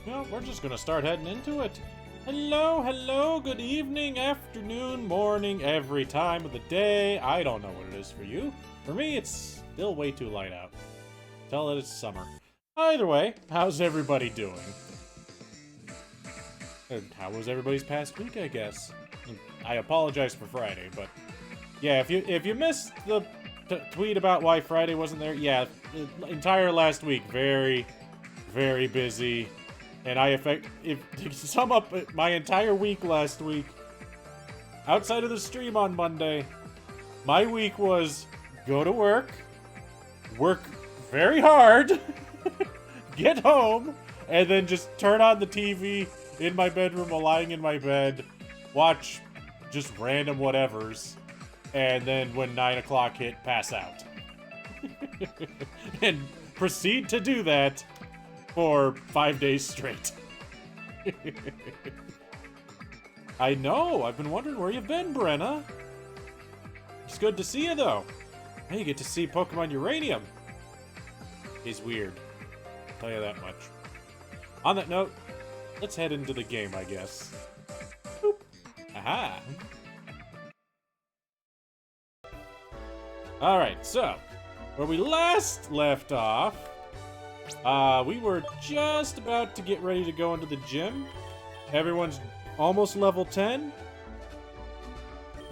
Well, we're just gonna start heading into it. Hello, hello, good evening, afternoon, morning, every time of the day. I don't know what it is for you. For me, it's still way too light out. Tell it it's summer. Either way, how's everybody doing? And how was everybody's past week, I guess? I apologize for Friday, but yeah, if you missed the tweet about why Friday wasn't there, yeah, the entire last week, very, very busy. And to sum up my entire week last week, outside of the stream on Monday, my week was go to work very hard, get home, and then just turn on the TV in my bedroom while lying in my bed, watch just random whatevers, and then when 9 o'clock hit, pass out. And proceed to do that for 5 days straight. I know, I've been wondering where you've been, Brenna. It's good to see you, though. Hey, you get to see Pokemon Uranium. He's weird. I'll tell you that much. On that note, let's head into the game, I guess. Boop. Aha! Alright, so, where we last left off, we were just about to get ready to go into the gym. Everyone's almost level 10.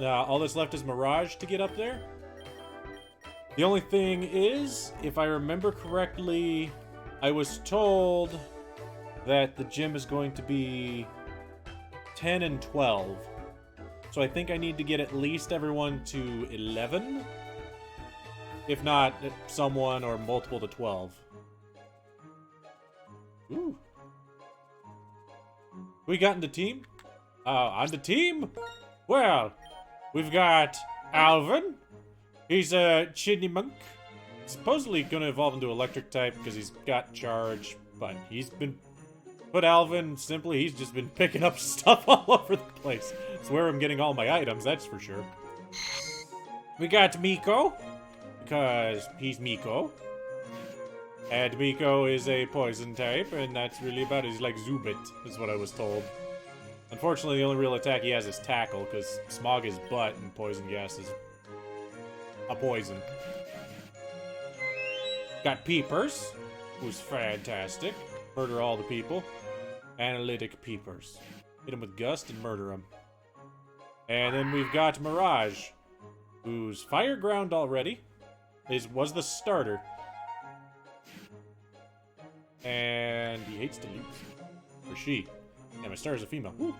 All that's left is Mirage to get up there. The only thing is, if I remember correctly, I was told that the gym is going to be 10 and 12. So I think I need to get at least everyone to 11. If not, someone or multiple to 12. Ooh. We got into team? On the team? Well, we've got Alvin. He's a Chidney-Monk. Supposedly gonna evolve into electric type because he's got charge, but Put Alvin simply, he's just been picking up stuff all over the place. It's where I'm getting all my items, that's for sure. We got Miko, because he's Miko. And Miko is a poison type, and that's really about it. He's like Zubit, is what I was told. Unfortunately, the only real attack he has is Tackle, because Smog is butt, and Poison Gas is a poison. Got Peepers, who's fantastic. Murder all the people. Analytic Peepers. Hit him with Gust and murder him. And then we've got Mirage, who's Fire Ground already. Was the starter. And he hates to lose. Or she. Yeah, my starter's a female. Woo.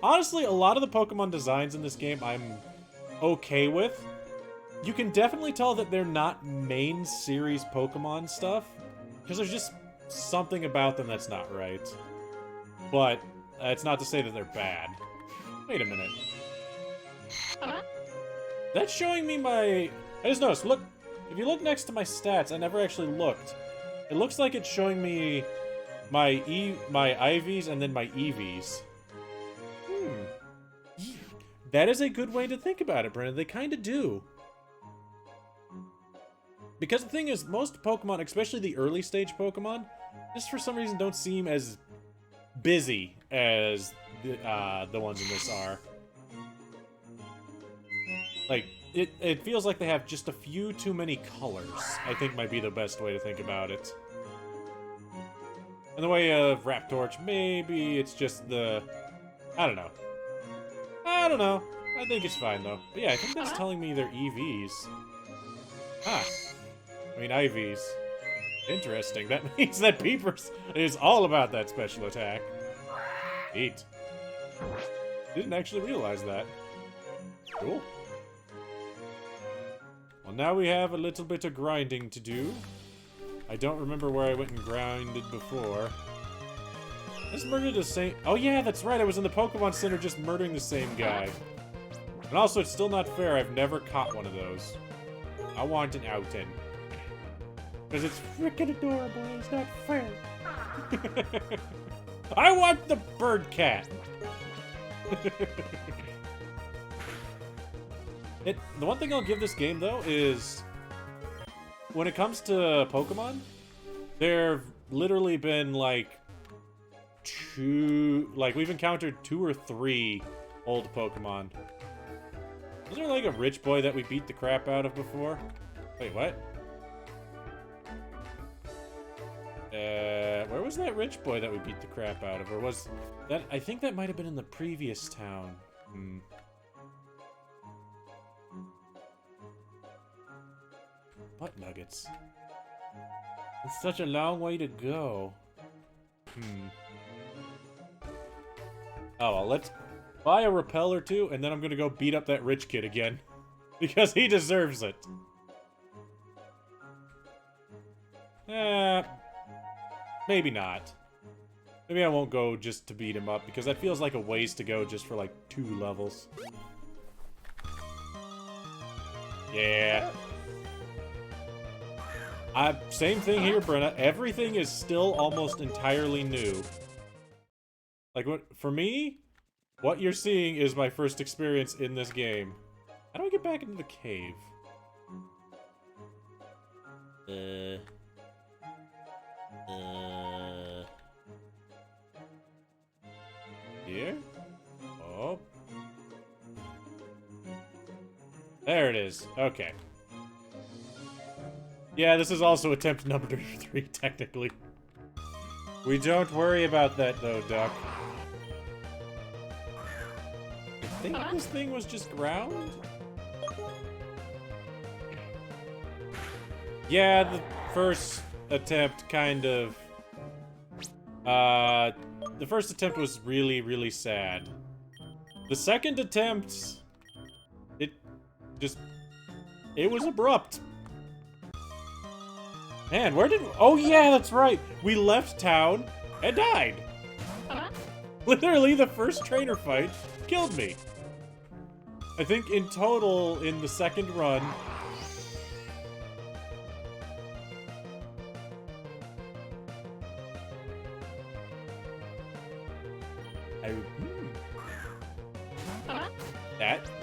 Honestly, a lot of the Pokemon designs in this game I'm okay with. You can definitely tell that they're not main series Pokemon stuff, because there's just something about them that's not right. But it's not to say that they're bad. Wait a minute. That's showing me my... I just noticed, look, if you look next to my stats, I never actually looked. It looks like it's showing me my IVs and then my EVs. That is a good way to think about it, Brennan. They kind of do. Because the thing is, most Pokemon, especially the early stage Pokemon, just for some reason don't seem as busy as the ones in this are. Like, it feels like they have just a few too many colors, I think might be the best way to think about it. In the way of Raptorch, maybe it's just the... I don't know. I think it's fine, though. But yeah, I think that's telling me they're EVs. Huh. I mean, IVs. Interesting. That means that Peepers is all about that special attack. Neat. Didn't actually realize that. Cool. Well, now we have a little bit of grinding to do. I don't remember where I went and grinded before. I just murdered the same... Oh yeah, that's right, I was in the Pokemon Center just murdering the same guy. And also, it's still not fair, I've never caught one of those. I want an outing. Because it's freaking adorable, it's not fair. I want the bird cat! The one thing I'll give this game, though, is... when it comes to Pokemon, they're literally been like we've encountered 2 or 3 old Pokemon. Was there like a rich boy that we beat the crap out of before? Wait, what? Where was that rich boy that we beat the crap out of? Or was that... I think that might have been in the previous town. Butt nuggets. It's such a long way to go. Oh, well, let's buy a repel or 2, and then I'm gonna go beat up that rich kid again. Because he deserves it. Maybe not. Maybe I won't go just to beat him up, because that feels like a ways to go just for like 2 levels. Yeah. Same thing here, Brenna. Everything is still almost entirely new. Like, for me, what you're seeing is my first experience in this game. How do I get back into the cave? Here? Oh. There it is. Okay. Yeah, this is also attempt number 3, technically. We don't worry about that, though, Duck. I think this thing was just ground? Yeah, the first attempt kind of... the first attempt was really, really sad. The second attempt... It was abrupt. Man, where did... Oh, yeah, that's right. We left town and died. Literally, the first trainer fight killed me. I think in total, in the second run...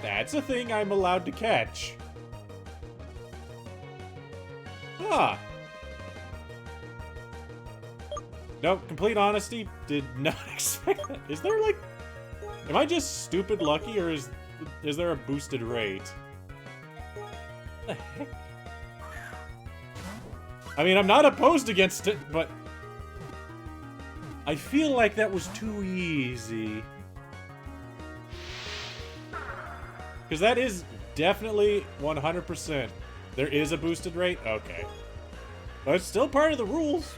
That's a thing I'm allowed to catch. Huh. No, complete honesty, did not expect that. Is there like... Am I just stupid lucky, or is there a boosted rate? What the heck? I mean, I'm not opposed against it, but... I feel like that was too easy. Because that is definitely 100%. There is a boosted rate? Okay. But it's still part of the rules.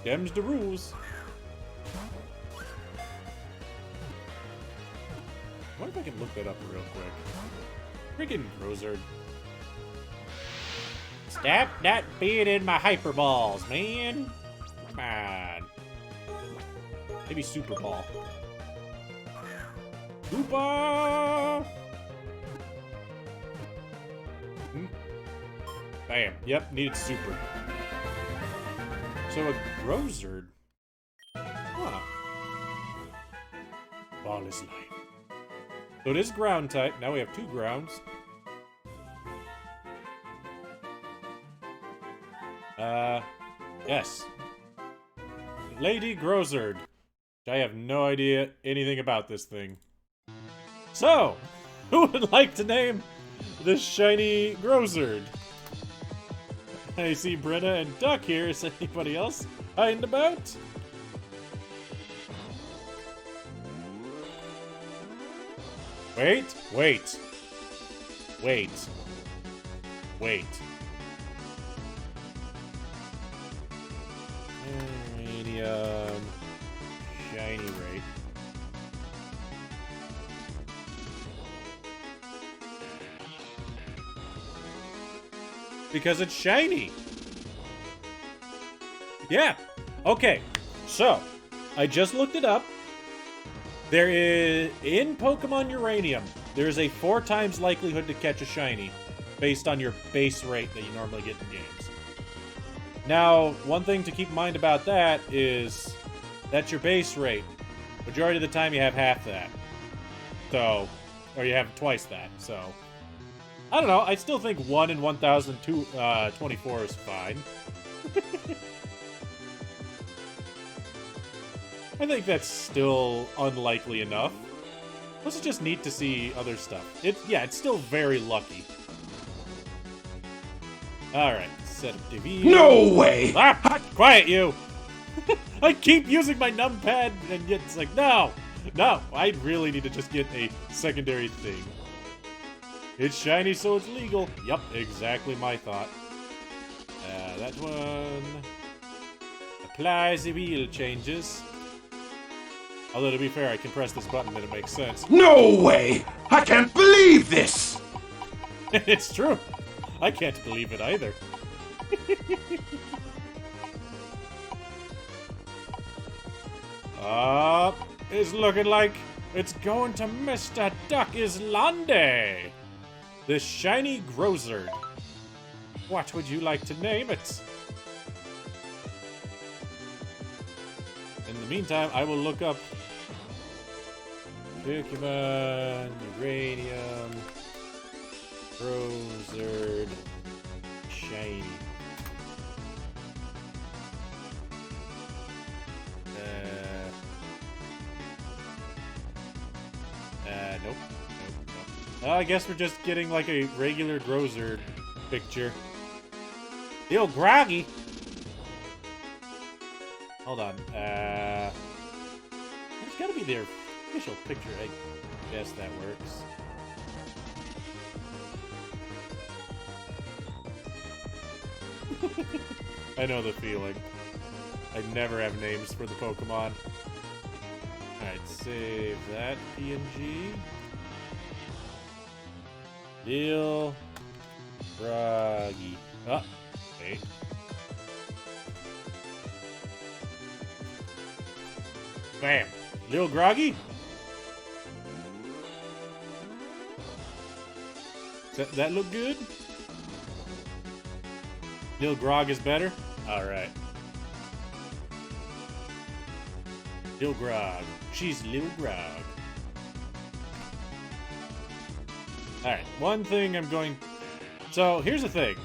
Them's the rules. I wonder if I can look that up real quick. Freaking Grozard. Stop not being in my hyper balls, man. Come on. Maybe Super Ball. Super! Bam. Yep, needed super. So a Grozard. Huh. Ball is life. So it is ground type. Now we have 2 grounds. Yes. Lady Grozard. I have no idea anything about this thing. So, who would like to name this shiny Grozard? I see Brenna and Duck here. Is anybody else hiding about? Wait. Medium. Shiny rate. Because it's shiny. Yeah. Okay. So, I just looked it up. There is, in Pokemon Uranium, there is a 4 times likelihood to catch a shiny based on your base rate that you normally get in games. Now, one thing to keep in mind about that is that's your base rate. Majority of the time you have half that. So, or you have twice that, so... I don't know, I still think 1 in 1,024 is fine. I think that's still unlikely enough. Plus, it's just neat to see other stuff. Yeah, it's still very lucky. Alright, set up TV. No way! Ah! Quiet, you! I keep using my numpad, and yet it's like, no! No! I really need to just get a secondary thing. It's shiny, so it's legal. Yup, exactly my thought. That one... Apply the wheel changes. Although, to be fair, I can press this button and it makes sense. No way! I can't believe this! It's true. I can't believe it either. It's looking like it's going to Mr. Duck Islande. The shiny Grozard. What would you like to name it? In the meantime, I will look up Pokemon, Uranium, Grozard, shiny. Nope. I guess we're just getting like a regular Grozard picture. Ew, groggy. Hold on. It's gotta be their official picture. I guess that works. I know the feeling. I never have names for the Pokemon. Alright, save that PNG. Deal. Froggy. Oh, wait. Bam. Lil Groggy? Does that look good? Lil Grog is better? Alright. Lil Grog. She's Lil Grog. Alright, one thing I'm going... So, here's the thing.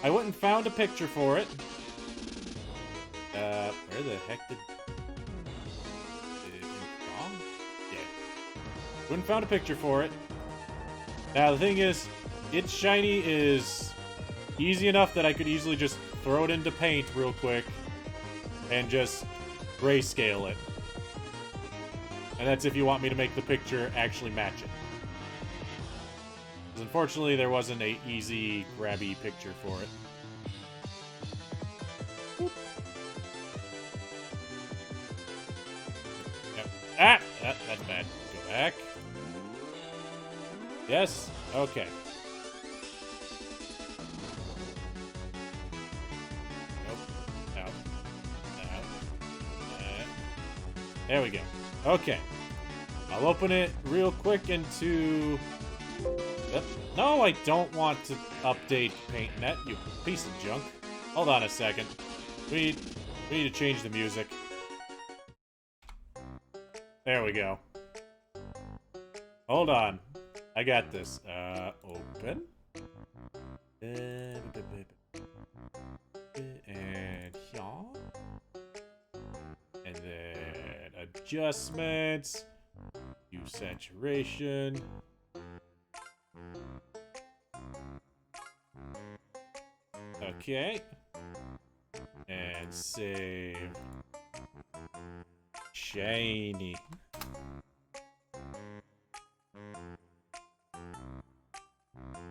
I went and found a picture for it. Where the heck did... Yeah. Went and found a picture for it. Now, the thing is, its shiny is easy enough that I could easily just throw it into paint real quick and just grayscale it. And that's if you want me to make the picture actually match it. Because unfortunately, there wasn't an easy, grabby picture for it. Boop. Yep. Ah! That's bad. Go back. Yes? Okay. Nope. Out. Out. There we go. Okay. I'll open it real quick into... Yep. No, I don't want to update PaintNet, you piece of junk. Hold on a second. We need to change the music. There we go. Hold on. I got this. Open. And here. And then adjustments. Use saturation. Okay. And save. Shiny.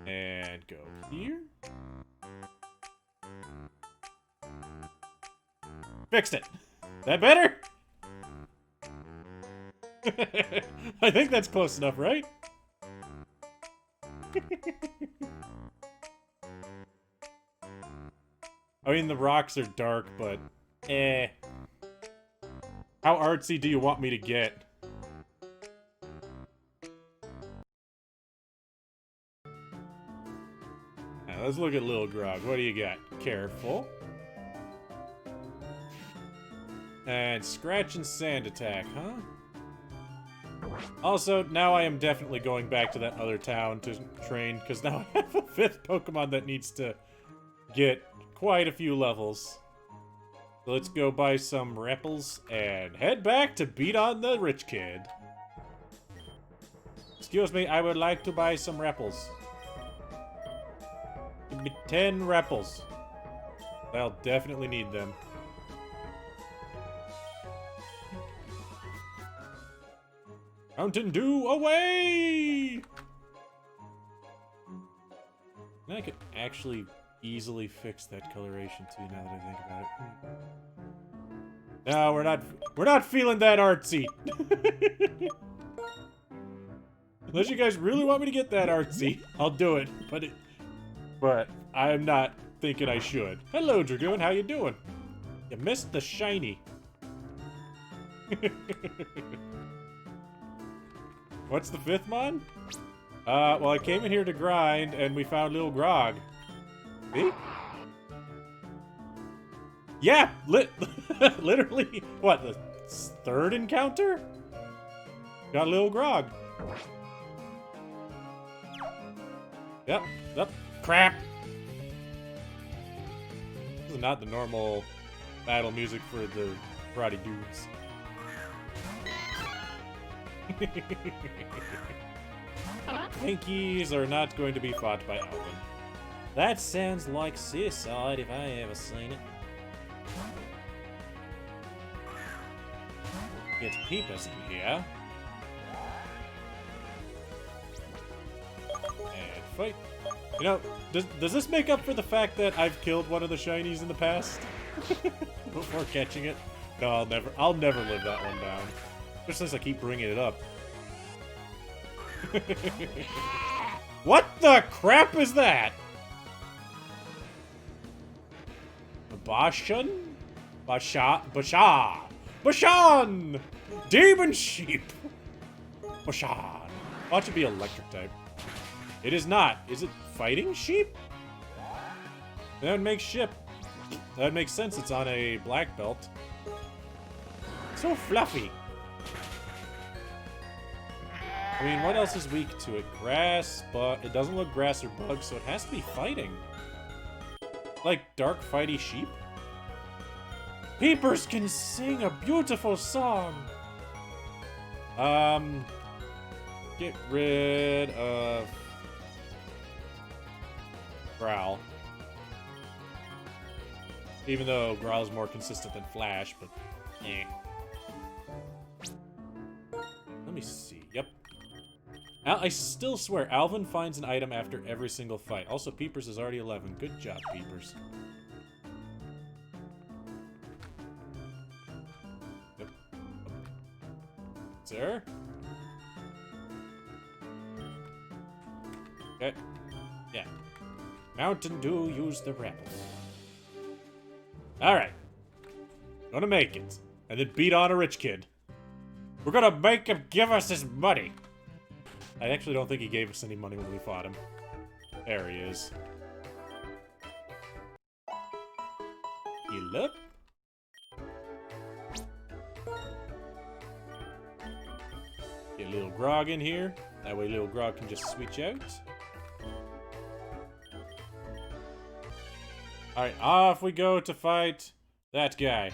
And go here. Fixed it. That better? I think that's close enough, right? I mean, the rocks are dark, but how artsy do you want me to get? Now, let's look at Lil Grog. What do you got? Careful. And Scratch and Sand Attack, huh? Also, now I am definitely going back to that other town to train, because now I have a 5th Pokemon that needs to get quite a few levels. So let's go buy some Rapples and head back to beat on the rich kid. Excuse me, I would like to buy some Rapples. Give me 10 Rapples. I'll definitely need them. Mountain Dew away! And I could actually easily fix that coloration too, now that I think about it. No, we're not feeling that artsy. Unless you guys really want me to get that artsy, I'll do it. But I'm not thinking I should. Hello, Dragoon, how you doing? You missed the shiny. What's the 5th mon? Well, I came in here to grind, and we found little Grog. See? Yeah, literally, what, the 3rd encounter? Got a little Grog. Yep, crap! This is not the normal battle music for the karate dudes. Twinkies are not going to be fought by Alvin. That sounds like suicide if I ever seen it. Get Peepus in here. And fight. You know, does this make up for the fact that I've killed one of the shinies in the past? Before catching it? No, I'll never live that one down. Just since I keep bringing it up. What the crap is that? Bashan? Bashan! Demon Sheep! Bashan. Ought to be electric type. It is not. Is it fighting sheep? That would make ship. That would make sense. It's on a black belt. So fluffy. I mean, what else is weak to it? Grass, but it doesn't look grass or bug, so it has to be fighting. Like dark fighty sheep? Peepers can sing a beautiful song! Get rid of Growl. Even though Growl is more consistent than Flash, but eh. Let me see. Yep. I still swear, Alvin finds an item after every single fight. Also, Peepers is already 11. Good job, Peepers. Yep. Sir? Okay. Yeah. Mountain Dew, use the Rebels. Alright. Gonna make it. And then beat on a rich kid. We're gonna make him give us his money. I actually don't think he gave us any money when we fought him. There he is. Heal up. Get a little Grog in here. That way little Grog can just switch out. Alright, off we go to fight that guy.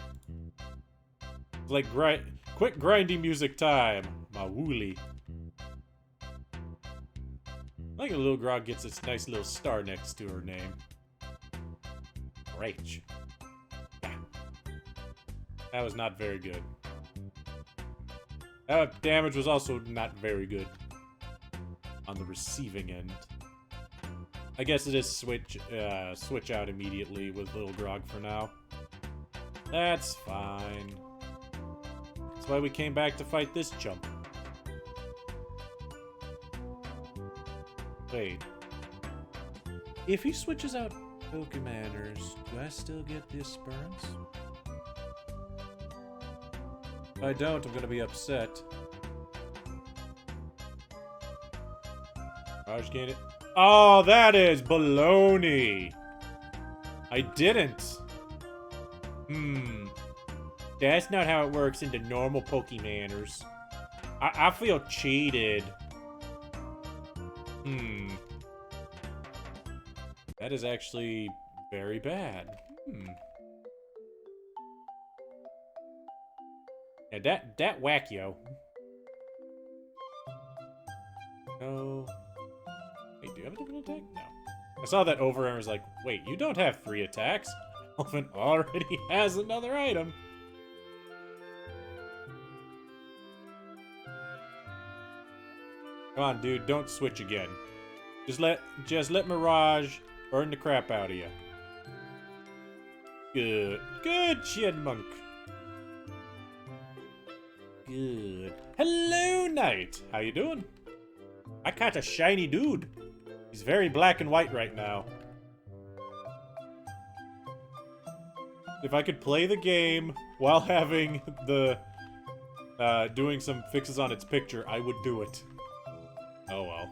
It's like quick grindy music time. My woolly. I like a little Grog gets its nice little star next to her name. Rach. Yeah. That was not very good. That damage was also not very good on the receiving end. I guess it is switch out immediately with little Grog for now. That's fine. That's why we came back to fight this chump. Wait. If he switches out Pokemanners, do I still get the Esperance? If I don't, I'm gonna be upset. Raj gained it. Oh, that is baloney. I didn't. That's not how it works in the normal Pokemanners. I feel cheated. That is actually very bad. Yeah, that wackio. Oh. Hey, do you have a different attack? No. I saw that over and was like, wait, you don't have 3 attacks? Elvin already has another item. Come on, dude, don't switch again. Just let Mirage burn the crap out of you. Good. Good, Chinmonk. Good. Hello, Knight. How you doing? I caught a shiny dude. He's very black and white right now. If I could play the game while having the doing some fixes on its picture, I would do it. Oh well.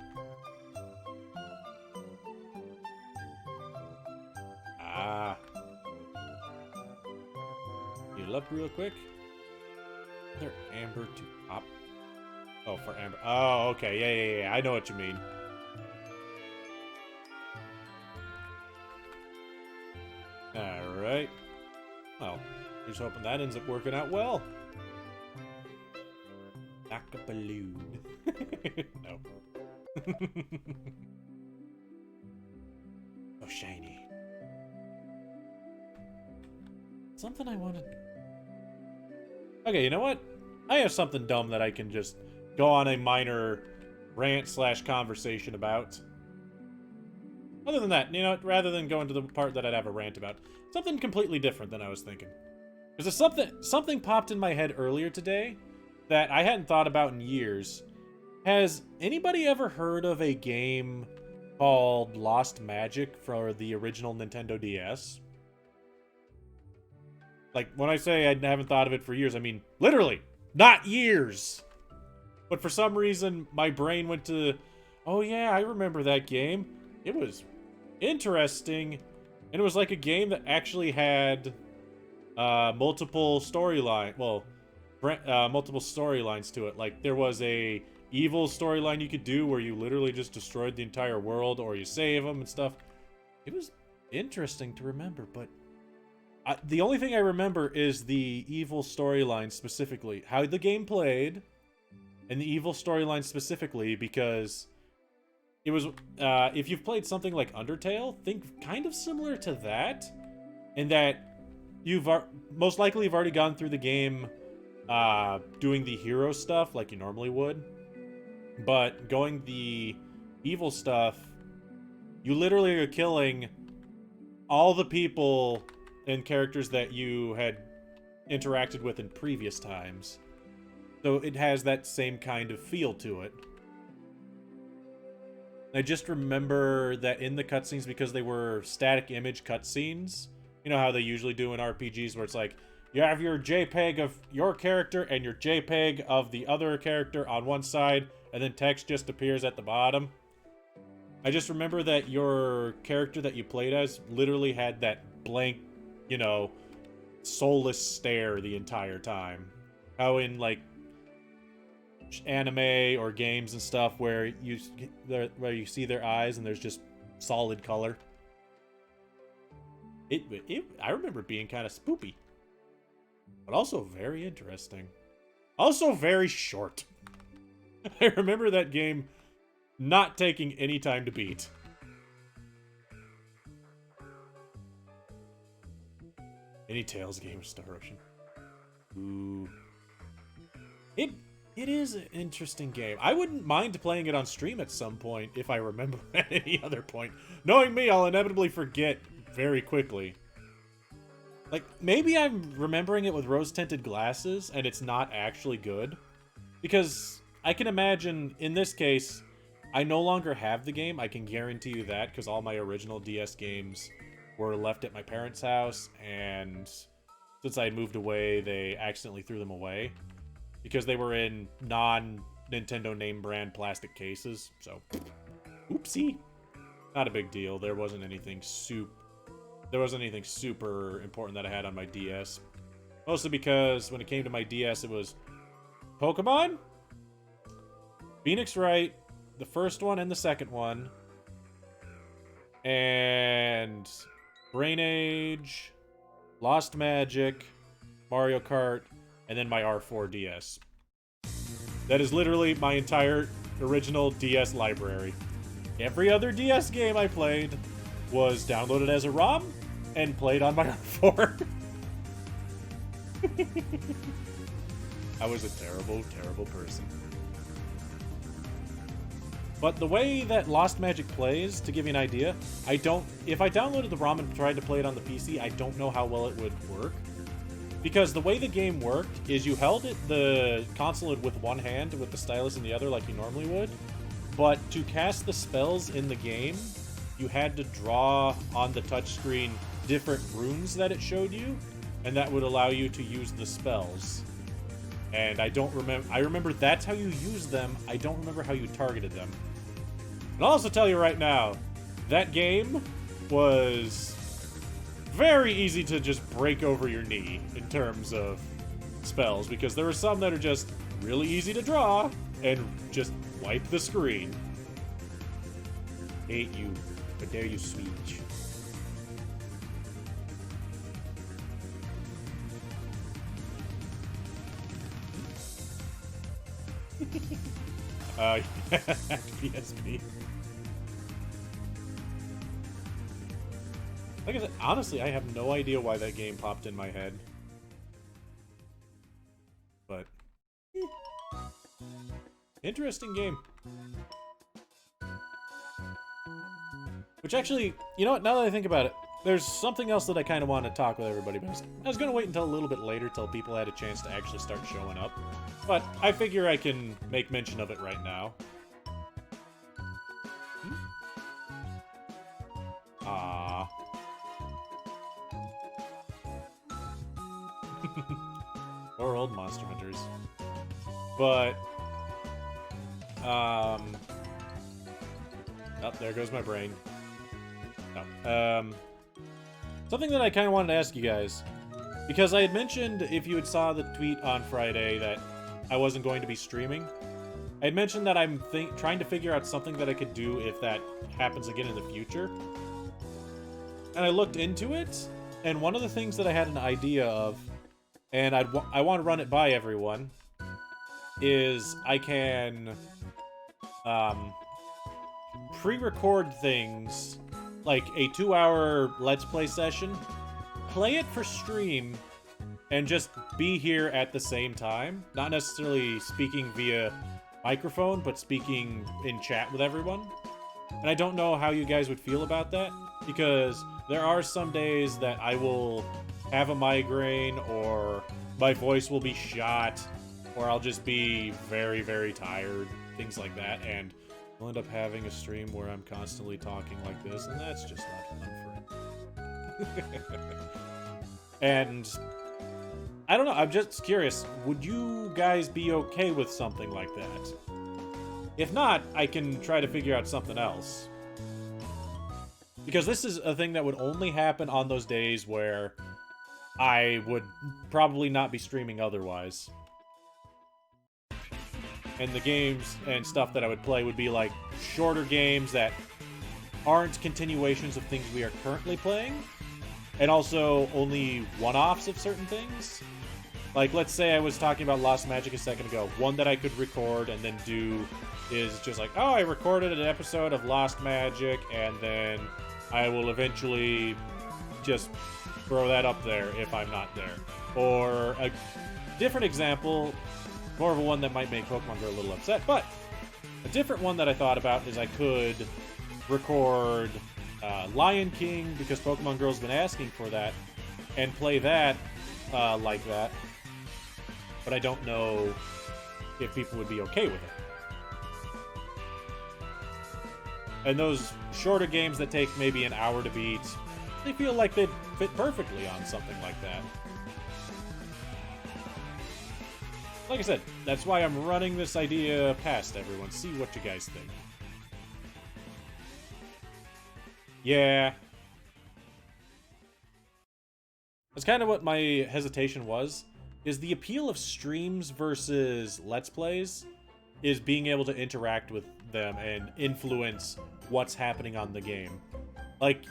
Ah. Heal up real quick. Another amber to pop. Oh, for amber. Oh, okay. Yeah. I know what you mean. Alright. Well, here's hoping that ends up working out well. Knock a balloon. No. Oh, shiny. Something I wanted. Okay, you know what? I have something dumb that I can just go on a minor rant/conversation about. Other than that, you know, rather than go into the part that I'd have a rant about, something completely different than I was thinking. Because something popped in my head earlier today that I hadn't thought about in years. Has anybody ever heard of a game called Lost Magic for the original Nintendo DS? Like, when I say I haven't thought of it for years, I mean literally, not years! But for some reason, my brain went to, oh yeah, I remember that game. It was interesting, and it was like a game that actually had multiple storylines to it. Like, there was a evil storyline you could do where you literally just destroyed the entire world, or you save them and stuff. It was interesting to remember, but the only thing I remember is the evil storyline specifically. How the game played, and the evil storyline specifically, because it was, if you've played something like Undertale, think kind of similar to that, in that you've most likely have already gone through the game doing the hero stuff like you normally would. But going the evil stuff, you literally are killing all the people and characters that you had interacted with in previous times. So it has that same kind of feel to it. I just remember that in the cutscenes, because they were static image cutscenes, you know how they usually do in RPGs where it's like, you have your JPEG of your character and your JPEG of the other character on one side, and then text just appears at the bottom. I just remember that your character that you played as literally had that blank, you know, soulless stare the entire time. How in, like, anime or games and stuff where you see their eyes and there's just solid color. I remember it being kind of spoopy, but also very interesting. Also very short. I remember that game not taking any time to beat. Any Tales game, Star Ocean. Ooh. It is an interesting game. I wouldn't mind playing it on stream at some point if I remember at any other point. Knowing me, I'll inevitably forget very quickly. Like, maybe I'm remembering it with rose-tinted glasses and it's not actually good. Because I can imagine, in this case, I no longer have the game. I can guarantee you that, because all my original DS games were left at my parents' house, and since I had moved away, they accidentally threw them away. Because they were in non-Nintendo name brand plastic cases, so oopsie. Not a big deal. There wasn't anything super important that I had on my DS. Mostly because when it came to my DS, it was Pokemon, Phoenix Wright, the first one and the second one, and Brain Age, Lost Magic, Mario Kart, and then my R4 DS. That is literally my entire original DS library. Every other DS game I played was downloaded as a ROM and played on my R4. I was a terrible, terrible person. But the way that Lost Magic plays, to give you an idea, if I downloaded the ROM and tried to play it on the PC, I don't know how well it would work. Because the way the game worked is you held the console with one hand with the stylus in the other like you normally would. But to cast the spells in the game, you had to draw on the touchscreen different runes that it showed you, and that would allow you to use the spells. And I remember that's how you used them. I don't remember how you targeted them. And I'll also tell you right now, that game was very easy to just break over your knee in terms of spells, because there were some that are just really easy to draw and just wipe the screen. Hate you. How dare you speech. PSP. Like I said, honestly, I have no idea why that game popped in my head. But interesting game. Which actually, you know what, now that I think about it, there's something else that I kind of want to talk with everybody about. I was going to wait until a little bit later till people had a chance to actually start showing up. But I figure I can make mention of it right now. Ah. Or old Monster Hunters. But, oh, there goes my brain. No. Something that I kind of wanted to ask you guys. Because I had mentioned, if you had saw the tweet on Friday, that I wasn't going to be streaming. I had mentioned that I'm trying to figure out something that I could do if that happens again in the future. And I looked into it, and one of the things that I had an idea of, and I want to run it by everyone, is I can pre-record things, like a 2-hour Let's Play session, play it for stream, and just be here at the same time. Not necessarily speaking via microphone, but speaking in chat with everyone. And I don't know how you guys would feel about that, because there are some days that I will have a migraine, or my voice will be shot, or I'll just be very, very tired, things like that, and I'll end up having a stream where I'm constantly talking like this, and that's just not fun for it. And I don't know, I'm just curious, would you guys be okay with something like that? If not, I can try to figure out something else. Because this is a thing that would only happen on those days where I would probably not be streaming otherwise. And the games and stuff that I would play would be like shorter games that aren't continuations of things we are currently playing. And also only one-offs of certain things. Like, let's say I was talking about Lost Magic a second ago. One that I could record and then do is just like, oh, I recorded an episode of Lost Magic, and then I will eventually just throw that up there if I'm not there. Or a different example, more of a one that might make Pokemon Girl a little upset, but a different one that I thought about is I could record Lion King, because Pokemon Girl's been asking for that, and play that like that. But I don't know if people would be okay with it. And those shorter games that take maybe an hour to beat, they feel like they'd fit perfectly on something like that. Like I said, that's why I'm running this idea past everyone. See what you guys think. Yeah. That's kind of what my hesitation was, is the appeal of streams versus Let's Plays is being able to interact with them and influence what's happening on the game. Like,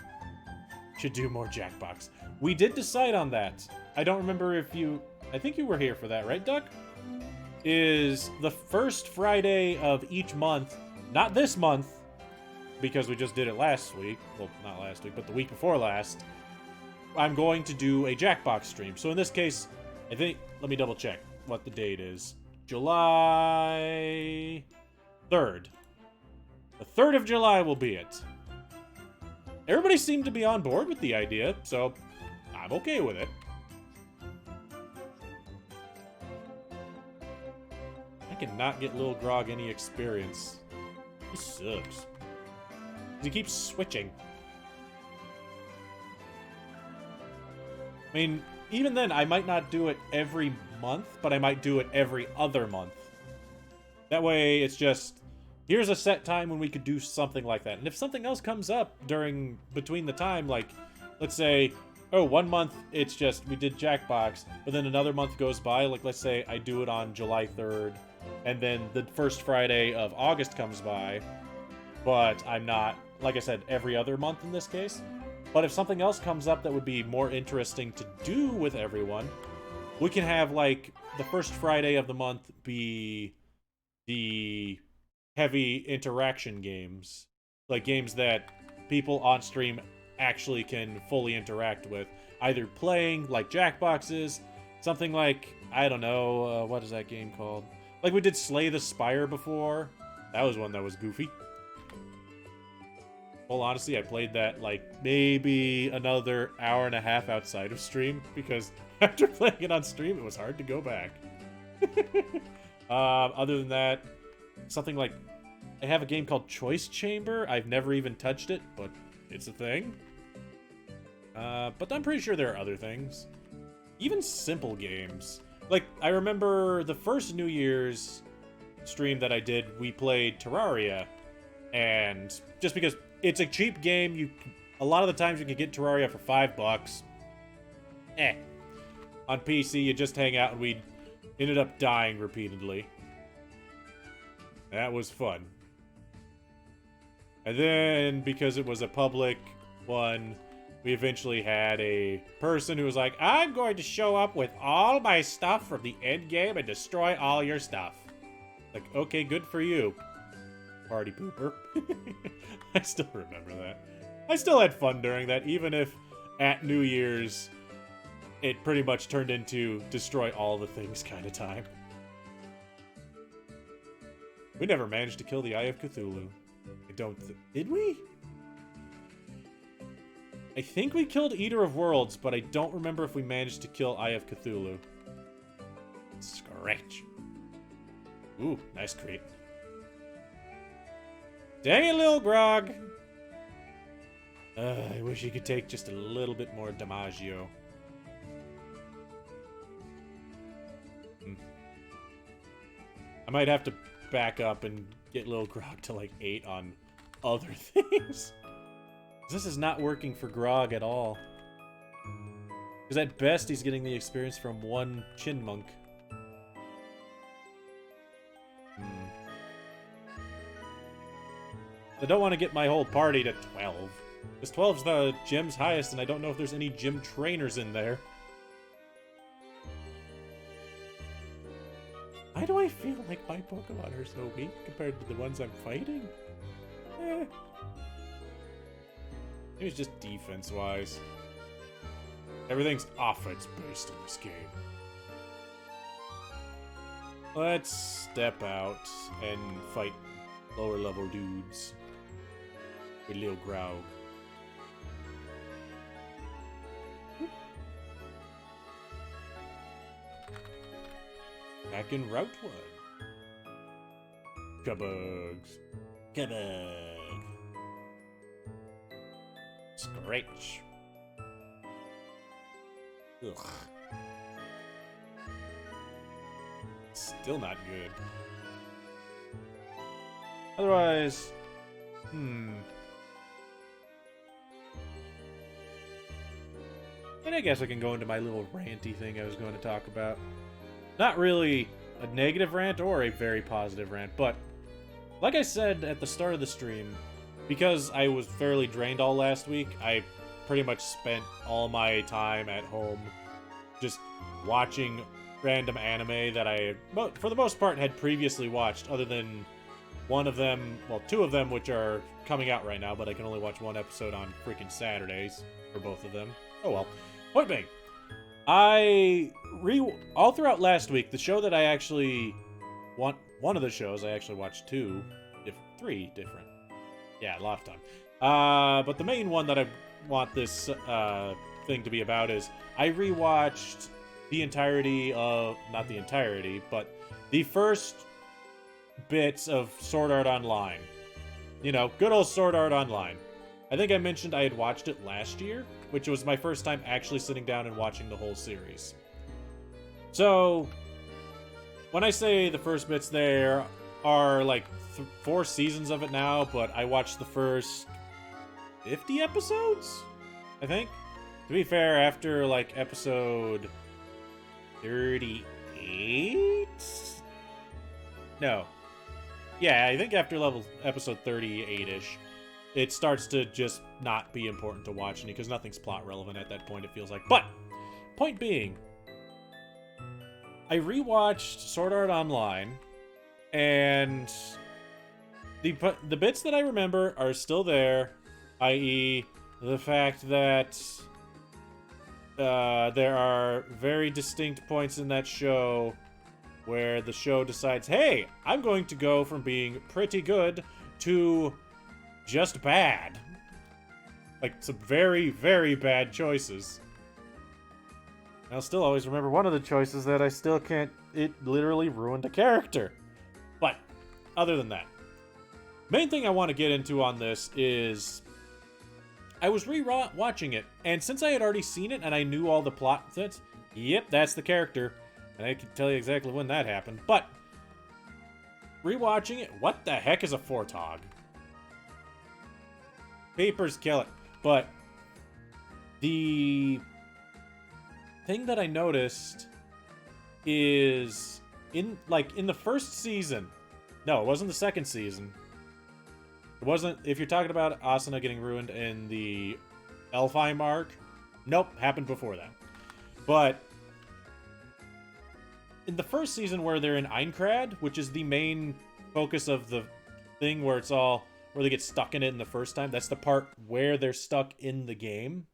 should do more Jackbox. We did decide on that. I don't remember if you... I think you were here for that, right, Duck? Is the first Friday of each month, not this month, because we just did it last week. Well, not last week, but the week before last. I'm going to do a Jackbox stream. So in this case, I think, let me double check what the date is. July 3rd. The 3rd of July will be it. Everybody seemed to be on board with the idea, so I'm okay with it. I cannot get Lil Grog any experience. He sucks. He keeps switching. I mean, even then, I might not do it every month, but I might do it every other month. That way, it's just, here's a set time when we could do something like that. And if something else comes up between the time, like, let's say, oh, 1 month, it's just, we did Jackbox, but then another month goes by, like, let's say I do it on July 3rd, and then the first Friday of August comes by, but I'm not, like I said, every other month in this case. But if something else comes up that would be more interesting to do with everyone, we can have, like, the first Friday of the month be the heavy interaction games. Like, games that people on stream actually can fully interact with. Either playing, like Jackboxes, something like, I don't know, what is that game called? Like, we did Slay the Spire before. That was one that was goofy. Well, honestly, I played that, like, maybe another hour and a half outside of stream, because after playing it on stream, it was hard to go back. Other than that, something like, I have a game called Choice Chamber. I've never even touched it, but it's a thing. But I'm pretty sure there are other things. Even simple games. Like, I remember the first New Year's stream that I did, we played Terraria. And just because it's a cheap game, a lot of the times you can get Terraria for $5. On PC, you just hang out and we ended up dying repeatedly. That was fun. And then, because it was a public one, we eventually had a person who was like, I'm going to show up with all my stuff from the end game and destroy all your stuff. Like, okay, good for you, party pooper. I still remember that. I still had fun during that, even if at New Year's it pretty much turned into destroy all the things kind of time. We never managed to kill the Eye of Cthulhu. I don't did we? I think we killed Eater of Worlds, but I don't remember if we managed to kill Eye of Cthulhu. Scratch. Ooh, nice crate. Dang it, Lil Grog! I wish you could take just a little bit more DiMaggio. I might have to back up and get Lil Grog to, like, 8 on other things. This is not working for Grog at all. Because at best, he's getting the experience from 1 Chin Monk. I don't want to get my whole party to 12. Because 12's the gym's highest, and I don't know if there's any gym trainers in there. Why do I feel like my Pokemon are so weak compared to the ones I'm fighting? Maybe it's just defense-wise. Everything's offense-based in this game. Let's step out and fight lower-level dudes. With Lil Grog. Back in Route 1. Kabugs. Kabug. Scratch. Ugh. Still not good. Otherwise... And I guess I can go into my little ranty thing I was going to talk about. Not really a negative rant or a very positive rant, but like I said at the start of the stream, because I was fairly drained all last week, I pretty much spent all my time at home just watching random anime that I, for the most part, had previously watched, other than one of them, well, two of them, which are coming out right now, but I can only watch one episode on freaking Saturdays for both of them. Oh well. Point being, all throughout last week, the show that I actually one of the shows I actually watched three different. Yeah, a lot of time. But the main one that I want this thing to be about is I rewatched the entirety of, not the entirety, but the first bits of Sword Art Online. You know, good old Sword Art Online. I think I mentioned I had watched it last year, which was my first time actually sitting down and watching the whole series. So, when I say the first bits, there are like 4 seasons of it now, but I watched the first 50 episodes, I think. To be fair, after like episode 38? No. Yeah, I think after episode 38-ish, it starts to just not be important to watch because nothing's plot relevant at that point, it feels like. But, point being, I rewatched Sword Art Online, and the bits that I remember are still there, i.e. the fact that there are very distinct points in that show where the show decides, hey, I'm going to go from being pretty good to just bad. Like, some very, very bad choices. I'll still always remember one of the choices that I still can't... It literally ruined a character. But, other than that, main thing I want to get into on this is... I was re-watching it, and since I had already seen it and I knew all the plot threads, yep, that's the character. And I can tell you exactly when that happened. But, re-watching it, what the heck is a Fortog? Papers kill it. But, the thing that I noticed is in the first season. No, it wasn't the second season. It wasn't, if you're talking about Asuna getting ruined in the Elfheim arc. Nope, happened before that. But in the first season where they're in Aincrad, which is the main focus of the thing where they get stuck in it in the first time. That's the part where they're stuck in the game.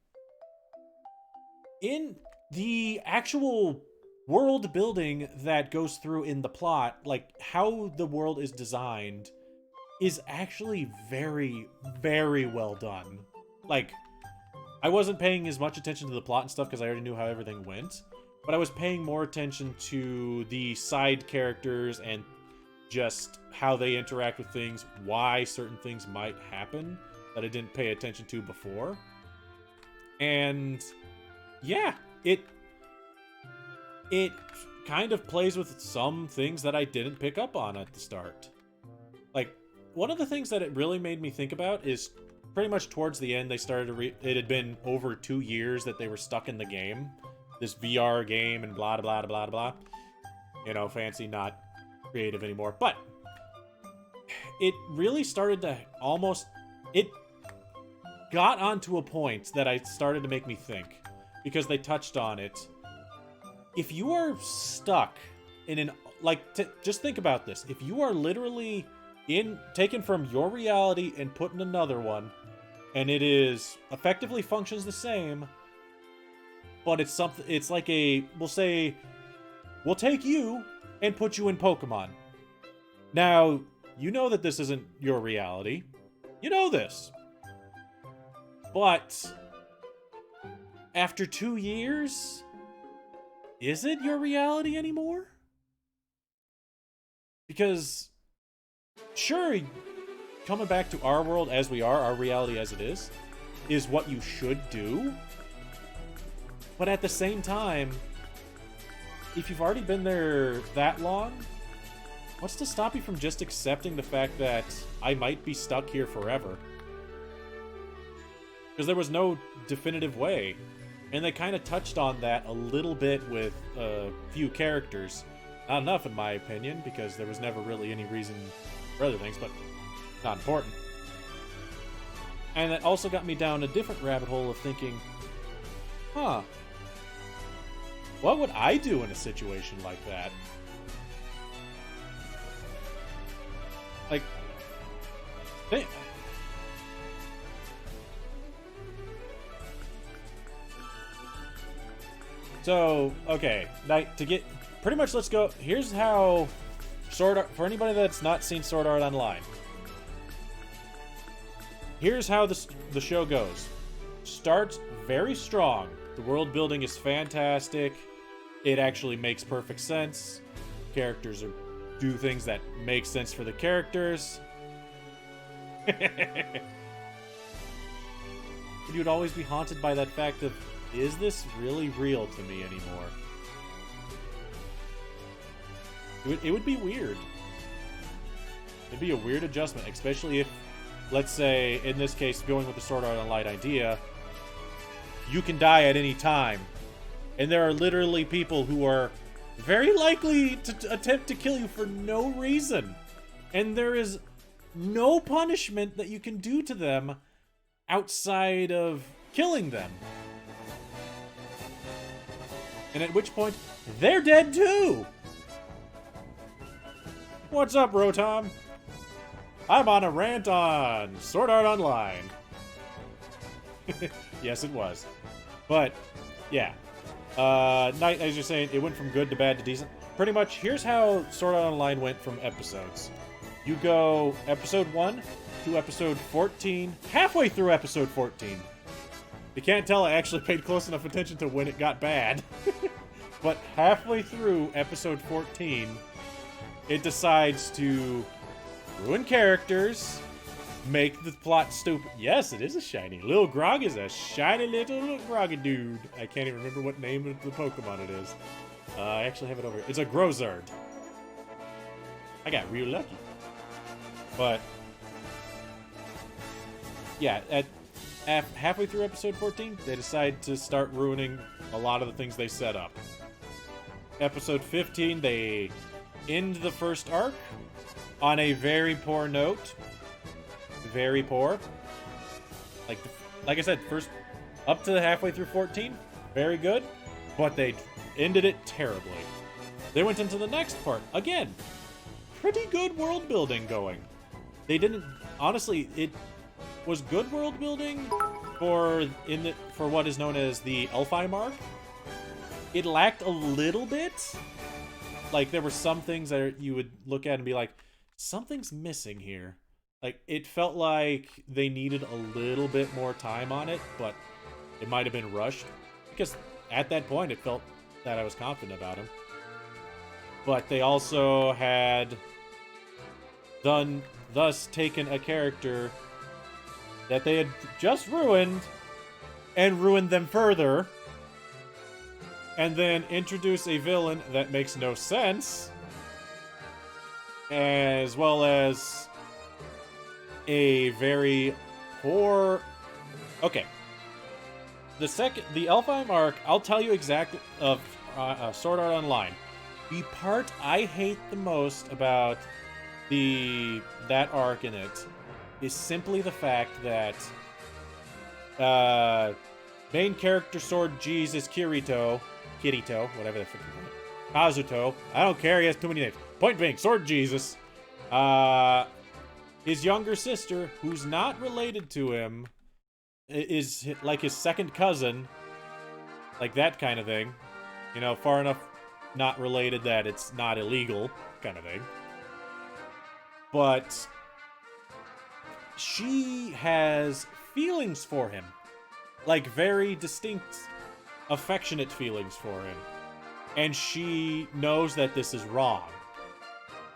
In the actual world building that goes through in the plot, like how the world is designed, is actually very, very well done. Like, I wasn't paying as much attention to the plot and stuff because I already knew how everything went, but I was paying more attention to the side characters and just how they interact with things, why certain things might happen that I didn't pay attention to before. And yeah, it kind of plays with some things that I didn't pick up on at the start. Like, one of the things that it really made me think about is pretty much towards the end, they started it had been over 2 years that they were stuck in the game. This VR game and blah, blah, blah, blah, blah. You know, fancy, not creative anymore. But it really started to it got onto a point that I started to make me think, because they touched on it. If you are stuck in an, just think about this. If you are literally taken from your reality and put in another one, and it is effectively functions the same, but it's like we'll say, we'll take you and put you in Pokemon. Now, you know that this isn't your reality. You know this. But after 2 years, is it your reality anymore? Because, sure, coming back to our world as we are, our reality as it is what you should do. But at the same time, if you've already been there that long, what's to stop you from just accepting the fact that I might be stuck here forever? Because there was no definitive way. And they kind of touched on that a little bit with a few characters. Not enough, in my opinion, because there was never really any reason for other things, but not important. And that also got me down a different rabbit hole of thinking, What would I do in a situation like that? Like, so, okay, to get, pretty much let's go, here's how Sword Art, for anybody that's not seen Sword Art Online, here's how the show goes. Starts very strong. The world building is fantastic. It actually makes perfect sense. Characters do things that make sense for the characters. You'd always be haunted by that fact of, is this really real to me anymore? It would be weird. It'd be a weird adjustment, especially if, let's say, in this case, going with the Sword Art Online idea, you can die at any time. And there are literally people who are very likely to attempt to kill you for no reason. And there is no punishment that you can do to them outside of killing them. And at which point, they're dead too! What's up, Rotom? I'm on a rant on Sword Art Online. Yes, it was. But, yeah. Night, as you're saying, it went from good to bad to decent. Pretty much, here's how Sword Art Online went from episodes. You go episode 1 to episode 14, halfway through episode 14. You can't tell I actually paid close enough attention to when it got bad. But halfway through episode 14, it decides to ruin characters, make the plot stupid. Yes, it is a shiny. Little Grog is a shiny little Groggy dude. I can't even remember what name of the Pokemon it is. I actually have it over here. It's a Grozard. I got real lucky. But, yeah, at halfway through episode 14, they decide to start ruining a lot of the things they set up. Episode 15, they end the first arc on a very poor note. Very poor. Like I said, first up to halfway through 14, very good, but they ended it terribly. They went into the next part again. Pretty good world building going. They didn't, honestly, it was good world building for what is known as the Elfheim arc. It lacked a little bit. Like, there were some things that you would look at and be like, something's missing here. Like, it felt like they needed a little bit more time on it, but it might have been rushed. Because at that point, it felt that I was confident about him. But they also had thus taken a character that they had just ruined and ruined them further. And then introduce a villain that makes no sense. As well as a very poor... Okay. The Elfheim arc, I'll tell you exactly of Sword Art Online. The part I hate the most about that arc in it is simply the fact that main character Sword Jesus Kirito, whatever the frick you call it, Kazuto, I don't care, he has too many names. Point being, Sword Jesus, his younger sister, who's not related to him, is like his second cousin, like that kind of thing. You know, far enough not related that it's not illegal, kind of thing. But she has feelings for him. Like, very distinct, affectionate feelings for him. And she knows that this is wrong.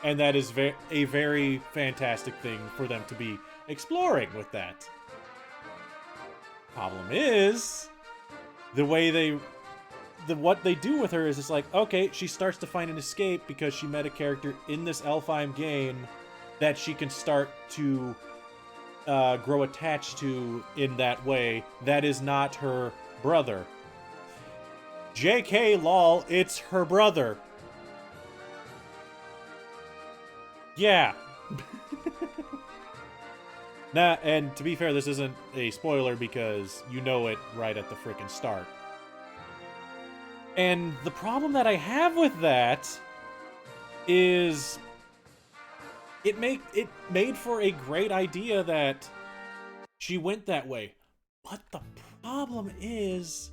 And that is a very fantastic thing for them to be exploring with that. Problem is, what they do with her is it's like, okay, she starts to find an escape because she met a character in this Elfheim game that she can start to grow attached to in that way. That is not her brother. JK lol, it's her brother. Yeah. Nah, and to be fair, this isn't a spoiler because you know it right at the frickin' start. And the problem that I have with that is it made for a great idea that she went that way. But the problem is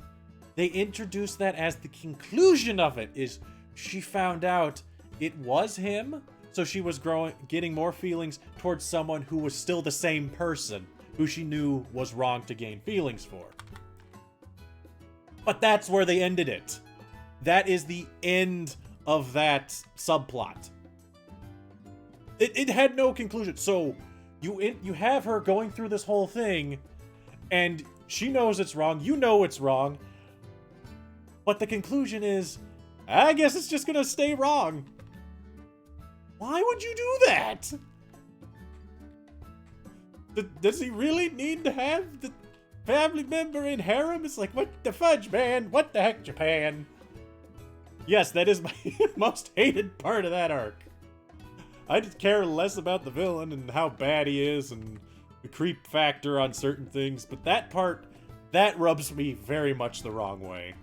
they introduced that as the conclusion of it, is she found out it was him, so she was getting more feelings towards someone who was still the same person, who she knew was wrong to gain feelings for. But that's where they ended it. That is the end of that subplot. It had no conclusion. So you have her going through this whole thing, and she knows it's wrong. You know it's wrong. But the conclusion is, I guess it's just gonna stay wrong. Why would you do that? Does he really need to have the family member in harem? It's like, what the fudge, man? What the heck, Japan? Yes, that is my most hated part of that arc. I just care less about the villain and how bad he is and the creep factor on certain things, but that part, that rubs me very much the wrong way.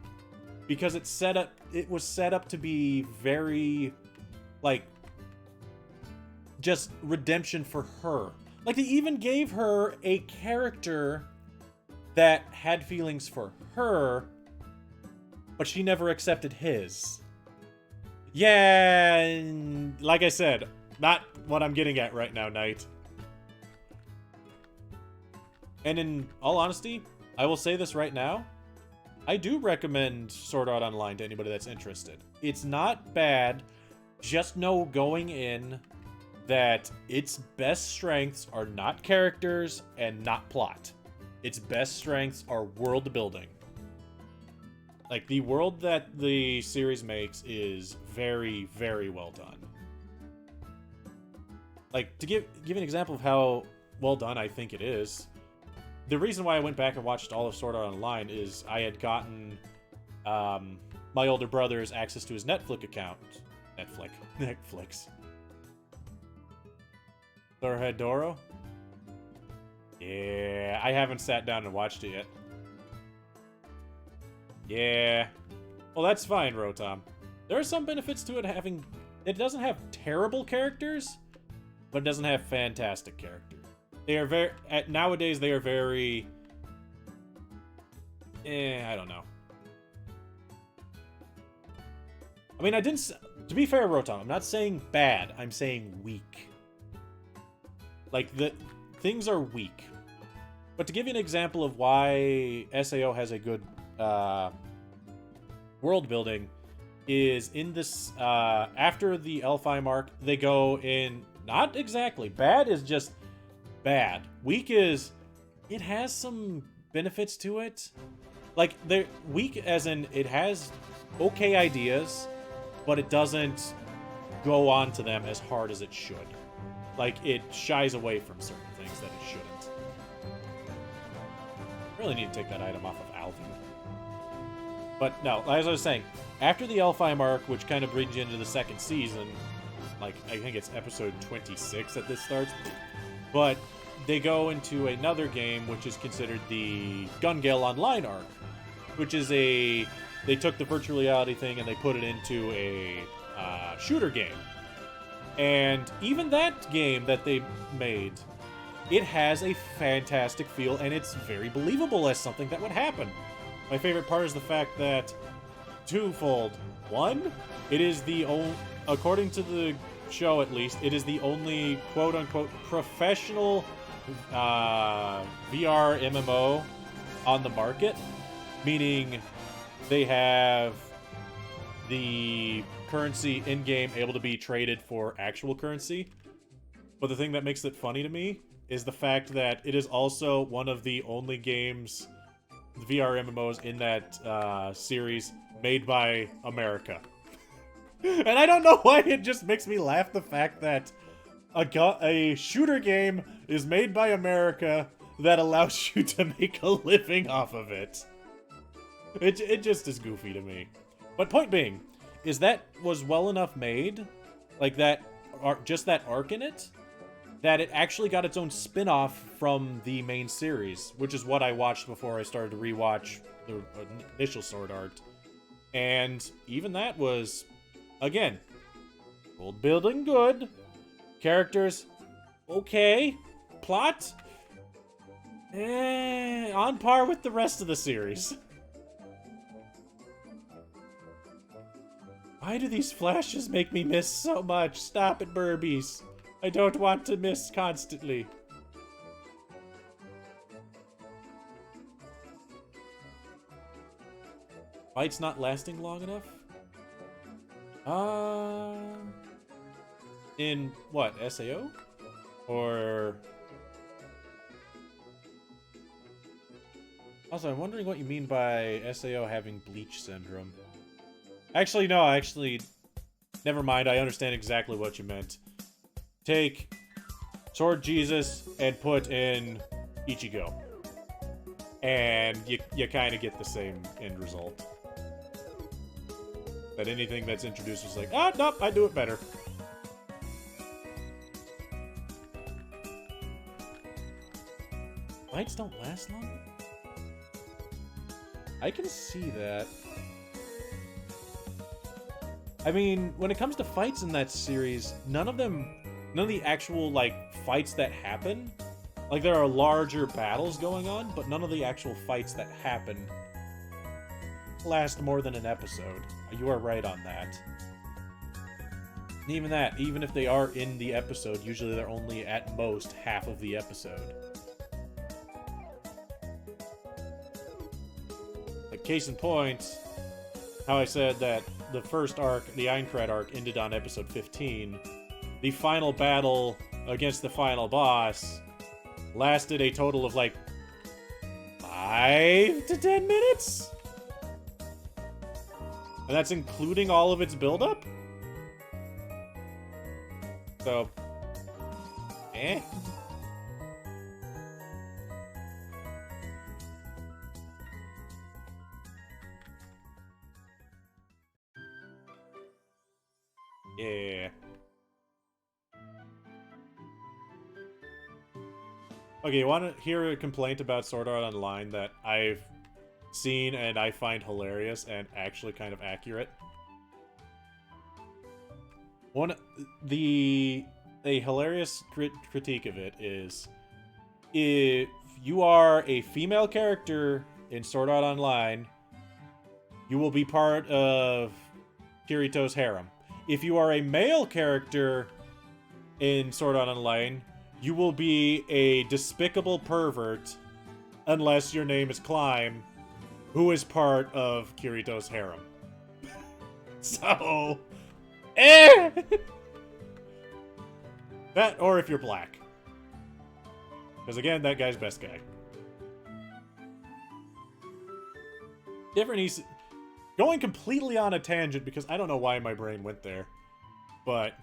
Because it was set up to be very, like, just redemption for her. Like, they even gave her a character that had feelings for her, but she never accepted his. Yeah, and like I said, not what I'm getting at right now, Knight. And in all honesty, I will say this right now, I do recommend Sword Art Online to anybody that's interested. It's not bad, just know going in that its best strengths are not characters and not plot. Its best strengths are world building. Like, the world that the series makes is very, very well done. Like, to give an example of how well done I think it is, the reason why I went back and watched all of Sword Art Online is I had gotten my older brother's access to his Netflix account. Netflix. Doro? Yeah, I haven't sat down and watched it yet. Yeah. Well, that's fine, Rotom. There are some benefits to it having... It doesn't have terrible characters, but it doesn't have fantastic characters. They are very... Nowadays, they are very... I don't know. I mean, I didn't... To be fair, Rotom, I'm not saying bad. I'm saying weak. Like, things are weak. But to give you an example of why SAO has a good world building, is in this... after the Elfheim arc, they go in... Not exactly. Bad is just bad. Weak is... It has some benefits to it. Like, they're weak as in it has okay ideas, but it doesn't go on to them as hard as it should. Like, it shies away from certain things that it shouldn't. Really need to take that item off of Alvin. But no, as I was saying, after the Elfheim arc, which kind of brings you into the second season, like, I think it's episode 26 that this starts, but they go into another game, which is considered the Gun Gale Online arc, which is they took the virtual reality thing and they put it into a shooter game. And even that game that they made, it has a fantastic feel, and it's very believable as something that would happen. My favorite part is the fact that, twofold. One, it is the only, according to the show at least, it is the only quote-unquote professional VR MMO on the market, meaning they have the currency in-game able to be traded for actual currency. But the thing that makes it funny to me is the fact that it is also one of the only games, the VR MMOs in that series, made by America. And I don't know why it just makes me laugh, the fact that a shooter game is made by America that allows you to make a living off of it. It just is goofy to me. But point being, is that was well enough made, like that, just that arc in it, that it actually got its own spin-off from the main series, which is what I watched before I started to rewatch the initial Sword Art. And even that was, again, world building good, characters okay, plot on par with the rest of the series. Why do these flashes make me miss so much? Stop it, Burbies. I don't want to miss constantly. Fight's not lasting long enough? In what, SAO? Or... Also, I'm wondering what you mean by SAO having bleach syndrome. Actually, no, never mind, I understand exactly what you meant. Take Sword Jesus and put in Ichigo. And you kind of get the same end result. That anything that's introduced is like, ah, nope, I do it better. Fights don't last long? I can see that. I mean, when it comes to fights in that series, none of the actual, like, fights that happen, like, there are larger battles going on, but none of the actual fights that happen last more than an episode. You are right on that. And even that, even if they are in the episode, usually they're only at most half of the episode. Like, case in point, how I said that the first arc, the Aincrad arc, ended on episode 15. The final battle against the final boss lasted a total of, like, 5 to 10 minutes? And that's including all of its build-up? So... eh. Yeah. Okay, you want to hear a complaint about Sword Art Online that I've seen and I find hilarious and actually kind of accurate? A hilarious critique of it is, if you are a female character in Sword Art Online, you will be part of Kirito's harem. If you are a male character in Sword Art Online, you will be a despicable pervert unless your name is Climb, who is part of Kirito's harem. So, that, or if you're black. Because again, that guy's best guy. Different going completely on a tangent because I don't know why my brain went there. But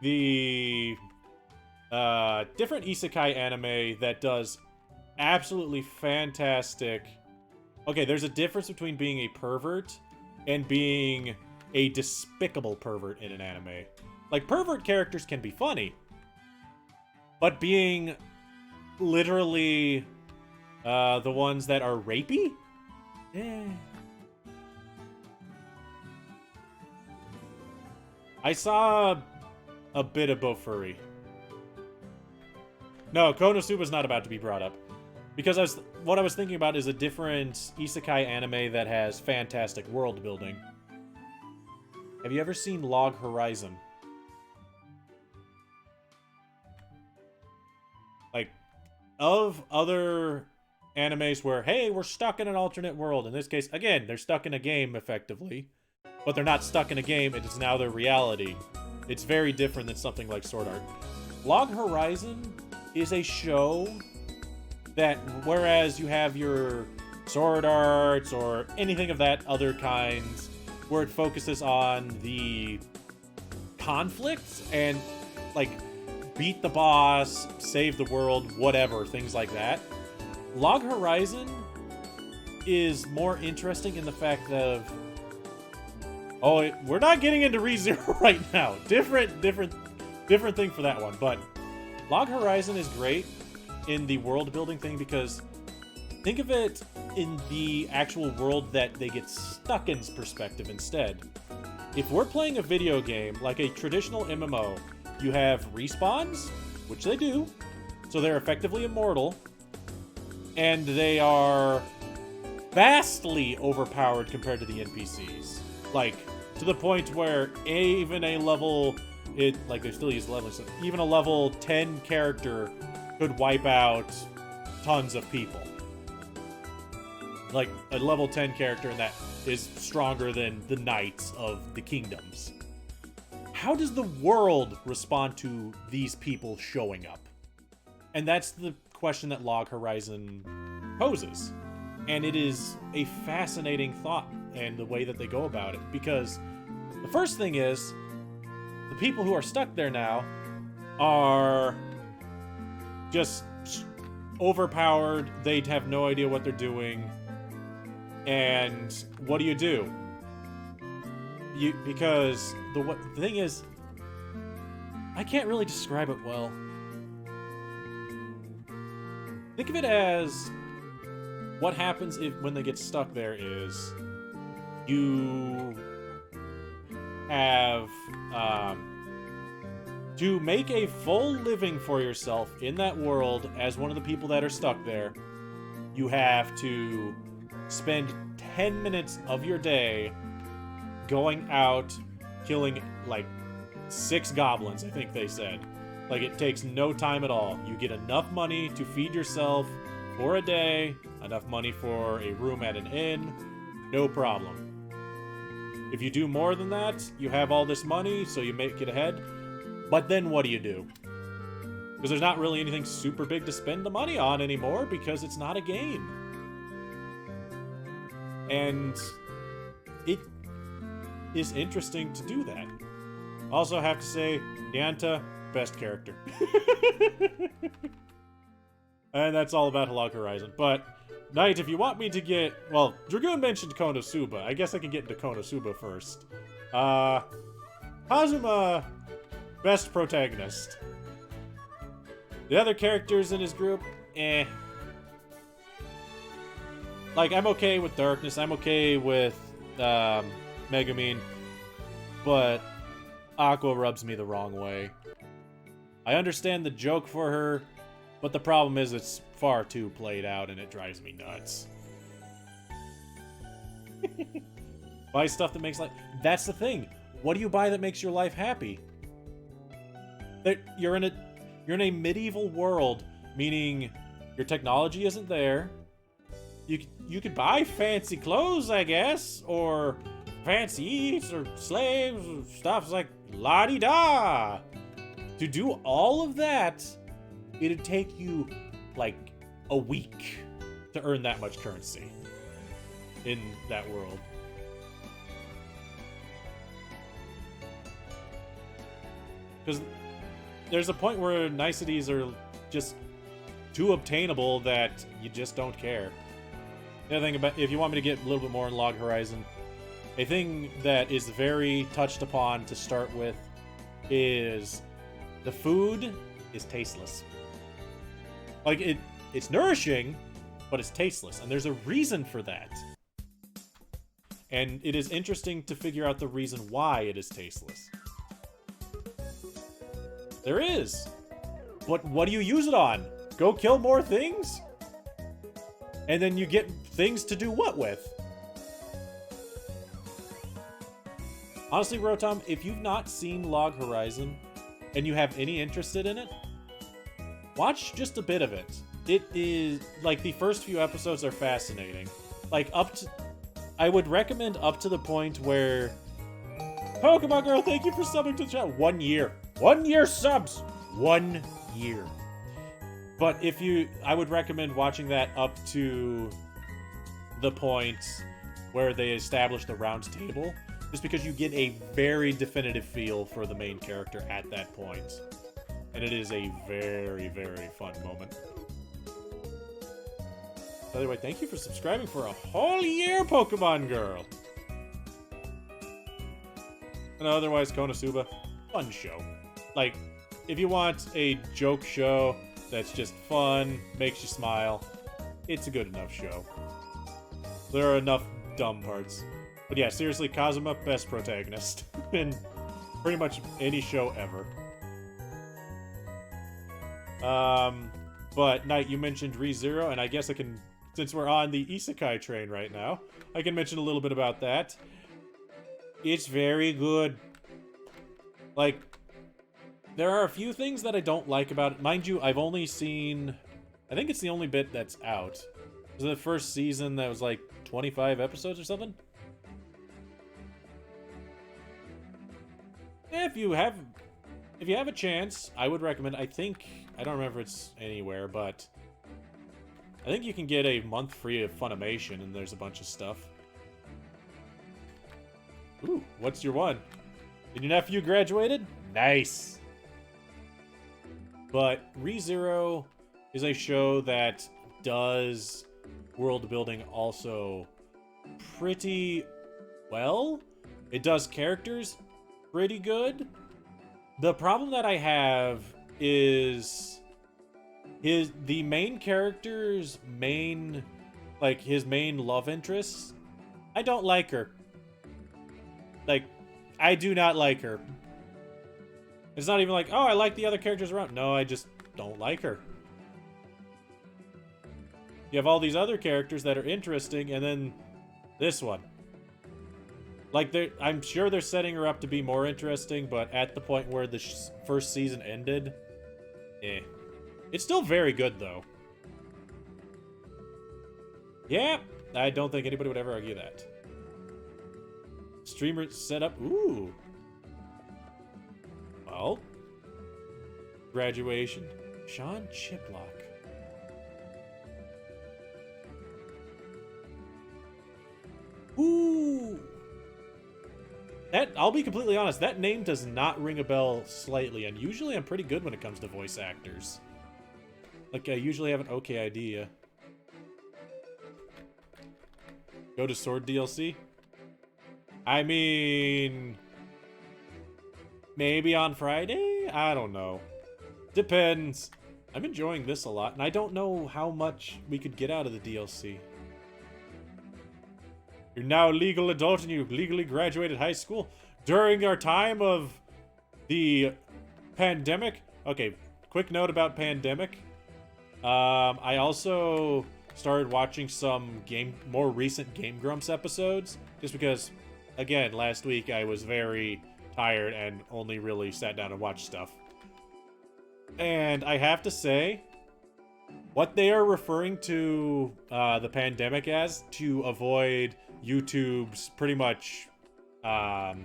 the different isekai anime that does absolutely fantastic... Okay, there's a difference between being a pervert and being a despicable pervert in an anime. Like, pervert characters can be funny, but being literally the ones that are rapey? I saw a bit of Bofuri. No, Konosuba's not about to be brought up. Because what I was thinking about is a different isekai anime that has fantastic world building. Have you ever seen Log Horizon? Like, of other animes where, hey, we're stuck in an alternate world. In this case, again, they're stuck in a game, effectively. But they're not stuck in a game, it is now their reality. It's very different than something like Sword Art. Log Horizon is a show that, whereas you have your Sword Arts or anything of that other kind, where it focuses on the conflict and, like, beat the boss, save the world, whatever, things like that. Log Horizon is more interesting in the fact of... Oh, we're not getting into ReZero right now. Different thing for that one. But Log Horizon is great in the world building thing because think of it in the actual world that they get stuck in's perspective instead. If we're playing a video game, like a traditional MMO, you have respawns, which they do, so they're effectively immortal, and they are vastly overpowered compared to the NPCs. Like, to the point where even a level, like they still use levels, even a level 10 character could wipe out tons of people. Like, a level 10 character, and that is stronger than the knights of the kingdoms. How does the world respond to these people showing up? And that's the question that Log Horizon poses. And it is a fascinating thought and the way that they go about it. Because the first thing is, the people who are stuck there now are just overpowered. They have no idea what they're doing. And what do? Because the thing is, I can't really describe it well. Think of it as what happens when they get stuck there is you have to make a full living for yourself in that world as one of the people that are stuck there. You have to spend 10 minutes of your day going out killing like 6 goblins, I think they said. Like, it takes no time at all. You get enough money to feed yourself for a day, enough money for a room at an inn, no problem. If you do more than that, you have all this money, so you make it ahead. But then what do? Because there's not really anything super big to spend the money on anymore because it's not a game. And it is interesting to do that. Also have to say, Yanta, best character. And that's all about Log Horizon. But, Knight, if you want me to get... Well, Dragoon mentioned Konosuba. I guess I can get into Konosuba first. Kazuma, best protagonist. The other characters in his group, eh. Like, I'm okay with Darkness. I'm okay with Megumin. But Aqua rubs me the wrong way. I understand the joke for her, but the problem is it's far too played out and it drives me nuts. Buy stuff that makes life... That's the thing. What do you buy that makes your life happy? That you're in a medieval world, meaning your technology isn't there. You could buy fancy clothes, I guess, or fancy eats, or slaves, or stuff like la-di-da. To do all of that, it'd take you, like, a week to earn that much currency in that world. Because there's a point where niceties are just too obtainable that you just don't care. The other thing about, if you want me to get a little bit more in Log Horizon, a thing that is very touched upon to start with is the food is tasteless. Like, it's nourishing, but it's tasteless, and there's a reason for that. And it is interesting to figure out the reason why it is tasteless. There is. But what do you use it on? Go kill more things? And then you get things to do what with? Honestly, Rotom, if you've not seen Log Horizon and you have any interest in it, watch just a bit of it. It is, like, the first few episodes are fascinating. Like, I would recommend up to the point where... Pokemon Girl, thank you for subbing to the channel. 1 year. 1 year subs! 1 year. But I would recommend watching that up to the point where they establish the round table, just because you get a very definitive feel for the main character at that point. And it is a very, very fun moment. By the way, thank you for subscribing for a whole year, Pokemon Girl! And otherwise, Konosuba, fun show. Like, if you want a joke show that's just fun, makes you smile, it's a good enough show. There are enough dumb parts. But yeah, seriously, Kazuma, best protagonist in pretty much any show ever. But Knight, you mentioned ReZero, and I guess I can, since we're on the isekai train right now, I can mention a little bit about that. It's very good. Like, there are a few things that I don't like about it. Mind you, I've only seen, I think it's the only bit that's out. Was it the first season that was like 25 episodes or something? If you have a chance, I would recommend. I don't remember if it's anywhere, but I think you can get a month free of Funimation, and there's a bunch of stuff. Ooh, what's your one? Did your nephew graduated? Nice. But ReZero is a show that does world building also pretty well. It does characters pretty good. The problem that I have is the main character's main love interest. I don't like her. Like, I do not like her. It's not even like, oh, I like the other characters around. No, I just don't like her. You have all these other characters that are interesting, and then this one. Like, I'm sure they're setting her up to be more interesting, but at the point where the first season ended, eh. It's still very good, though. Yeah, I don't think anybody would ever argue that. Streamer setup. Ooh. Well. Graduation. Sean Chiplock. Ooh. I'll be completely honest, that name does not ring a bell slightly, and usually I'm pretty good when it comes to voice actors. Like, I usually have an okay idea. Go to Sword DLC? I mean, maybe on Friday? I don't know. Depends. I'm enjoying this a lot, and I don't know how much we could get out of the DLC. You're now a legal adult and you legally graduated high school during our time of the pandemic. Okay, quick note about pandemic. I also started watching some more recent Game Grumps episodes, just because, again, last week I was very tired and only really sat down and watched stuff. And I have to say, what they are referring to the pandemic as, to avoid YouTube's pretty much gag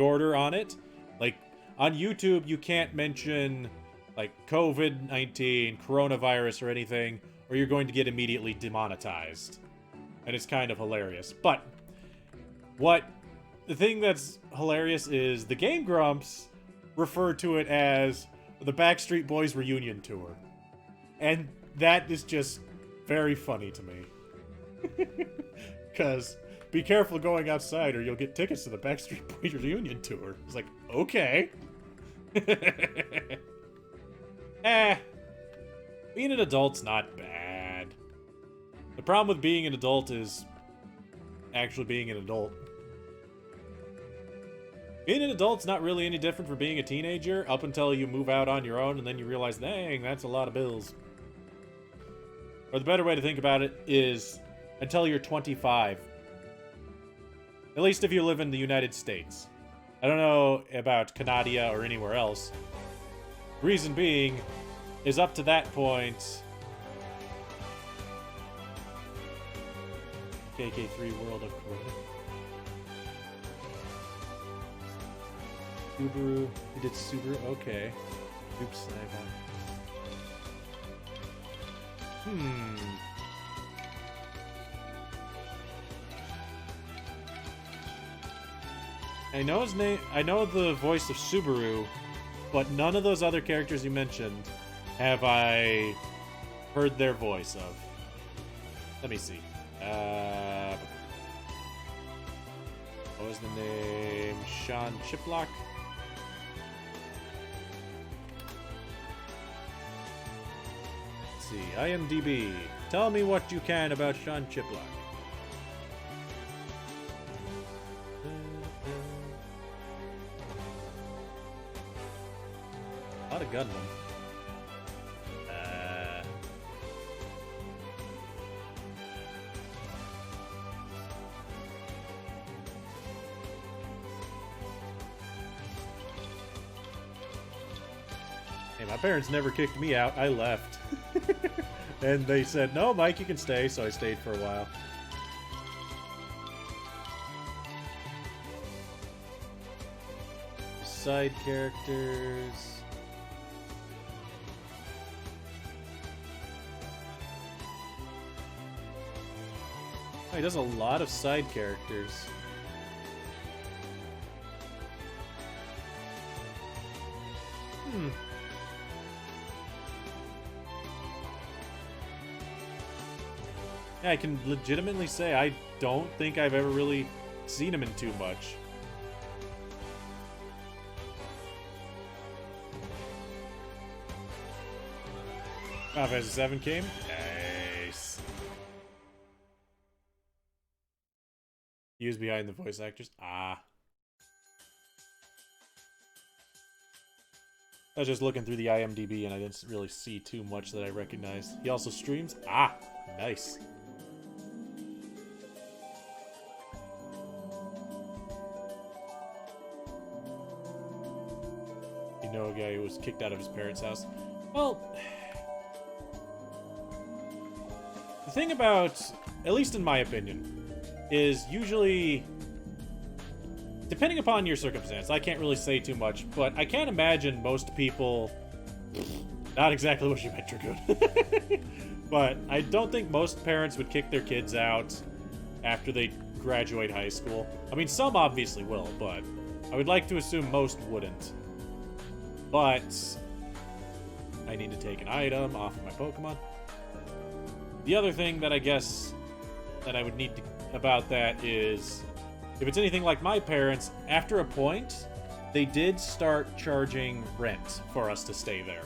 order on it. Like, on YouTube, you can't mention like COVID-19, coronavirus, or anything, or you're going to get immediately demonetized. And it's kind of hilarious. But the thing that's hilarious is the Game Grumps refer to it as the Backstreet Boys reunion tour. And that is just very funny to me. Because be careful going outside or you'll get tickets to the Backstreet Boys reunion tour. It's like, okay. Being an adult's not bad. The problem with being an adult is actually being an adult. Being an adult's not really any different from being a teenager up until you move out on your own and then you realize, dang, that's a lot of bills. Or the better way to think about it is until you're 25. At least if you live in the United States. I don't know about Canada or anywhere else. Reason being is up to that point, KK3 World of Corona. Subaru. You did Subaru? Okay. Oops, I know his name. I know the voice of Subaru, but none of those other characters you mentioned have I heard their voice of. Let me see. What was the name? Sean Chiplock? Let's see. IMDb. Tell me what you can about Sean Chiplock. A lot of gunmen. Hey, my parents never kicked me out. I left. And they said, no, Mike, you can stay. So I stayed for a while. Side characters. Oh, he does a lot of side characters. Yeah, I can legitimately say I don't think I've ever really seen him in too much. Final Fantasy VII came? Nice. He was behind the voice actors? Ah. I was just looking through the IMDb and I didn't really see too much that I recognized. He also streams? Ah, nice. You know a guy who was kicked out of his parents' house? Well, the thing about, at least in my opinion, is usually, depending upon your circumstance, I can't really say too much, but I can't imagine most people, not exactly what you meant, Dragoon, but I don't think most parents would kick their kids out after they graduate high school. I mean, some obviously will, but I would like to assume most wouldn't. But I need to take an item off of my Pokemon. The other thing that I guess that I would need to, about that is, if it's anything like my parents, after a point, they did start charging rent for us to stay there.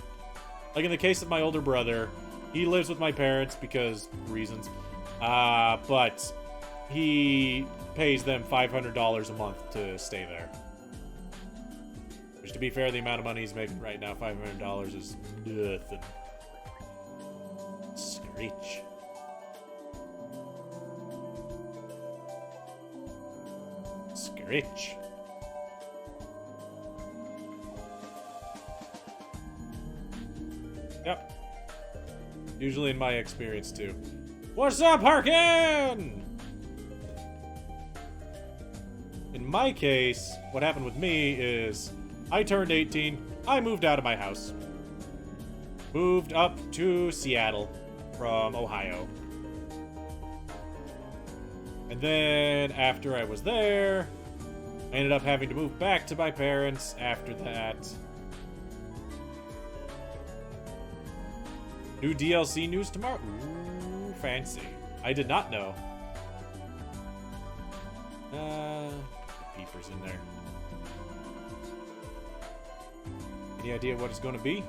Like in the case of my older brother, he lives with my parents because reasons, but he pays them $500 a month to stay there. Which, to be fair, the amount of money he's making right now, $500 is nothing. Screech. Screech. Yep. Usually in my experience, too. What's up, Harkin? In my case, what happened with me is I turned 18, I moved out of my house. Moved up to Seattle from Ohio. And then after I was there, I ended up having to move back to my parents after that. New DLC news tomorrow? Ooh, fancy. I did not know. Peepers in there. Any idea what it's going to be?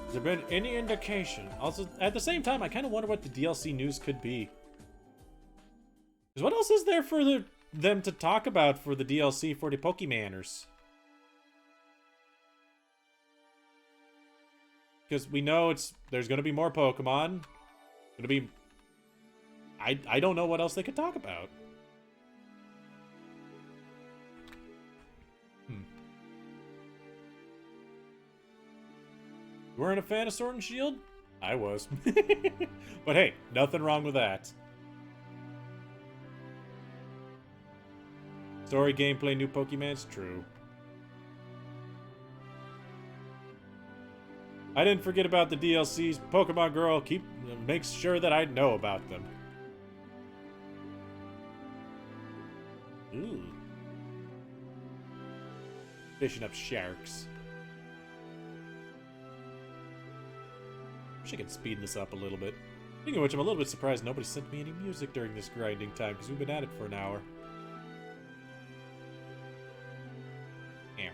Has there been any indication? Also, at the same time, I kind of wonder what the DLC news could be. Because what else is there for them to talk about for the DLC for the Pokemanners? Because we know there's going to be more Pokemon. Going to be... I don't know what else they could talk about. You weren't a fan of Sword and Shield? I was. But hey, nothing wrong with that. Story, gameplay, new Pokemons? True. I didn't forget about the DLCs. Pokemon Girl makes sure that I know about them. Ooh. Fishing up sharks. Wish I could speed this up a little bit. Speaking of which, I'm a little bit surprised nobody sent me any music during this grinding time, because we've been at it for an hour. Yeah.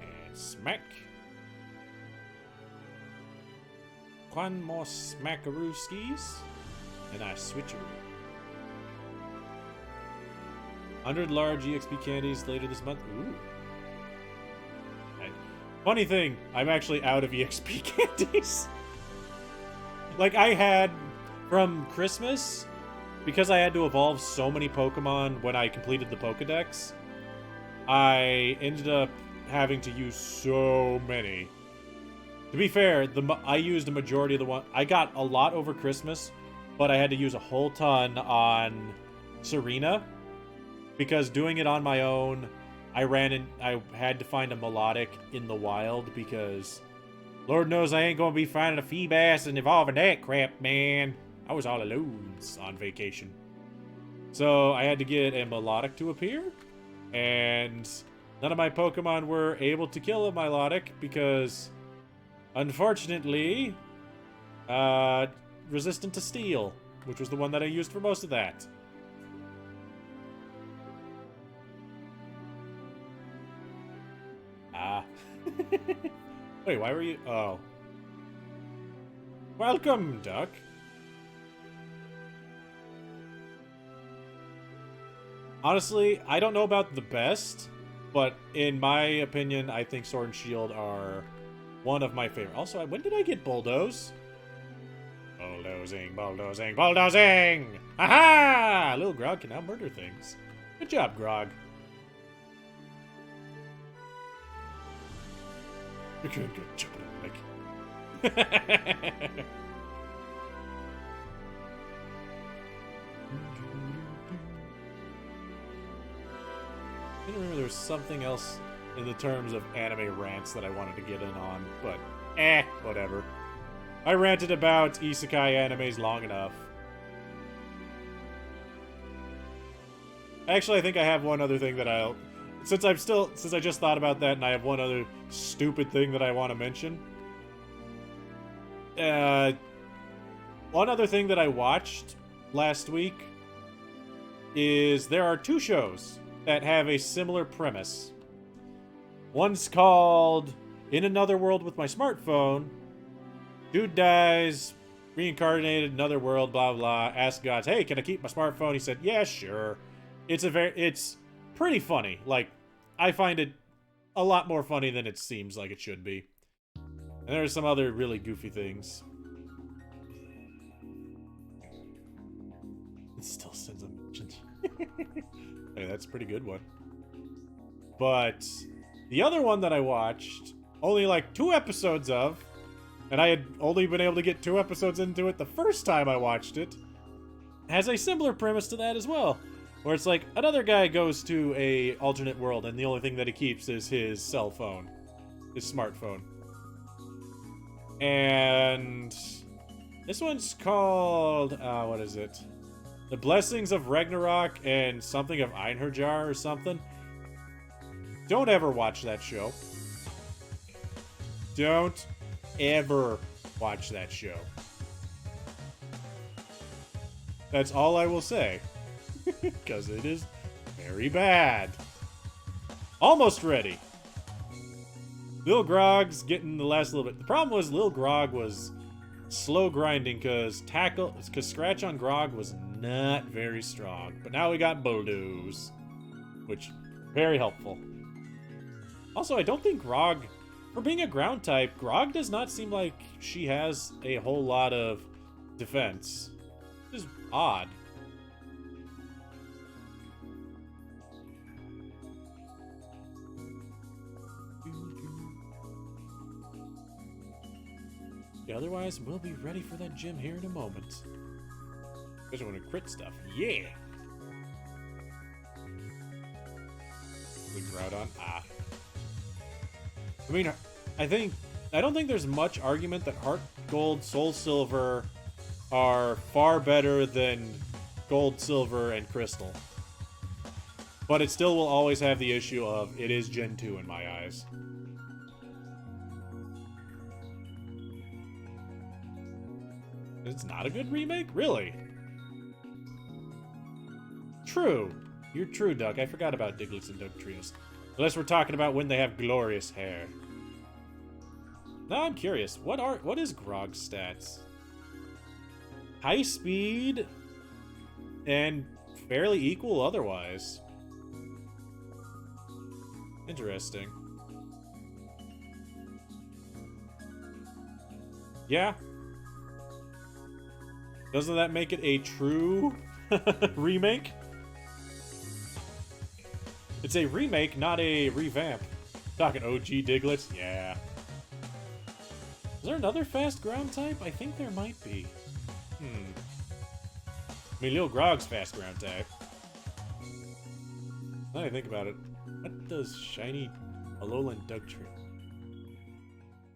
And Smack. One more smackarooskies. And I switcheroo. 100 large EXP candies later this month. Ooh. Funny thing, I'm actually out of EXP candies. Like, I had, from Christmas, because I had to evolve so many Pokemon when I completed the Pokedex, I ended up having to use so many. To be fair, I used a majority of the one. I got a lot over Christmas, but I had to use a whole ton on Serena, because doing it on my own, I had to find a melodic in the wild, because Lord knows I ain't gonna be finding a Feebas and evolving that crap, man. I was all alone on vacation. So I had to get a melodic to appear, and none of my Pokemon were able to kill a melodic because, unfortunately, resistant to steel, which was the one that I used for most of that. Wait, why were you... Oh. Welcome, Duck. Honestly, I don't know about the best, but in my opinion, I think Sword and Shield are one of my favorite. Also, when did I get Bulldoze? Bulldozing, bulldozing, bulldozing! Aha! Little Grog can now murder things. Good job, Grog. You're good, jumping on the mic. I remember there was something else in the terms of anime rants that I wanted to get in on, but whatever. I ranted about isekai animes long enough. Actually, I think I have one other thing that I'll... Since I just thought about that, and I have one other stupid thing that I want to mention. One other thing that I watched last week is there are two shows that have a similar premise. One's called In Another World with My Smartphone. Dude dies, reincarnated, another world, blah blah. Asks gods, hey, can I keep my smartphone? He said, yeah, sure. It's pretty funny. Like, I find it a lot more funny than it seems like it should be. And there's some other really goofy things. It still sends a mention. Hey, that's a pretty good one. But the other one that I watched, only like 2 episodes of, and I had only been able to get 2 episodes into it the first time I watched it, has a similar premise to that as well. Where it's like, another guy goes to a alternate world, and the only thing that he keeps is his cell phone. His smartphone. And this one's called, what is it? The Blessings of Ragnarok and something of Einherjar or something. Don't ever watch that show. Don't ever watch that show. That's all I will say. Because it is very bad. Almost ready. Lil Grog's getting the last little bit. The problem was Lil Grog was slow grinding because Scratch on Grog was not very strong. But now we got Bulldoze, which very helpful. Also, I don't think Grog, for being a ground type, Grog does not seem like she has a whole lot of defense. Which is odd. Yeah, otherwise, we'll be ready for that gym here in a moment. Especially when we crit stuff. Yeah! We Groudon? Ah. I mean, I don't think there's much argument that Heart Gold, Soul Silver are far better than Gold, Silver, and Crystal. But it still will always have the issue of, it is Gen 2 in my eyes. It's not a good remake? Really? True. You're true, Duck. I forgot about Diglets and Dugtrios. Unless we're talking about when they have glorious hair. Now I'm curious. What is Grog's stats? High speed and fairly equal otherwise. Interesting. Yeah. Doesn't that make it a true remake? It's a remake, not a revamp. Talking OG Diglets? Yeah. Is there another fast ground type? I think there might be. I mean, Lil Grog's fast ground type. Now that I think about it, what does shiny Alolan Dugtrio?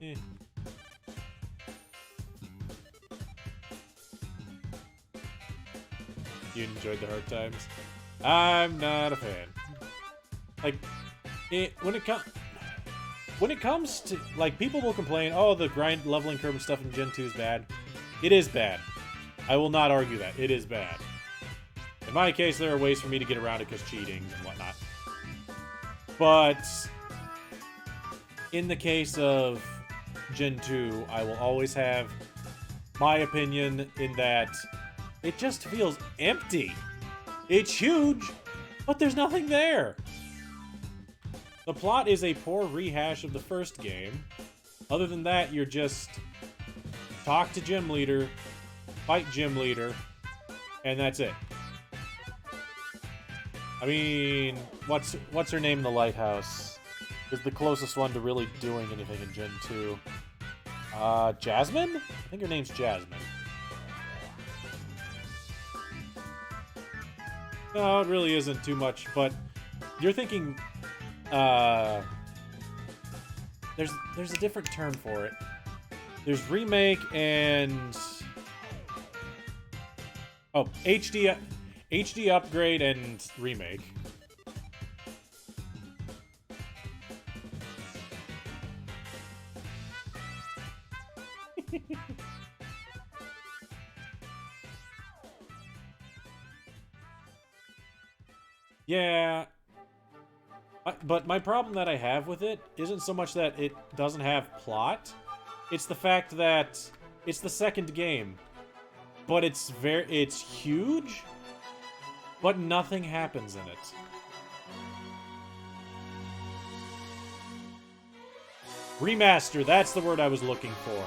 Eh. You enjoyed the hard times? I'm not a fan. Like, when it comes to, like, people will complain, oh, the grind leveling curve and stuff in Gen 2 is bad. It is bad. I will not argue that. It is bad. In my case, there are ways for me to get around it because cheating and whatnot. But in the case of Gen 2, I will always have my opinion in that it just feels empty. It's huge, but there's nothing there. The plot is a poor rehash of the first game. Other than that, you're just talk to gym leader, fight gym leader, and that's it. I mean, what's her name in the lighthouse? Is the closest one to really doing anything in Gen 2. Jasmine? I think her name's Jasmine. No, it really isn't too much, but you're thinking, there's a different term for it. There's remake and HD upgrade and remake. Yeah. But my problem that I have with it isn't so much that it doesn't have plot. It's the fact that it's the second game. But it's huge, but nothing happens in it. Remaster, that's the word I was looking for.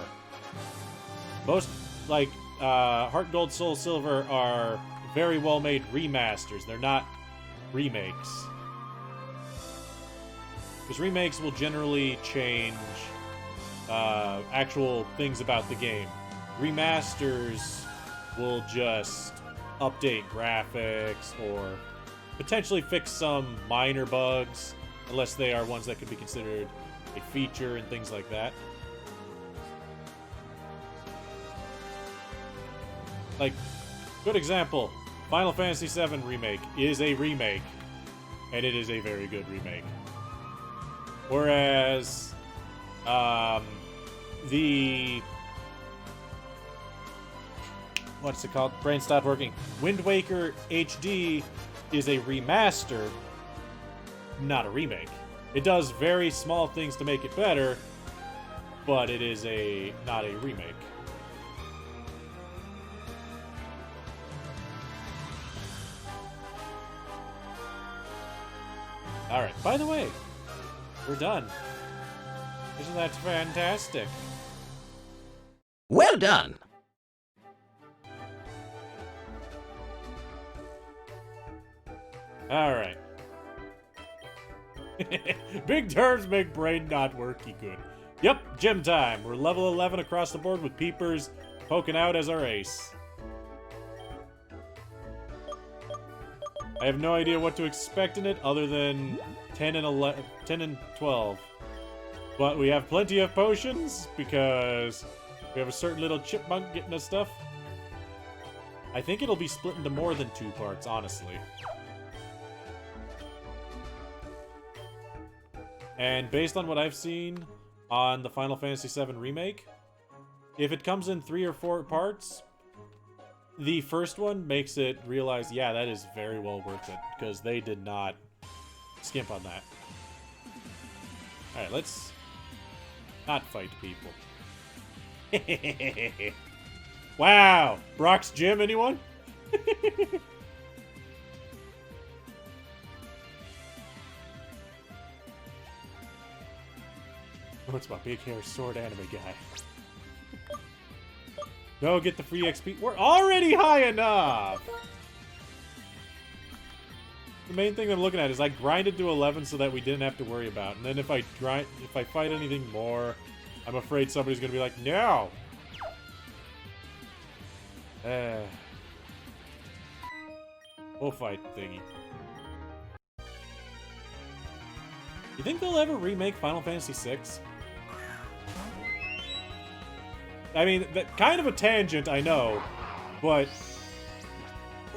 Most, like, Heart Gold, Soul Silver are very well made remasters. They're not remakes. Because remakes will generally change actual things about the game. Remasters will just update graphics or potentially fix some minor bugs, unless they are ones that could be considered a feature and things like that. Like, good example, Final Fantasy VII Remake is a remake, and it is a very good remake. Whereas, what's it called? Brain stopped working. Wind Waker HD is a remaster, not a remake. It does very small things to make it better, but it is not a remake. Alright, by the way, we're done. Isn't that fantastic? Well done. Alright. Big terms make brain not worky good. Yep, gym time. We're level 11 across the board with Peepers poking out as our ace. I have no idea what to expect in it other than 10 and 12. But we have plenty of potions because we have a certain little chipmunk getting us stuff. I think it'll be split into more than 2 parts, honestly. And based on what I've seen on the Final Fantasy VII Remake, if it comes in 3 or 4 parts, the first one makes it realize, yeah, that is very well worth it, because they did not skimp on that. Alright, let's Not fight people. Wow! Brock's Gym, anyone? What's my big hair sword anime guy? Go get the free XP. We're already high enough! The main thing I'm looking at is I grinded to 11 so that we didn't have to worry about. And then if I fight anything more, I'm afraid somebody's gonna be like, no! We'll fight thingy. You think they'll ever remake Final Fantasy VI? I mean, that kind of a tangent, I know, but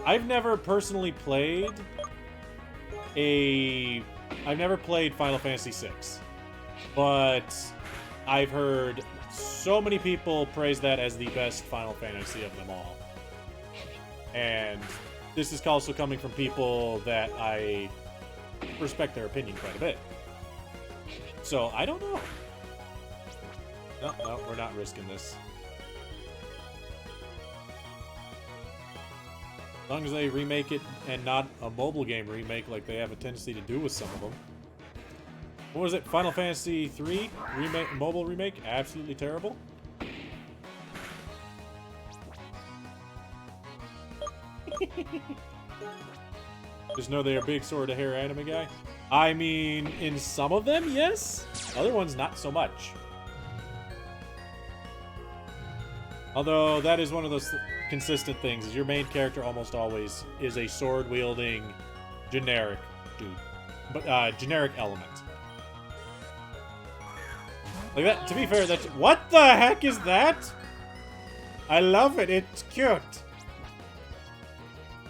I've never personally played I've never played Final Fantasy VI, but I've heard so many people praise that as the best Final Fantasy of them all. And this is also coming from people that I respect their opinion quite a bit. So, I don't know. No, we're not risking this. As long as they remake it and not a mobile game remake like they have a tendency to do with some of them. What was it? Final Fantasy 3 remake, mobile remake? Absolutely terrible. Just know they're a big sword of hair anime guy. I mean, in some of them, yes. Other ones, not so much. Although, that is one of those consistent things, is your main character almost always is a sword-wielding generic dude. But, generic element. Like that, to be fair, that's... What the heck is that? I love it, it's cute.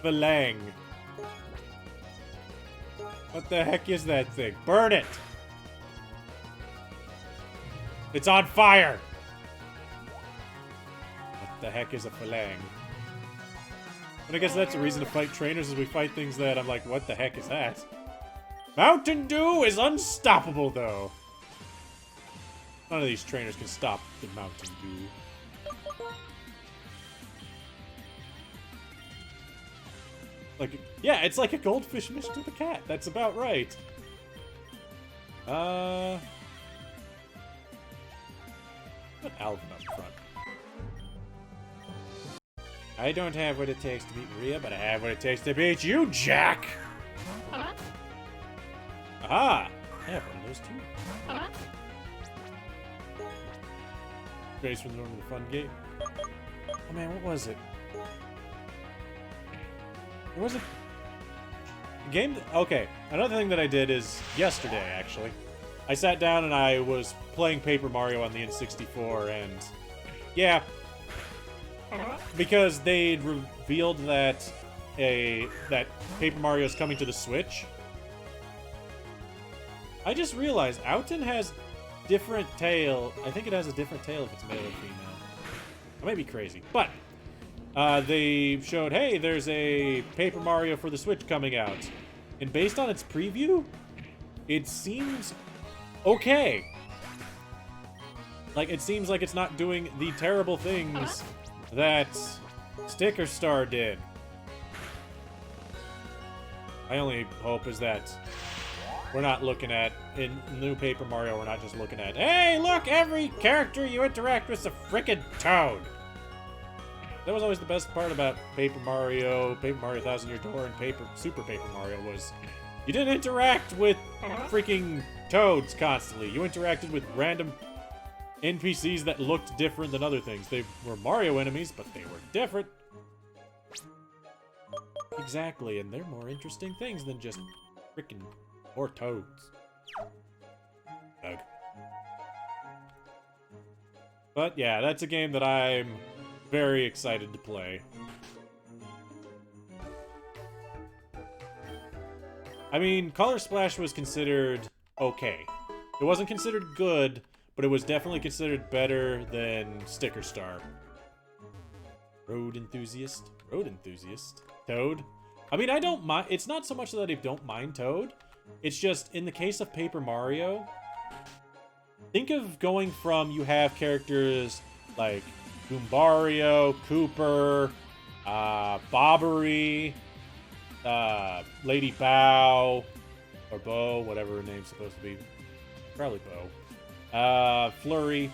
Belang. What the heck is that thing? Burn it! It's on fire! What the heck is a phalang? But I guess that's a reason to fight trainers, is we fight things that I'm like, what the heck is that? Mountain Dew is unstoppable, though. None of these trainers can stop the Mountain Dew. Like, yeah, it's like a goldfish mission to the cat. That's about right. Put Alvin up front. I don't have what it takes to beat Maria, but I have what it takes to beat you, Jack! Aha! I have one of those too. Grace from the North of the Fun Gate. Oh man, what was it? It wasn't... Game... Okay, another thing that I did is yesterday, actually. I sat down and I was playing Paper Mario on the N64, and... Yeah. Because they'd revealed that that Paper Mario is coming to the Switch. I just realized Outen has different tail. I think it has a different tail if it's male or female. I might be crazy, but they showed, hey, there's a Paper Mario for the Switch coming out, and based on its preview, it seems okay. Like, it seems like it's not doing the terrible things that Sticker Star did. My only hope is that we're not looking at, in new Paper Mario, we're not just looking at, hey, look, every character you interact with is a frickin' Toad. That was always the best part about Paper Mario 1000 Year Door, and Super Paper Mario was you didn't interact with freaking Toads constantly. You interacted with random NPCs that looked different than other things. They were Mario enemies, but they were different. Exactly, and they're more interesting things than just freaking more Toads. Ugh. But yeah, that's a game that I'm very excited to play. I mean, Color Splash was considered okay. It wasn't considered good, but it was definitely considered better than Sticker Star. Road enthusiast? Road enthusiast? Toad? I mean, I don't mind. It's not so much that I don't mind Toad. It's just, in the case of Paper Mario, think of going from, you have characters like Goombario, Cooper, Bobbery, Lady Bow, or Bo, whatever her name's supposed to be. Probably Bo. Flurry.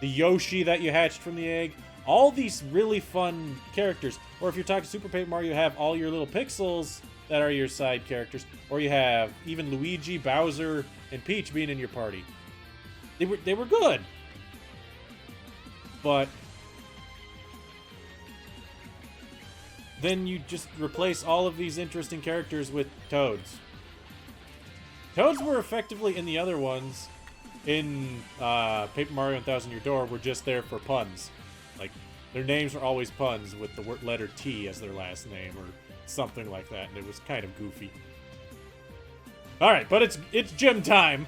The Yoshi that you hatched from the egg. All these really fun characters. Or if you're talking Super Paper Mario, you have all your little pixels that are your side characters. Or you have even Luigi, Bowser, and Peach being in your party. They were good. But then you just replace all of these interesting characters with Toads. Toads were effectively in the other ones, in Paper Mario and Thousand Year Door, were just there for puns. Like, their names were always puns with the letter T as their last name or something like that, and it was kind of goofy. Alright, but it's gym time.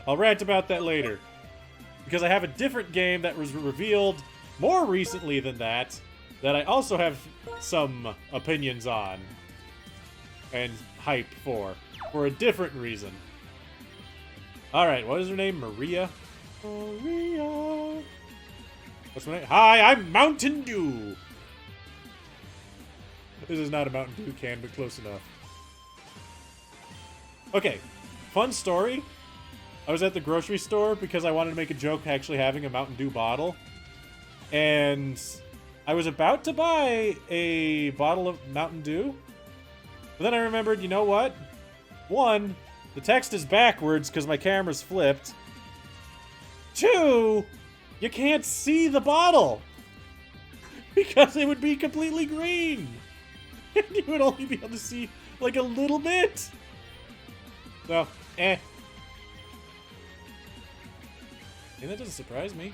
I'll rant about that later. Because I have a different game that was revealed more recently than that I also have some opinions on and hype for a different reason. Alright, what is her name? Maria? Maria. What's my name? Hi, I'm Mountain Dew. This is not a Mountain Dew can, but close enough. Okay, fun story. I was at the grocery store because I wanted to make a joke actually having a Mountain Dew bottle. And I was about to buy a bottle of Mountain Dew. But then I remembered, you know what? One, the text is backwards because my camera's flipped. Two, you can't see the bottle. Because it would be completely green. And you would only be able to see like a little bit. So, And that doesn't surprise me.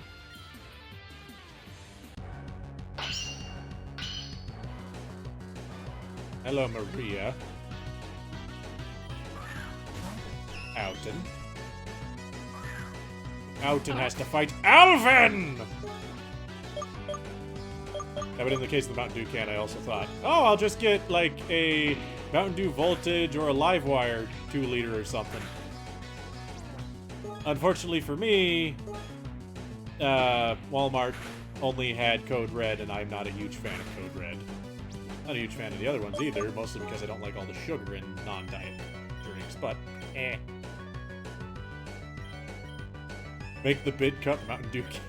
Hello, Maria. Alton. Alton has to fight Alvin! Yeah, but in the case of the Mountain Dew can, I also thought, oh, I'll just get, like, a Mountain Dew Voltage or a Livewire 2-liter or something. Unfortunately for me, Walmart only had Code Red, and I'm not a huge fan of Code Red. Not a huge fan of the other ones either, mostly because I don't like all the sugar in non-diet drinks, but Make the bid cup Mountain Dew can.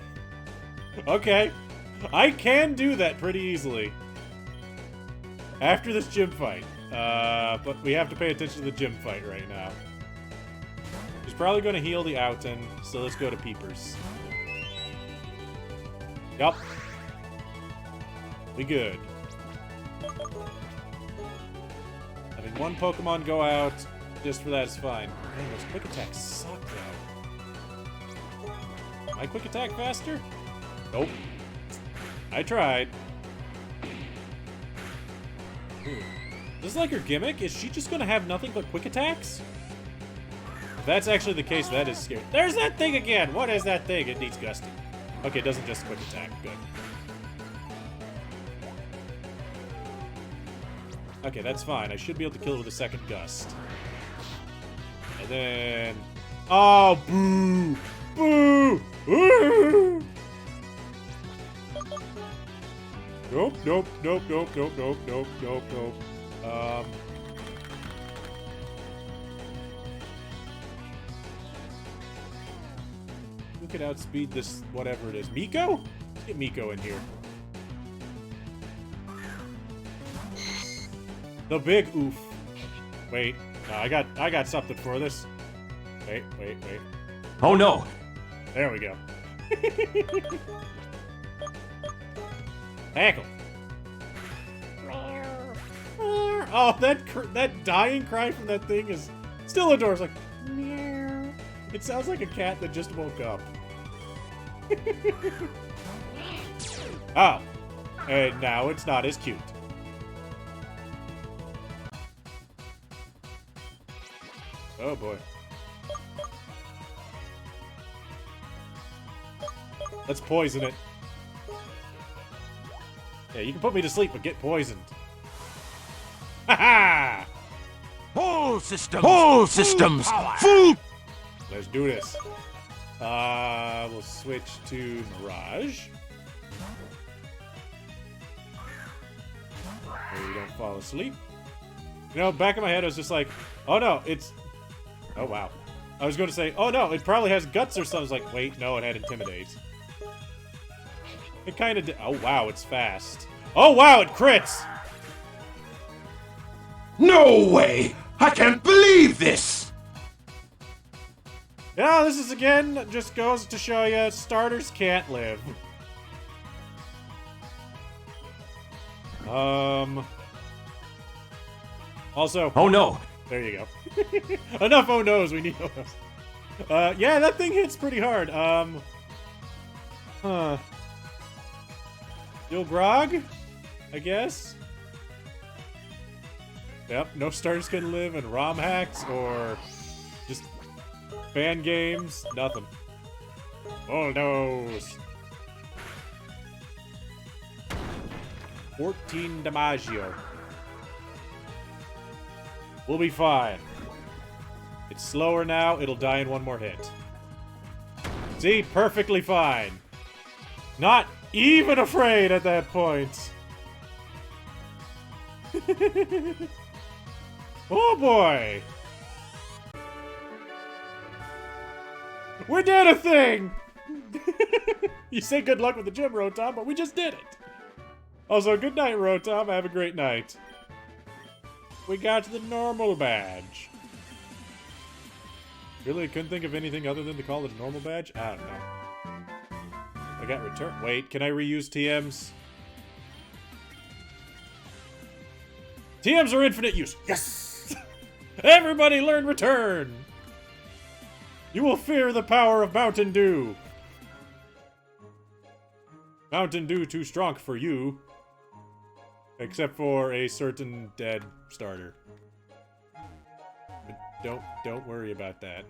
Okay, I can do that pretty easily. After this gym fight. But we have to pay attention to the gym fight right now. He's probably going to heal the Alton, so let's go to Peepers. Yup. We good. Having one Pokemon go out just for that is fine. Man, those quick attacks suck, though. My quick attack faster? Nope. I tried. Ooh. This is like her gimmick? Is she just gonna have nothing but quick attacks? If that's actually the case, that is scary. There's that thing again! What is that thing? It needs gusting. Okay, it doesn't just quick attack. Good. Okay, that's fine. I should be able to kill it with a second gust. And then... Oh, boo! Boo! Ooh! Nope, nope, nope, nope, nope, nope, nope, nope, nope. Who could outspeed this, whatever it is? Miko? Let's get Miko in here. The big oof. Wait, no, I got something for this. Wait. Oh no! There we go. Tackle. Oh, that dying cry from that thing is still adorable. It's like, meow. It sounds like a cat that just woke up. Oh, and now it's not as cute. Oh boy. Let's poison it. Yeah, you can put me to sleep, but get poisoned. Ha ha! Whole systems! Whole systems! Full! Let's do this. We'll switch to Mirage. So you don't fall asleep. You know, back in my head, I was just like, oh no, it's... Oh wow. I was going to say, oh no, it probably has guts or something. I was like, wait, no, it had Intimidate. It kind of did. Oh wow, it's fast. Oh wow, it crits! No way! I can't believe this! Yeah, this is again, just goes to show you, starters can't live. Also... Oh no! There you go. Enough oh no's, we need oh no's. Yeah, that thing hits pretty hard. You'll grog? I guess? Yep, no starters can live in ROM hacks or just fan games. Nothing. Oh no's. 14 Damaggio. We'll be fine. It's slower now. It'll die in one more hit. See? Perfectly fine. Not even afraid at that point. Oh boy. We did a thing! You say good luck with the gym, Rotom, but we just did it. Also, good night, Rotom. Have a great night. We got the normal badge. Really, I couldn't think of anything other than to call it a normal badge? I don't know. I got return. Wait, can I reuse TMs? TMs are infinite use. Yes! Everybody learn return! You will fear the power of Mountain Dew. Mountain Dew too strong for you. Except for a certain dead starter. But don't worry about that.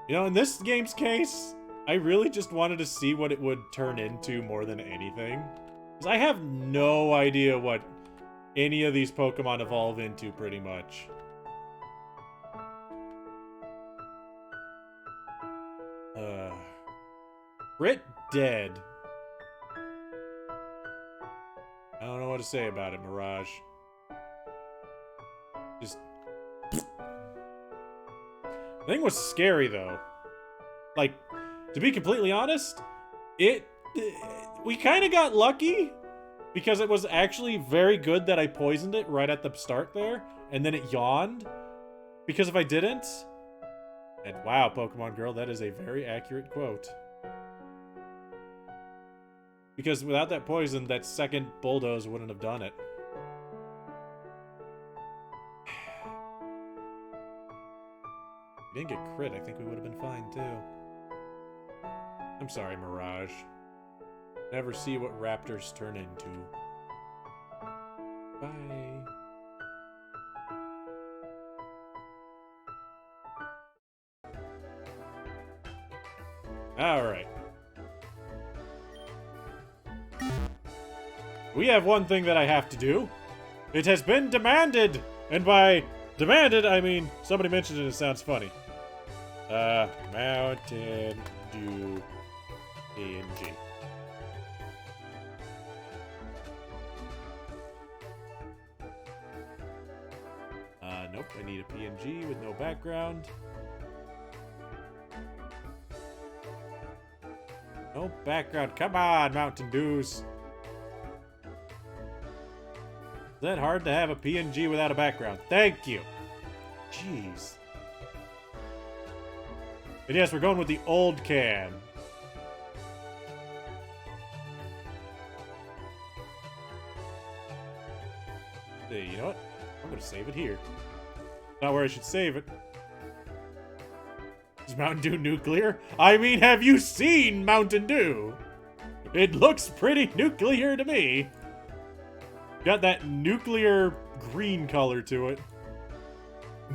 You know, in this game's case, I really just wanted to see what it would turn into more than anything. Because I have no idea what any of these Pokemon evolve into, pretty much. Crit dead. I don't know what to say about it, Mirage. Just... The thing was scary, though. Like, to be completely honest, we kind of got lucky because it was actually very good that I poisoned it right at the start there, and then it yawned. Because if I didn't... And wow, Pokemon Girl, that is a very accurate quote. Because without that poison, that second Bulldoze wouldn't have done it. If we didn't get crit, I think we would have been fine, too. I'm sorry, Mirage. Never see what raptors turn into. Bye. Alright. We have one thing that I have to do. It has been demanded! And by demanded, I mean, somebody mentioned it, it sounds funny. Mountain Dew PNG. Nope, I need a PNG with no background. No background, come on, Mountain Dews. Is that hard to have a PNG without a background? Thank you. Jeez. And yes, we're going with the old can. Hey, you know what? I'm gonna save it here. Not where I should save it. Is Mountain Dew nuclear? I mean, have you seen Mountain Dew? It looks pretty nuclear to me. Got that nuclear green color to it.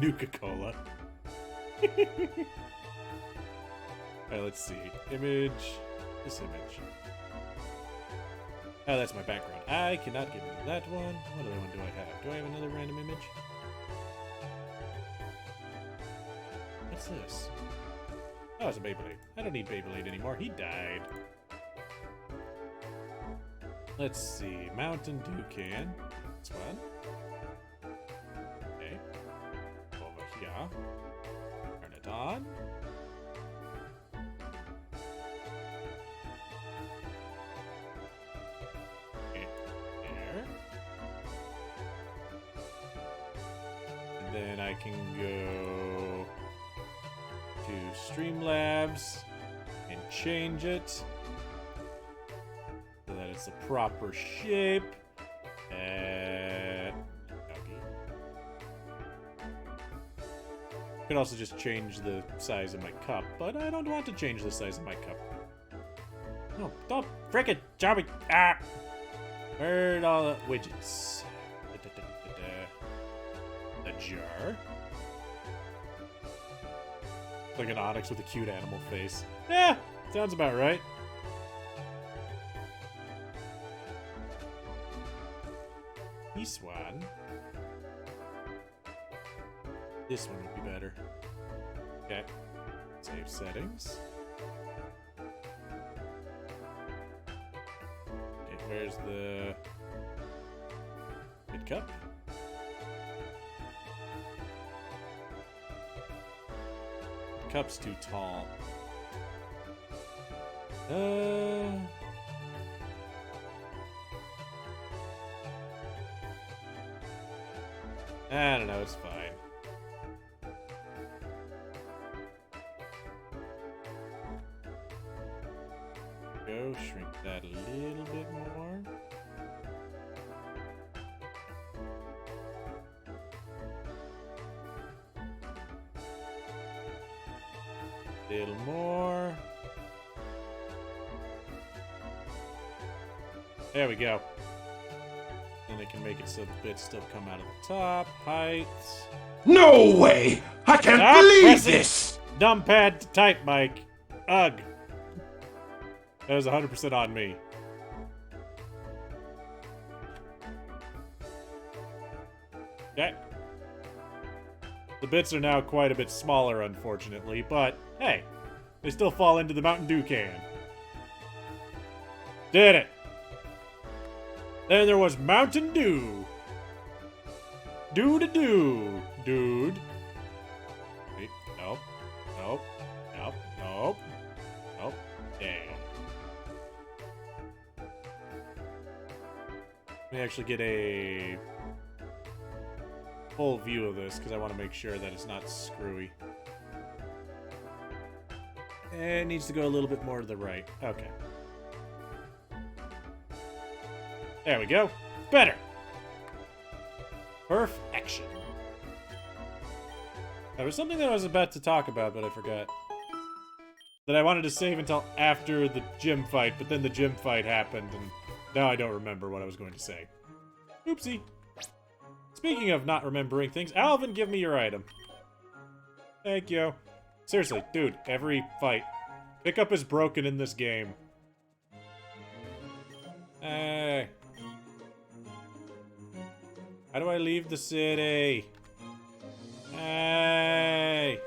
Nuka-Cola. Alright, let's see. Image. This image. Oh, that's my background. I cannot get rid of that one. What other one do I have? Do I have another random image? What's this? Oh, it's a Beyblade. I don't need Beyblade anymore. He died. Let's see. Mountain Dew can. This one. Okay. Over here. Turn it on. Okay. There. And then I can go to Streamlabs and change it so that it's the proper shape. Could also just change the size of my cup, but I don't want to change the size of my cup. No, don't frickin' Jobby! Ah! Where'd all the widgets? The jar. Like an Onyx with a cute animal face. Yeah, sounds about right. This one. This one would be better. Okay. Save settings. Okay, where's the mid cup? The cup's too tall. I don't know, it's fine. Go shrink that a little bit more. Little more. There we go. And I can make it so the bits still come out of the top. Height. No way! I can't Stop believe pressing this! Numpad to type, Mike. Ugh. That was 100% on me. Okay. The bits are now quite a bit smaller, unfortunately, but hey, they still fall into the Mountain Dew can. Did it! Then there was Mountain Dew. Do-da-do, dude. Wait, nope, nope, nope, nope, nope, damn. Let me actually get a full view of this, because I want to make sure that it's not screwy. It needs to go a little bit more to the right. Okay. There we go. Better. Perfection. There was something that I was about to talk about, but I forgot. That I wanted to save until after the gym fight, but then the gym fight happened, and now I don't remember what I was going to say. Oopsie. Speaking of not remembering things, Alvin, give me your item. Thank you. Seriously, dude, every fight. Pickup is broken in this game. Hey. How do I leave the city? Hey.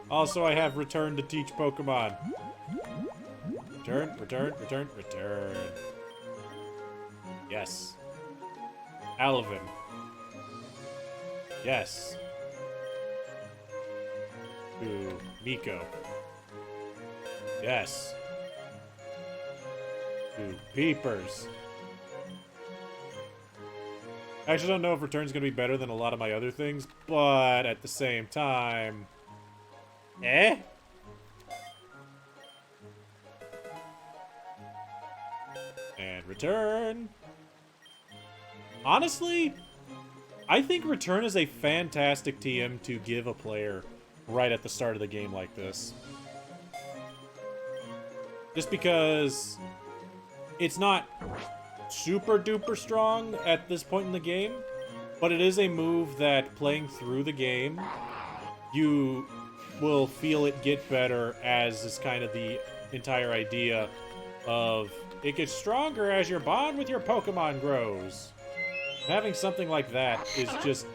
Also, I have return to teach Pokemon. Return, return, return, return. Yes. Alvin. Yes. To Miko. Yes. To Peepers. I actually don't know if return's gonna be better than a lot of my other things, but at the same time... Eh? And return. Honestly, I think return is a fantastic TM to give a player right at the start of the game like this. Just because it's not super duper strong at this point in the game, but it is a move that playing through the game, you will feel it get better, as is kind of the entire idea of it gets stronger as your bond with your Pokemon grows. Having something like that is just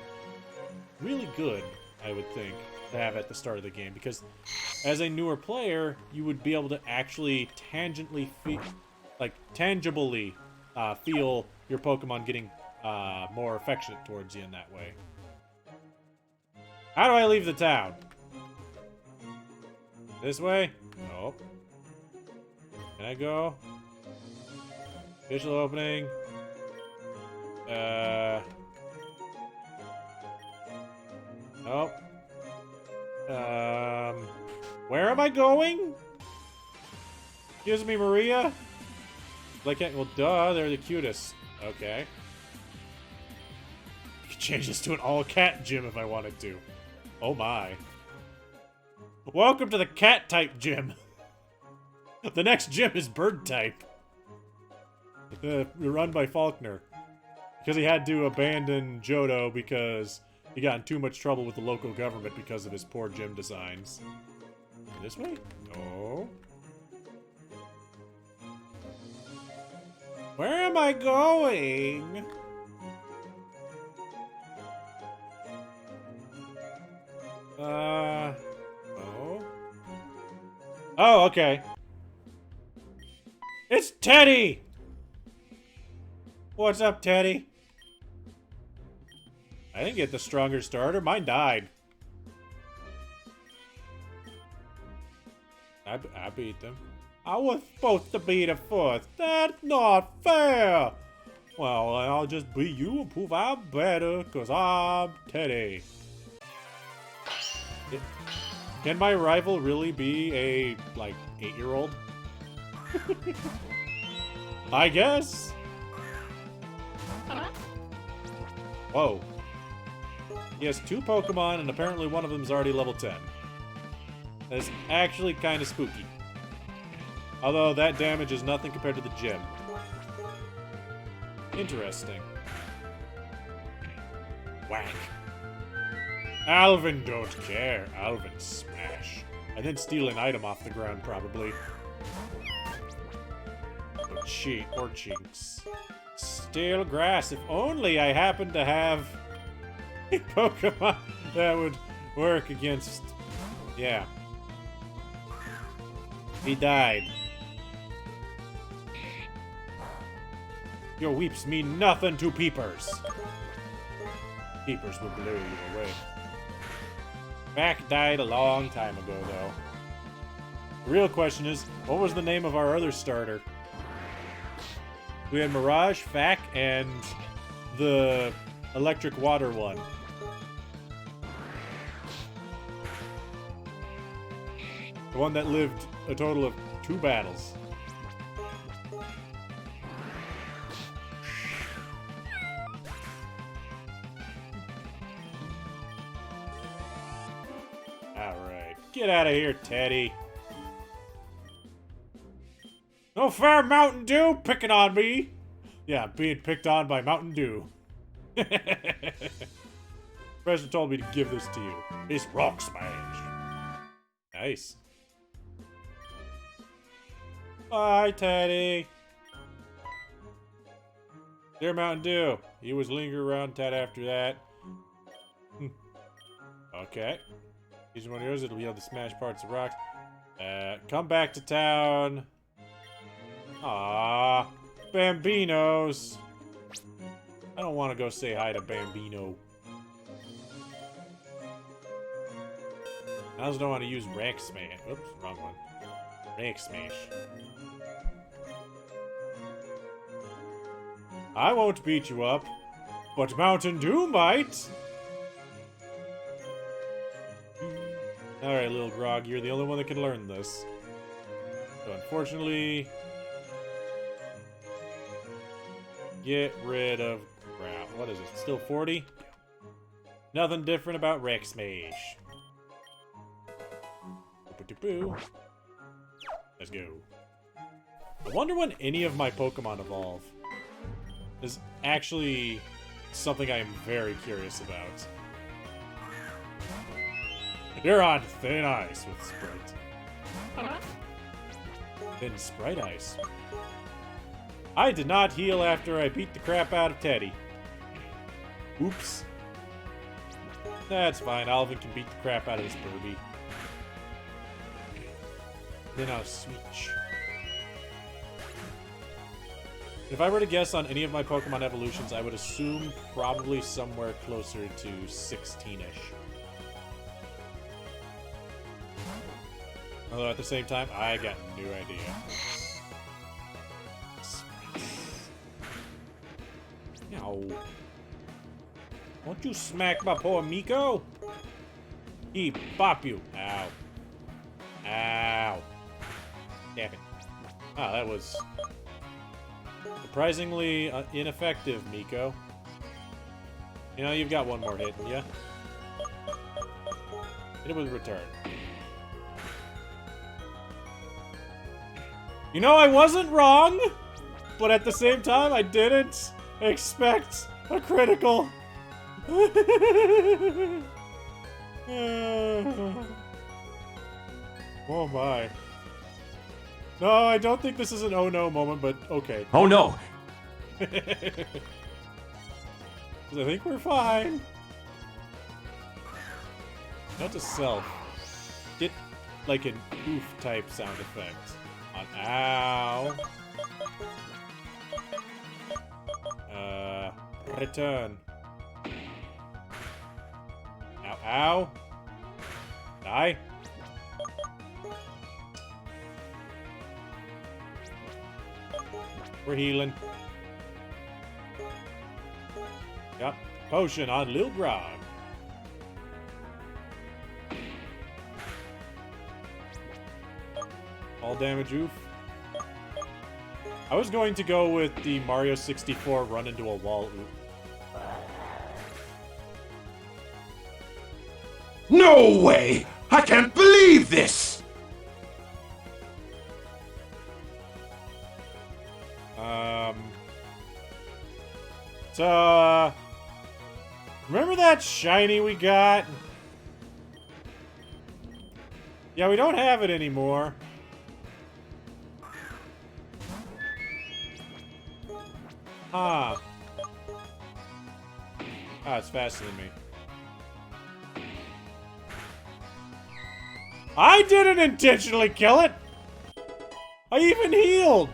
really good, I would think, to have at the start of the game, because as a newer player, you would be able to actually tangibly feel your Pokemon getting more affectionate towards you in that way. How do I leave the town? This way? Nope. Can I go? Official opening. Nope. Where am I going? Excuse me, Maria? Like, well, duh, they're the cutest. Okay. I could change this to an all-cat gym if I wanted to. Oh my. Welcome to the cat-type gym. The next gym is bird-type. Run by Faulkner. Because he had to abandon Johto because he got in too much trouble with the local government because of his poor gym designs. This way? No. Where am I going? Oh. Oh, okay. It's Teddy! What's up, Teddy? I didn't get the stronger starter. Mine died. I beat them. I was supposed to be the first. That's not fair! Well, I'll just beat you and prove I'm better, because I'm Teddy. Can my rival really be a, like, 8-year-old? I guess. Whoa. He has 2 Pokemon, and apparently one of them is already level 10. That's actually kind of spooky. Although that damage is nothing compared to the gym. Interesting. Whack. Alvin don't care. Alvin smash. And then steal an item off the ground, probably. Or Jinx. Steel grass. If only I happened to have a Pokemon that would work against... Yeah. He died. Your weeps mean nothing to peepers. Peepers will blow you away. Mac died a long time ago, though. The real question is, what was the name of our other starter? We had Mirage, Fack, and the electric water one. The one that lived a total of 2 battles. Alright, get out of here, Teddy. No fair, Mountain Dew, picking on me. Yeah, being picked on by Mountain Dew. President told me to give this to you. It's Rock Smash. Nice. Bye, Teddy. Dear Mountain Dew. He was lingering around Ted after that. Okay. He's one of yours. It'll be able to smash parts of rocks. Come back to town. Ah, Bambinos. I don't want to go say hi to Bambino. I also don't want to use Rank Smash. Oops, wrong one. Rank Smash. I won't beat you up, but Mountain Dew might. Alright, little Grog, you're the only one that can learn this. So unfortunately... Get rid of ground. What is it? Still 40? Nothing different about Wreck Smash. Let's go. I wonder when any of my Pokemon evolve. This is actually something I am very curious about. You're on thin ice with Sprite. Thin Sprite ice. I did not heal after I beat the crap out of Teddy. Oops. That's fine. Alvin can beat the crap out of this Burby. Then I'll switch. If I were to guess on any of my Pokemon evolutions, I would assume probably somewhere closer to 16-ish. Although at the same time, I got no idea. Ow. Won't you smack my poor Miko? He bop you. Ow. Ow. Damn it. Ah, that was surprisingly ineffective, Miko. You know, you've got one more hit, yeah? Hit it with return. You know, I wasn't wrong, but at the same time, I didn't expect a critical. Oh my. No, I don't think this is an oh no moment, but okay. Oh no! I think we're fine. Not to self. Get like an oof type sound effect on ow. Return. Ow, ow. Die. We're healing. Yep. Potion on Lil Grog. All damage oof. I was going to go with the Mario 64 run into a wall oof. No way! I can't believe this! So, remember that shiny we got? Yeah, we don't have it anymore. Huh. Ah, it's faster than me. I didn't intentionally kill it! I even healed!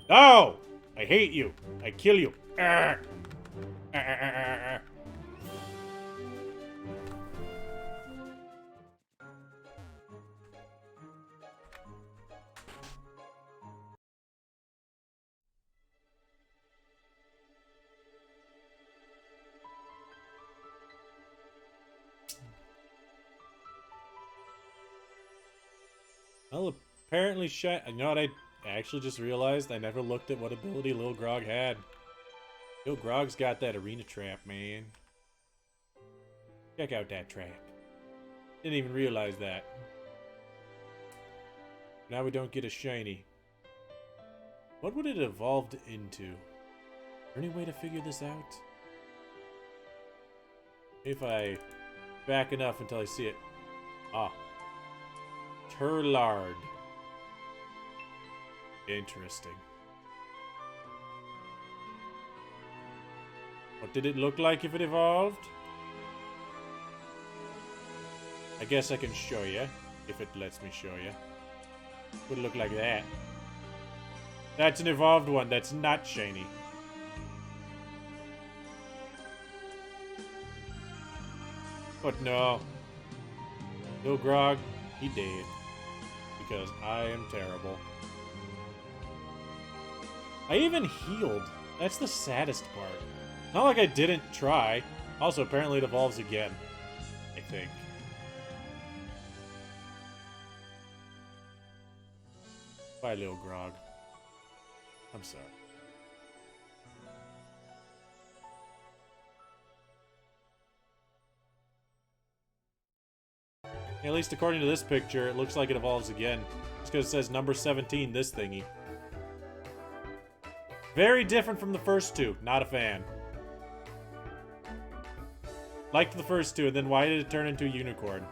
No! I hate you. I kill you. Arr. Arr, arr, arr, arr. Well, apparently you know what I actually just realized? I never looked at what ability Lil Grog had. Lil Grog's got that arena trap, man. Check out that trap. Didn't even realize that. Now we don't get a shiny. What would it evolved into? Is there any way to figure this out? If I back enough until I see it. Ah. Turlard. Interesting. What did it look like if it evolved? I guess I can show you, if it lets me show you. Would look like that. That's an evolved one, that's not shiny. But no. Lil Grog, he dead. Because I am terrible. I even healed. That's the saddest part. Not like I didn't try. Also, apparently it evolves again. I think. Bye, Lil Grog. I'm sorry. At least according to this picture, it looks like it evolves again. Just because it says number 17, this thingy. Very different from the first two. Not a fan. Liked the first two, and then why did it turn into a unicorn?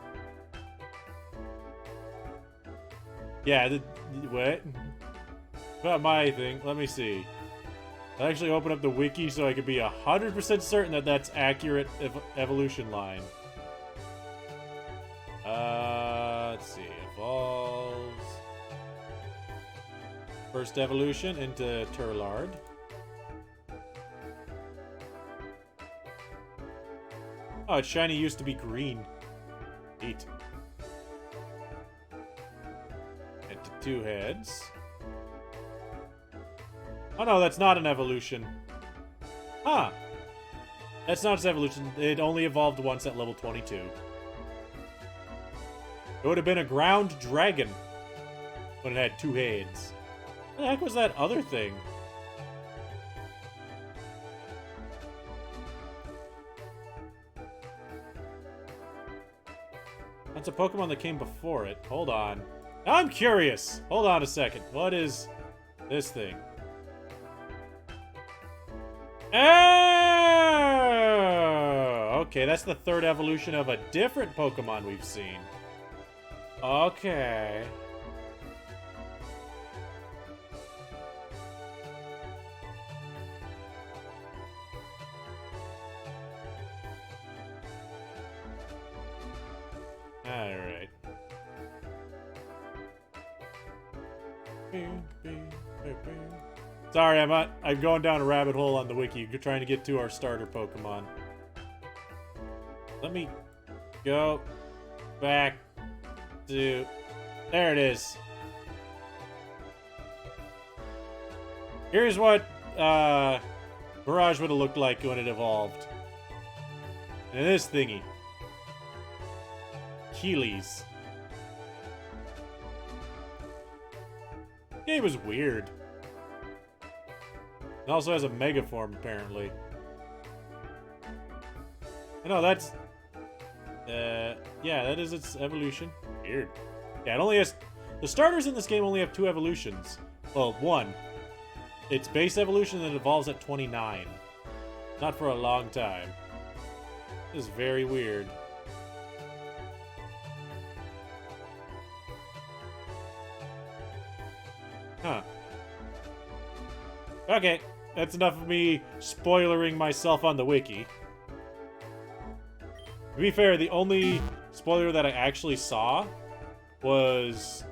Yeah, what? Not my thing. Let me see. I actually open up the wiki so I could be 100% certain that that's accurate evolution line. Let's see. Evolves. First evolution into Turlard. Oh, its shiny used to be green. Neat. Into 2 heads. Oh no, that's not an evolution. Huh. That's not its evolution. It only evolved once at level 22. It would have been a ground dragon when it had 2 heads. What the heck was that other thing? That's a Pokemon that came before it. Hold on. Now I'm curious. Hold on a second. What is this thing? Oh! Okay, that's the 3rd evolution of a different Pokemon we've seen. Okay. Alright. Sorry, I'm going down a rabbit hole on the wiki, trying to get to our starter Pokemon. Let me go back to... There it is. Here's what Barrage would have looked like when it evolved. And this thingy. Keeley's. Game was weird. It also has a Mega Form, apparently. I know, that's... yeah, that is its evolution. Weird. Yeah, it only has... The starters in this game only have 2 evolutions. Well, 1. Its base evolution that evolves at 29. Not for a long time. This is very weird. Huh. Okay, that's enough of me spoilering myself on the wiki. To be fair, the only spoiler that I actually saw was...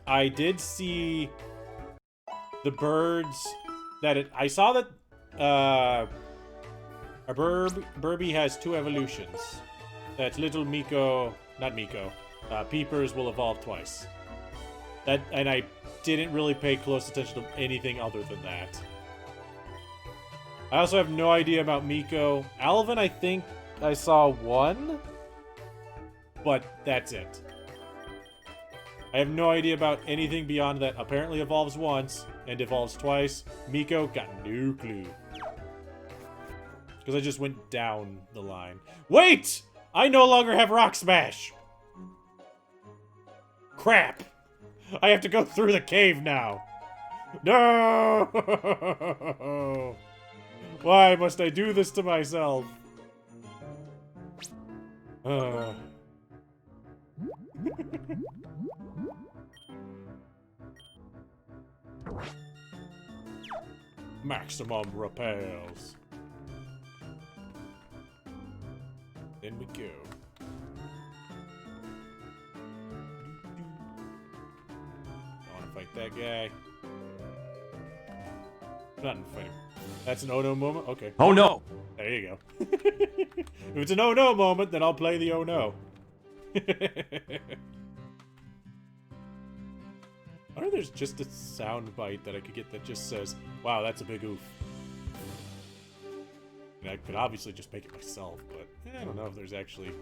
I did see the birds that it... I saw that a Burby has 2 evolutions. That little Miko... Not Miko. Peepers will evolve twice. And I didn't really pay close attention to anything other than that. I also have no idea about Miko. Alvin, I think I saw 1, but that's it. I have no idea about anything beyond that. Apparently evolves once and evolves twice. Miko, got no clue. Because I just went down the line. Wait! I no longer have Rock Smash! Crap! I have to go through the cave now. No! Why must I do this to myself? Maximum repels. In we go. Fight that guy. Nothing to fight him. That's an oh no moment? Okay. Oh no! There you go. If it's an oh no moment, then I'll play the oh no. I wonder if there's just a sound bite that I could get that just says, wow, that's a big oof. And I could obviously just make it myself, but I don't know if there's actually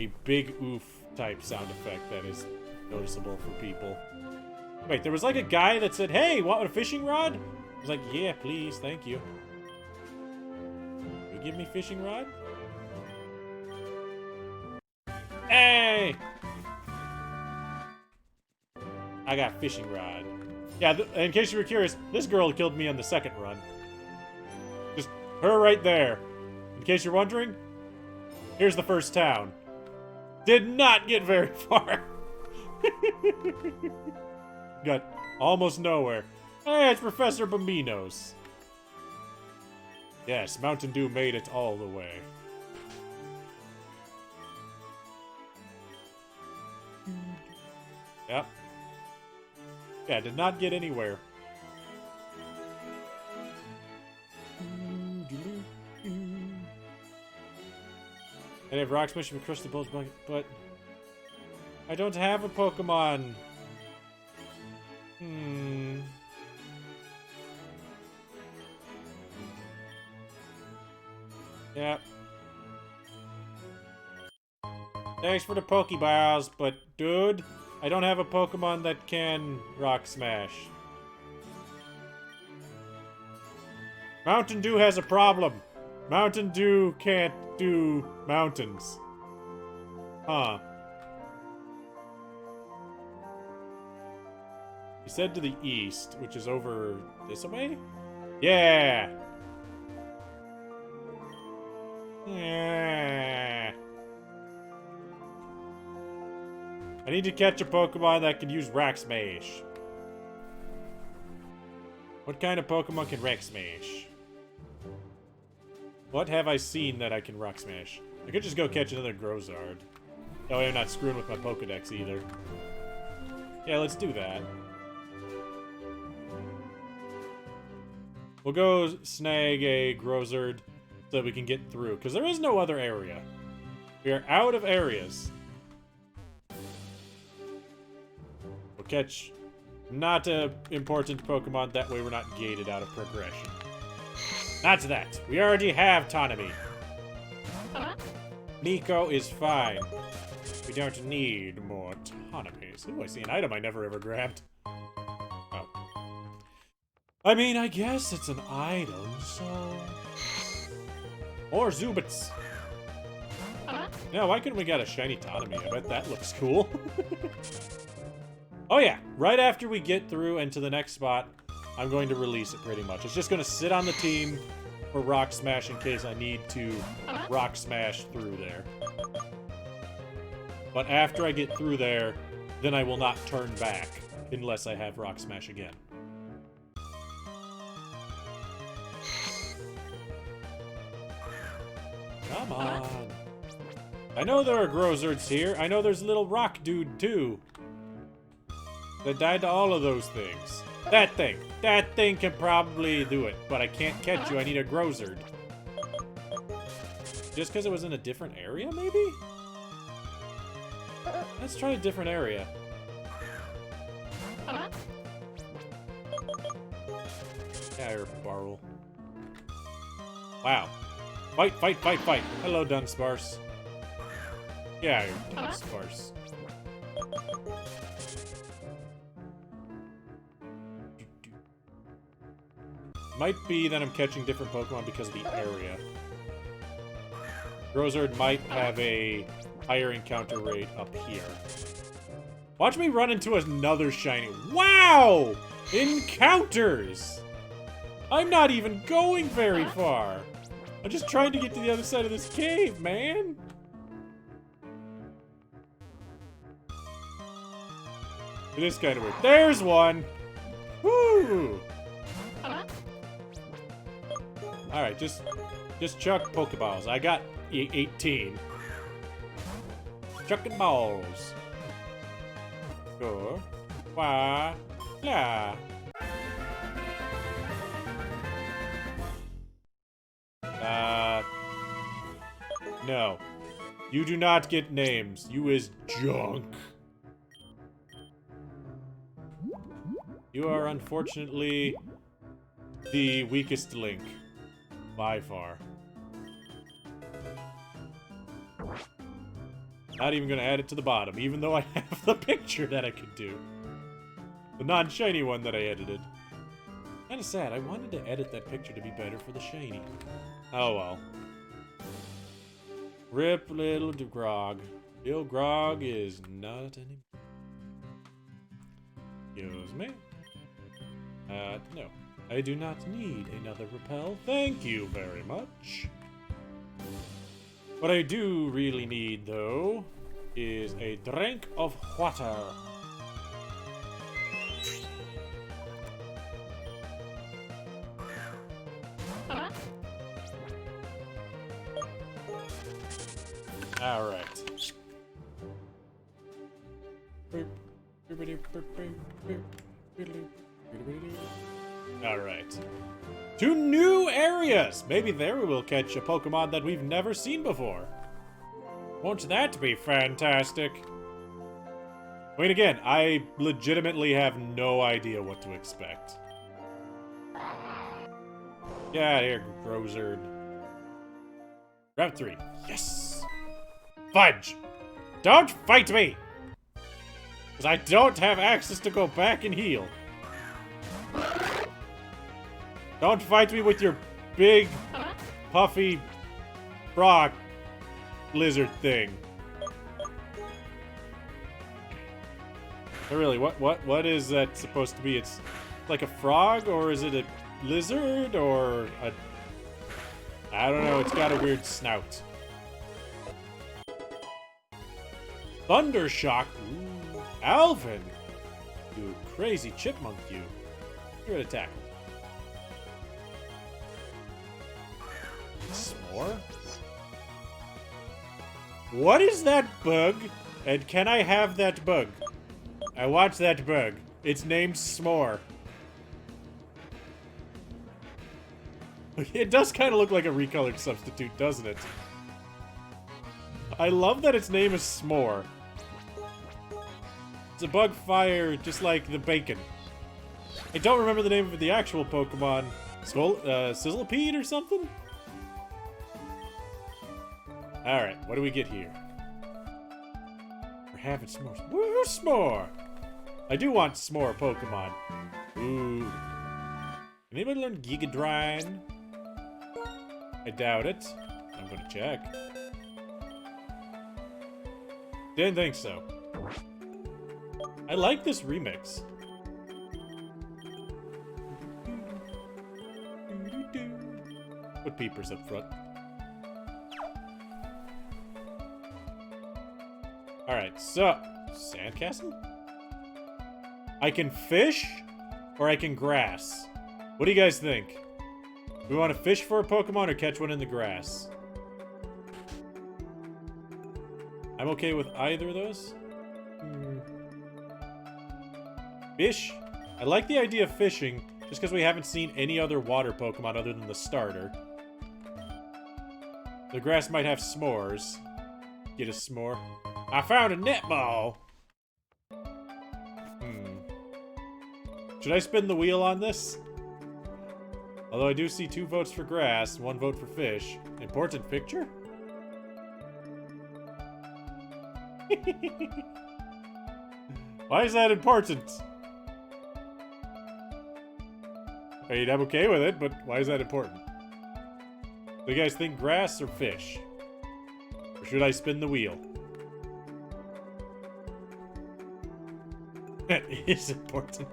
a big oof type sound effect that is noticeable for people. Wait, there was like a guy that said, hey, want a fishing rod? I was like, yeah, please, thank you. You give me fishing rod? Hey! I got fishing rod. Yeah, in case you were curious, this girl killed me on the 2nd run. Just her right there. In case you're wondering, here's the first town. Did not get very far. Got almost nowhere. Hey, it's Professor Bambinos. Yes, Mountain Dew made it all the way. Yep. Yeah, did not get anywhere. I have rock smash and crush the bull's bucket, but I don't have a Pokemon. Yep. Thanks for the Pokeballs, but dude, I don't have a Pokemon that can Rock Smash. Mountain Dew has a problem. Mountain Dew can't do mountains. Huh. He said to the east, which is over this way? Yeah! Yeah. I need to catch a Pokemon that can use Rock Smash. What kind of Pokemon can Rock Smash? What have I seen that I can Rock Smash? I could just go catch another Grozard. That way I'm not screwing with my Pokedex either. Yeah, let's do that. We'll go snag a Grozard so that we can get through, because there is no other area. We are out of areas. We'll catch not a important Pokemon, that way we're not gated out of progression. Not that. We already have Tonami. Nico is fine. We don't need more Tonamis. Ooh, I see an item I never ever grabbed. Oh. I mean, I guess it's an item, so... More Zubits. Yeah, why couldn't we get a shiny Tonami? I bet that looks cool. Oh yeah, right after we get through and to the next spot, I'm going to release it pretty much. It's just going to sit on the team for Rock Smash in case I need to Rock Smash through there. But after I get through there, then I will not turn back unless I have Rock Smash again. Come on. I know there are Grozards here. I know there's a little rock dude too. That died to all of those things. That thing can probably do it, but I can't catch you. I need a Grozard. Just because it was in a different area, maybe? Let's try a different area. Yeah, Barrel. Wow. Fight, fight, fight, fight. Hello, Dunsparce. Yeah, Dunsparce. Might be that I'm catching different Pokemon because of the area. Grozard might have a higher encounter rate up here. Watch me run into another shiny. Wow! Encounters! I'm not even going very far. I'm just trying to get to the other side of this cave, man. It is kind of weird. There's one! Woo! Alright, just chuck Pokeballs. I got 18. Chucking balls. Go. Wah. Yeah. No. You do not get names. You is junk. You are unfortunately the weakest link. By far. Not even gonna add it to the bottom, even though I have the picture that I could do. The non-shiny one that I edited. Kinda sad, I wanted to edit that picture to be better for the shiny. Oh well. Rip little Grog. Bill Grog is not anymore. Excuse me? No. I do not need another repel. Thank you very much. What I do really need, though, is a drink of water. Alright. Alright. 2 new areas! Maybe there we will catch a Pokemon that we've never seen before. Won't that be fantastic? Wait, again, I legitimately have no idea what to expect. Get out of here, Grozerd. Route 3. Yes! Fudge! Don't fight me! Because I don't have access to go back and heal. Don't fight me with your big, puffy frog lizard thing. But really, what is that supposed to be? It's like a frog, or is it a lizard, or a... I don't know, it's got a weird snout. Thundershock? Ooh, Alvin! You crazy chipmunk, you. You're an attack. S'more? What is that bug? And can I have that bug? I want that bug. It's named S'more. It does kind of look like a recolored substitute, doesn't it? I love that its name is S'more. It's a bug fire just like the bacon. I don't remember the name of the actual Pokemon. Sizzlepede or something? Alright, what do we get here? We're having s'mores. Woo, s'more! I do want s'more Pokemon. Ooh. Can anybody learn Gigadrine? I doubt it. I'm gonna check. Didn't think so. I like this remix. Put peepers up front. Alright, so... Sandcastle? I can fish, or I can grass. What do you guys think? Do we want to fish for a Pokemon or catch one in the grass? I'm okay with either of those. Fish? I like the idea of fishing, just because we haven't seen any other water Pokemon other than the starter. The grass might have s'mores. Get a s'more. I found a netball! Should I spin the wheel on this? Although I do see 2 votes for grass, 1 vote for fish. Important picture? Why is that important? I mean, I'm okay with it, but why is that important? Do you guys think grass or fish? Or should I spin the wheel? That is important.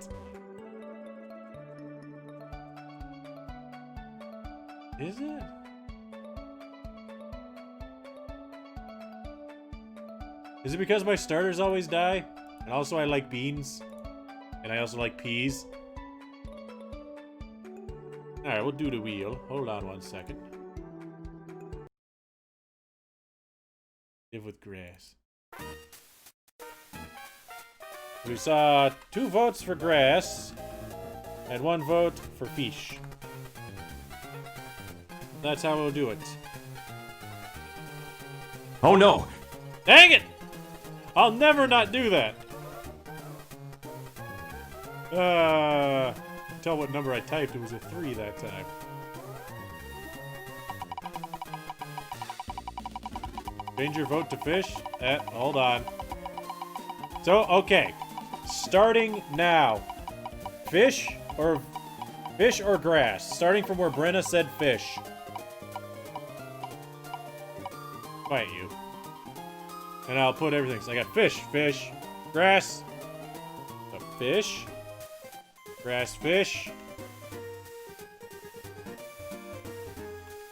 Is it? Is it because my starters always die? And also I like beans. And I also like peas. Alright, we'll do the wheel. Hold on 1 second. Live with grass. We saw 2 votes for grass. And 1 vote for fish. That's how we'll do it. Oh no! Dang it! I'll never not do that! Tell what number I typed. It was a 3 that time. Change your vote to fish? Hold on. So, okay. Starting now. Fish or grass? Starting from where Brenna said fish. Fight you. And I'll put everything. So I got fish, grass, a fish, grass, fish.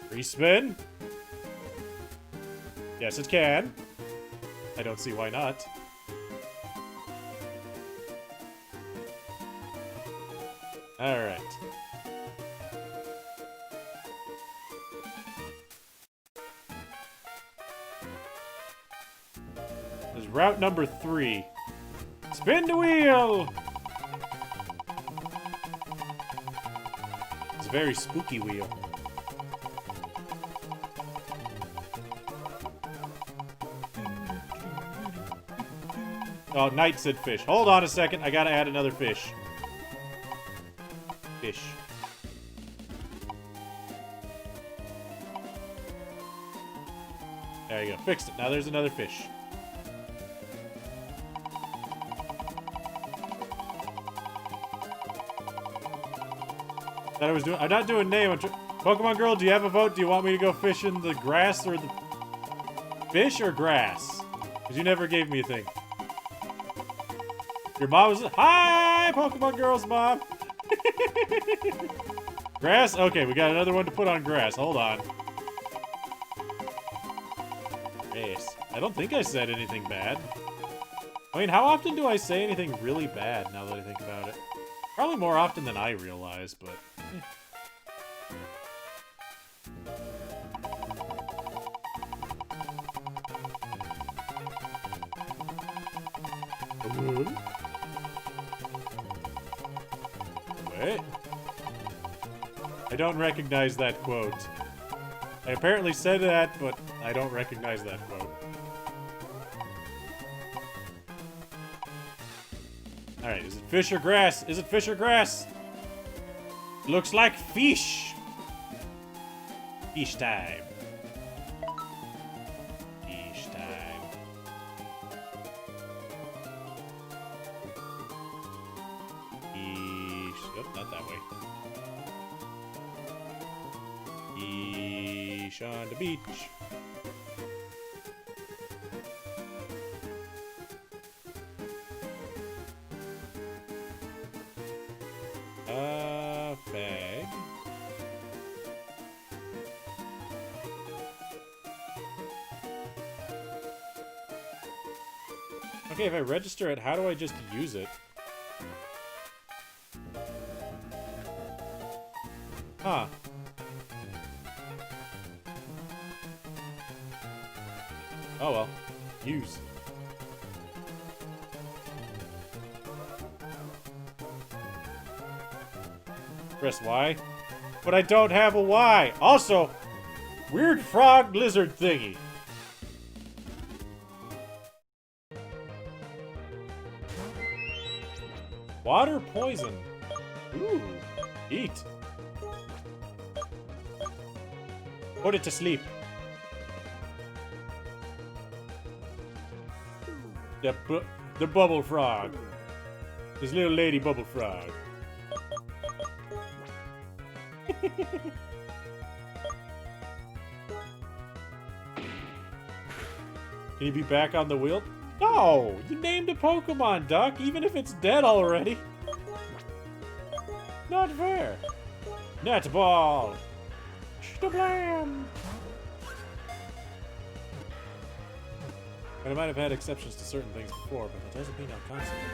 Respin. Yes, it can. I don't see why not. Alright. This is route number 3. Spin the wheel! It's a very spooky wheel. Oh, Knight said fish. Hold on a second. I gotta add another fish. Fish. There you go. Fixed it. Now there's another fish. That I was doing. I'm not doing name. Pokemon Girl, do you have a vote? Do you want me to go fish in the grass or the fish or grass? Because you never gave me a thing. Your mom was. Hi, Pokemon Girl's mom. Grass? Okay, we got another one to put on grass. Hold on. Grass. I don't think I said anything bad. I mean, how often do I say anything really bad now that I think about it? Probably more often than I realize, but... Wait. I don't recognize that quote. I apparently said that, but I don't recognize that quote. Alright, is it fish or grass? Is it fish or grass? Looks like fish. Fish time. Fish time. Fish. Oh, not that way. Fish on the beach. Bag. Okay, if I register it, how do I just use it? Huh. Oh well. Use. Press Y. But I don't have a Y. Also, weird frog lizard thingy. Water poison. Ooh. Eat. Put it to sleep. The bubble frog. This little lady bubble frog. Can you be back on the wheel? No! You named a Pokemon, Duck, even if it's dead already. Not fair. Netball. Shablam. But I might have had exceptions to certain things before, but that doesn't mean I'll constantly.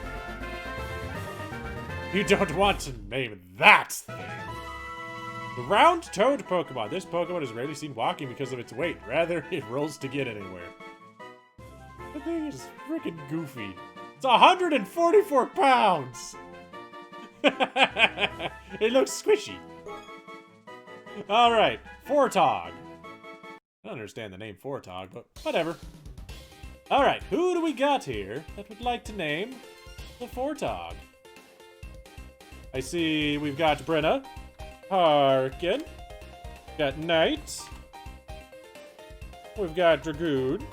You don't want to name that thing. The round-toed Pokemon. This Pokemon is rarely seen walking because of its weight. Rather, it rolls to get anywhere. The thing is freaking goofy. It's 144 pounds! It looks squishy. Alright, Fortog. I don't understand the name Fortog, but whatever. Alright, who do we got here that would like to name the Fortog? I see we've got Brenna. Harkin. Got Knight. We've got Dragoon.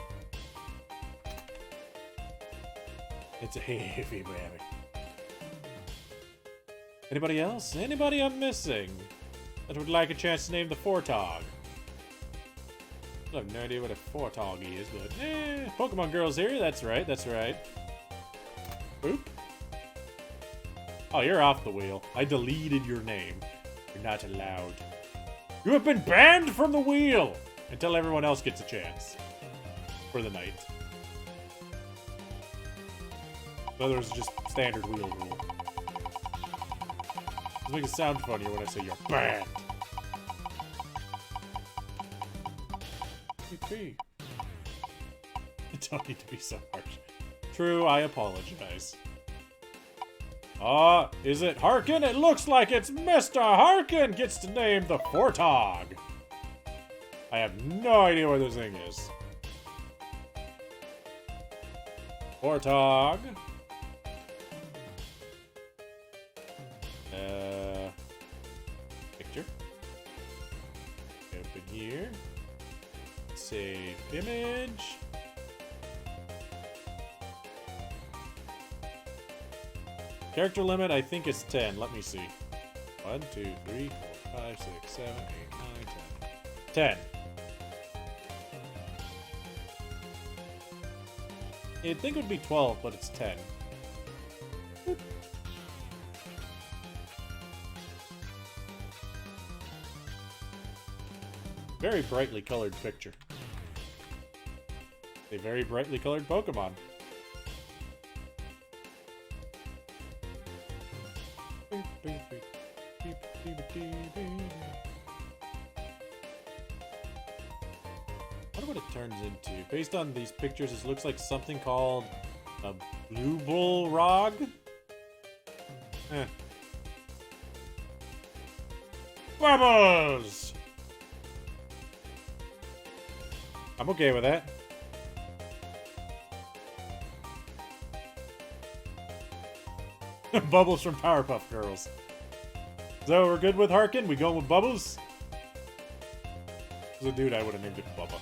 It's a heavy baby. Anybody else? Anybody I'm missing that would like a chance to name the Fortog? I have no idea what a Fortog is, but Pokemon Girl's here. That's right, that's right. Oop. Oh, you're off the wheel. I deleted your name. You're not allowed. You have been banned from the wheel! Until everyone else gets a chance. for the night. In other words, just standard wheel rule. Just make it sound funnier when I say you're banned. You don't need to be so harsh. True, I apologize. Is it Harkin? It looks like it's Mr. Harkin gets to name the Fortog. I have no idea where this thing is. Fortog. Picture. Open here. Save image. Character limit, I think is 10. Let me see. 1, 2, 3, 4, 5, 6, 7, 8, 9, 10. 10. You'd think it would be 12, but it's 10. Very brightly colored picture. A very brightly colored Pokemon. I wonder what it turns into. Based on these pictures, this looks like something called a blue bull rog. Bubbles! I'm okay with that. Bubbles from Powerpuff Girls. So we're good with Harkin? We going with Bubbles? As a dude, I would have named it Bubba.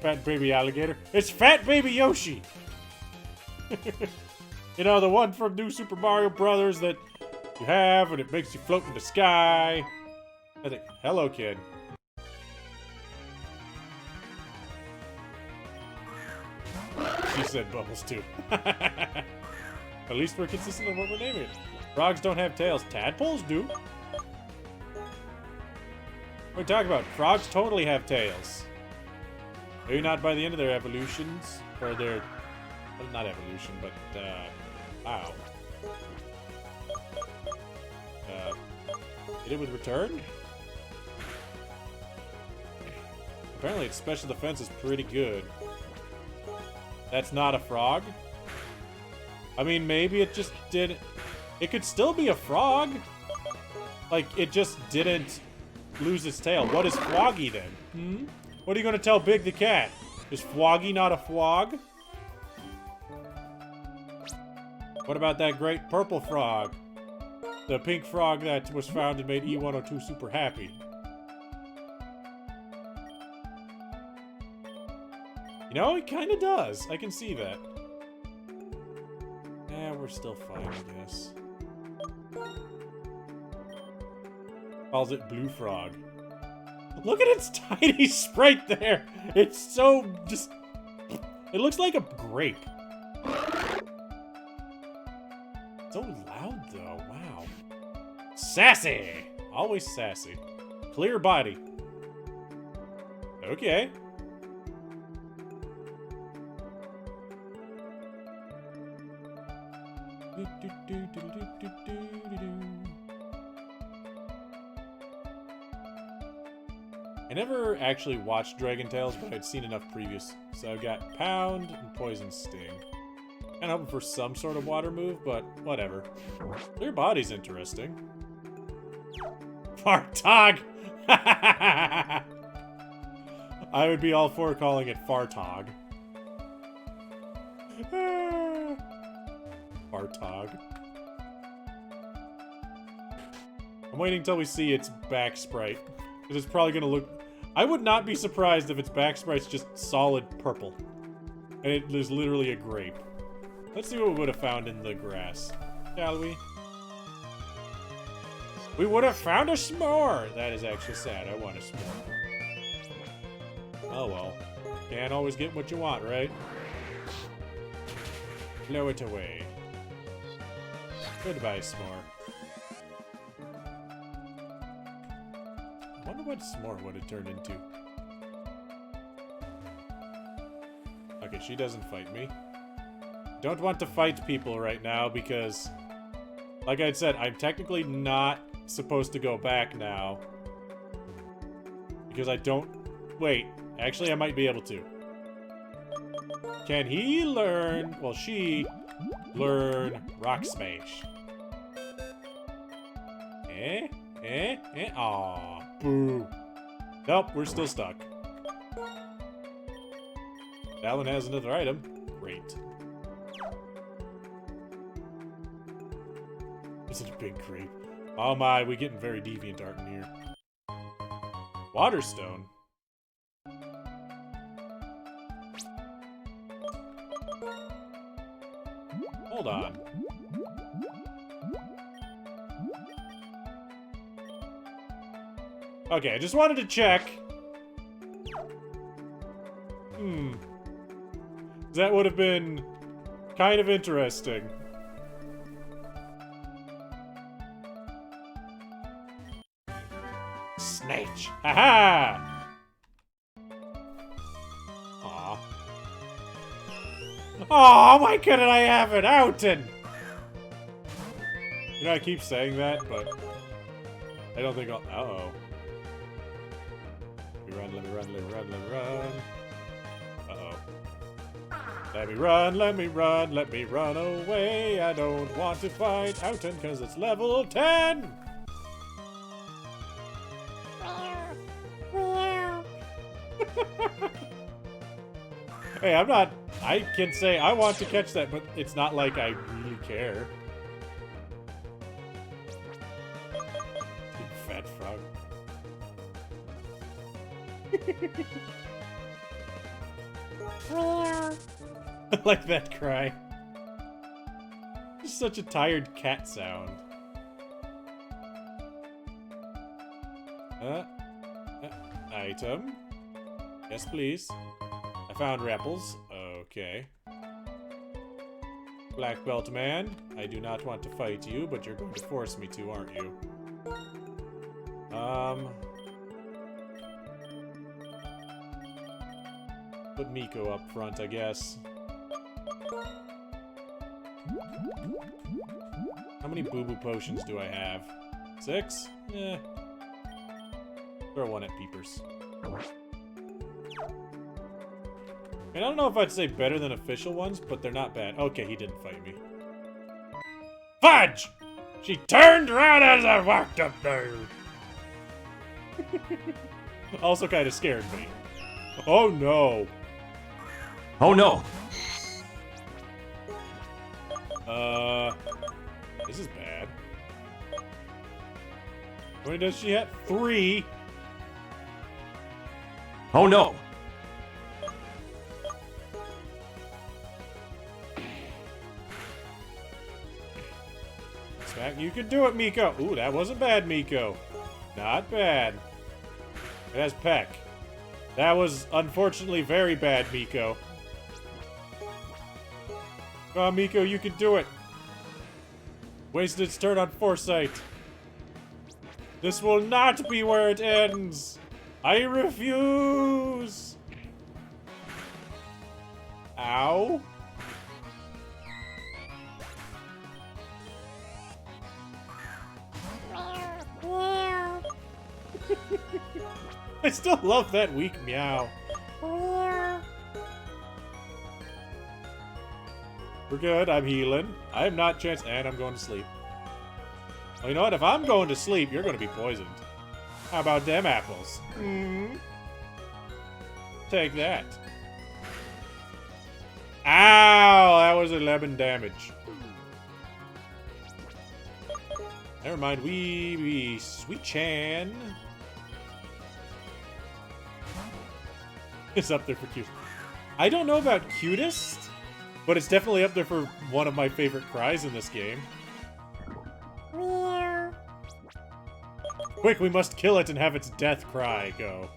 Fat baby alligator. It's Fat Baby Yoshi! You know, the one from New Super Mario Brothers that you have and it makes you float in the sky. I think, hello, kid. She said Bubbles too. At least we're consistent on what we're naming it. Frogs don't have tails. Tadpoles do. What are we talking about? Frogs totally have tails. Maybe not by the end of their evolutions. Or their... well, not evolution, but, wow. Hit it with return? Apparently its special defense is pretty good. That's not a frog? I mean, maybe it just didn't... It could still be a frog. Like, it just didn't lose its tail. What is Froggy then? Hmm? What are you gonna tell Big the Cat? Is Froggy not a frog? What about that great purple frog? The pink frog that was found and made E102 super happy. You know, it kind of does. I can see that. Yeah, we're still fine, I guess. Calls it Blue Frog. Look at its tiny sprite there! It's so just... It looks like a grape. So loud, though. Wow. Sassy! Always sassy. Clear body. Okay. I never actually watched Dragon Tales, but I'd seen enough previous. So I've got Pound and Poison Sting. Kinda hoping for some sort of water move, but whatever. Their body's interesting. Fartog! I would be all for calling it Fartog. Fartog. I'm waiting until we see its back sprite. Because it's probably gonna look... I would not be surprised if its back sprite's just solid purple. And it is literally a grape. Let's see what we would have found in the grass. Shall we? We would have found a s'more! That is actually sad. I want a s'more. Oh well. Can't always get what you want, right? Blow it away. Goodbye, s'more. I wonder much more would it turn into? Okay, she doesn't fight me. Don't want to fight people right now because, like I said, I'm technically not supposed to go back now. Because I don't... Wait, actually I might be able to. Can he learn... Well, she learn Rock Smash. Aw, boo. Nope, we're still stuck. Alan has another item. Great. This is a big creep. Oh my, we getting very deviant art in here. Waterstone? Hold on. Okay, I just wanted to check. That would have been kind of interesting. Snatch! Haha! Aw. Oh, why couldn't I have it out? And you know, I keep saying that, but I don't think I'll. Uh-oh. Let me run, let me run, let me run, let me run. Uh-oh. Let me run, let me run, let me run away. I don't want to fight Outen because it's level 10! Hey, I'm not... I can say I want to catch that, but it's not like I really care. Big fat frog. I like that cry. Just such a tired cat sound. Item. Yes, please. I found Rapples. Okay. Black Belt Man, I do not want to fight you, but you're going to force me to, aren't you? Put Miko up front, I guess. How many boo-boo potions do I have? 6? Eh. Throw one at Peepers. I mean, I don't know if I'd say better than official ones, but they're not bad. Okay, he didn't fight me. Fudge! She turned around as I walked up there. Also kind of scared me. Oh no. Oh no. This is bad. How many does she have? 3. Oh no. Smack, you can do it, Miko. Ooh, that wasn't bad, Miko. Not bad. It has Peck. That was unfortunately very bad, Miko. Come on, Miko, you can do it. Wasted its turn on Foresight. This will not be where it ends. I refuse. Ow. I still love that weak meow. We're good, I'm healing. I am not chance, and I'm going to sleep. Well, you know what? If I'm going to sleep, you're going to be poisoned. How about them apples? Take that. Ow! That was 11 damage. Never mind, Sweet Chan is up there for cute. I don't know about cutest, but it's definitely up there for one of my favorite cries in this game. Quick, we must kill it and have its death cry go.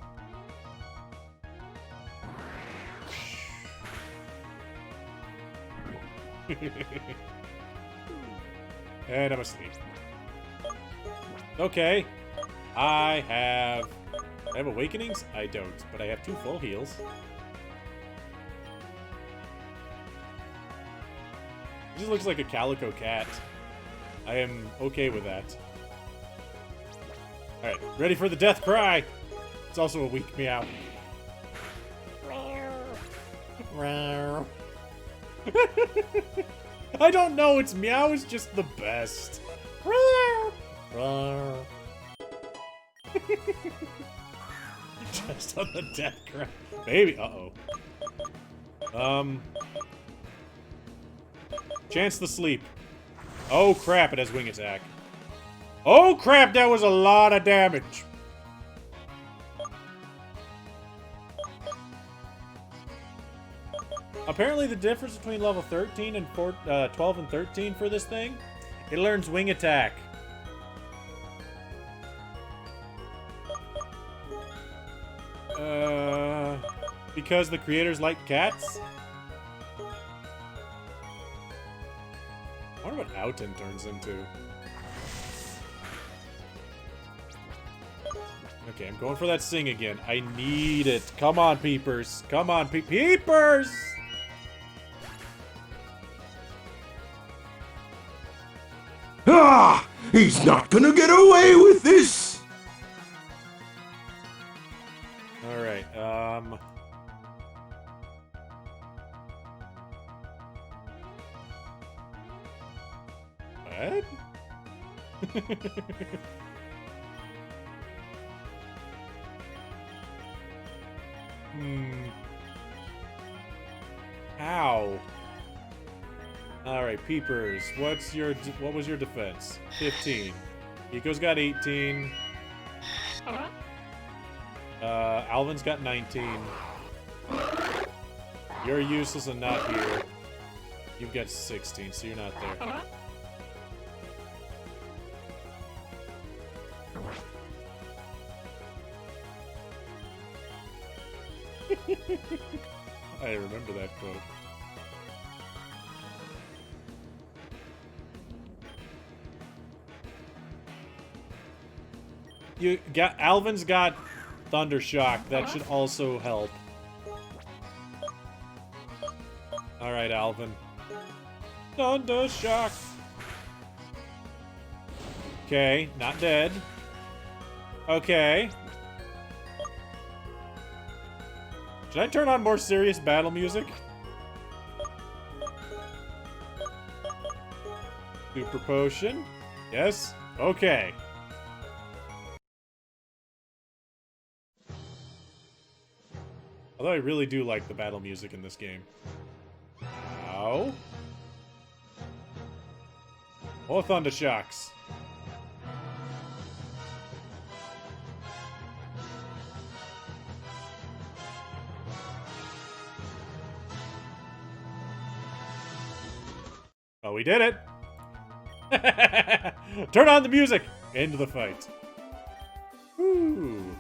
And I'm asleep. Okay. I have I have awakenings? I don't, but I have 2 full heals. It just looks like a calico cat. I am okay with that. Alright, ready for the death cry! It's also a weak meow. I don't know, its meow is just the best. Just on the death cry. Baby, uh-oh. Chance to sleep. Oh crap, it has wing attack. Oh crap, that was a lot of damage. Apparently the difference between level 13 and 12 and 13 for this thing, it learns wing attack. Because the creators like cats? I wonder what Outen turns into. Okay, I'm going for that sing again. I need it. Come on, peepers. Come on, peepers! Ah! He's not gonna get away with this! Alright, What? How? Alright, peepers. What was your defense? 15. Eco's got 18. Alvin's got 19. You're useless and not here. You've got 16, so you're not there. I remember that quote. Alvin's got Thunder Shock. That should also help. Alright, Alvin. Thunder Shock. Okay, not dead. Okay. Should I turn on more serious battle music? Super potion. Yes? Okay. Although I really do like the battle music in this game. Ow. More Thunder Shocks. Oh, we did it! Turn on the music! Into the fight. Woo.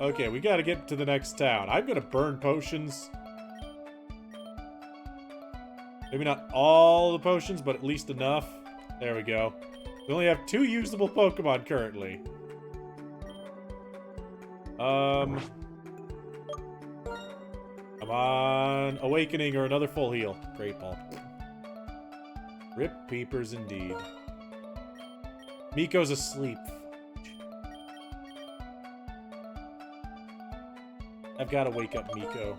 Okay, we gotta get to the next town. I'm gonna burn potions. Maybe not all the potions, but at least enough. There we go. We only have 2 usable Pokemon currently. Come on. Awakening or another full heal. Great ball. Rip peepers indeed. Miko's asleep. I've got to wake up Miko.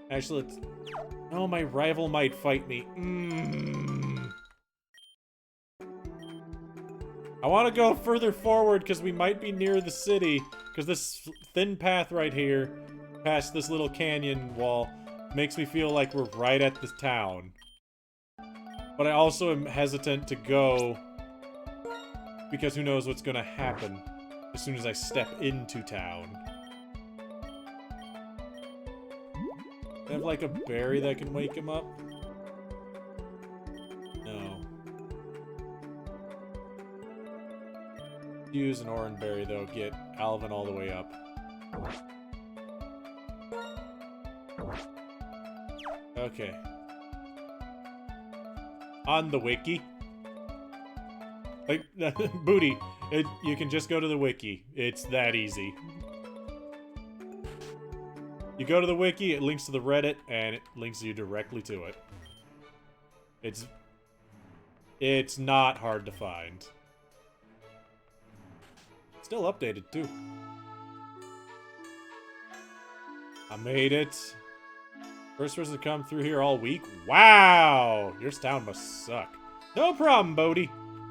Actually, let's... Oh, my rival might fight me. I want to go further forward because we might be near the city. Because this thin path right here, past this little canyon wall, makes me feel like we're right at the town. But I also am hesitant to go because who knows what's going to happen as soon as I step into town. Do I have like a berry that can wake him up? No. Use an orange berry though, get Alvin all the way up. Okay. On the wiki. Like, Booty, you can just go to the wiki. It's that easy. You go to the wiki, it links to the Reddit, and it links you directly to it. It's not hard to find. Still updated, too. I made it. First person to come through here all week? Wow! Your town must suck. No problem, Bodie.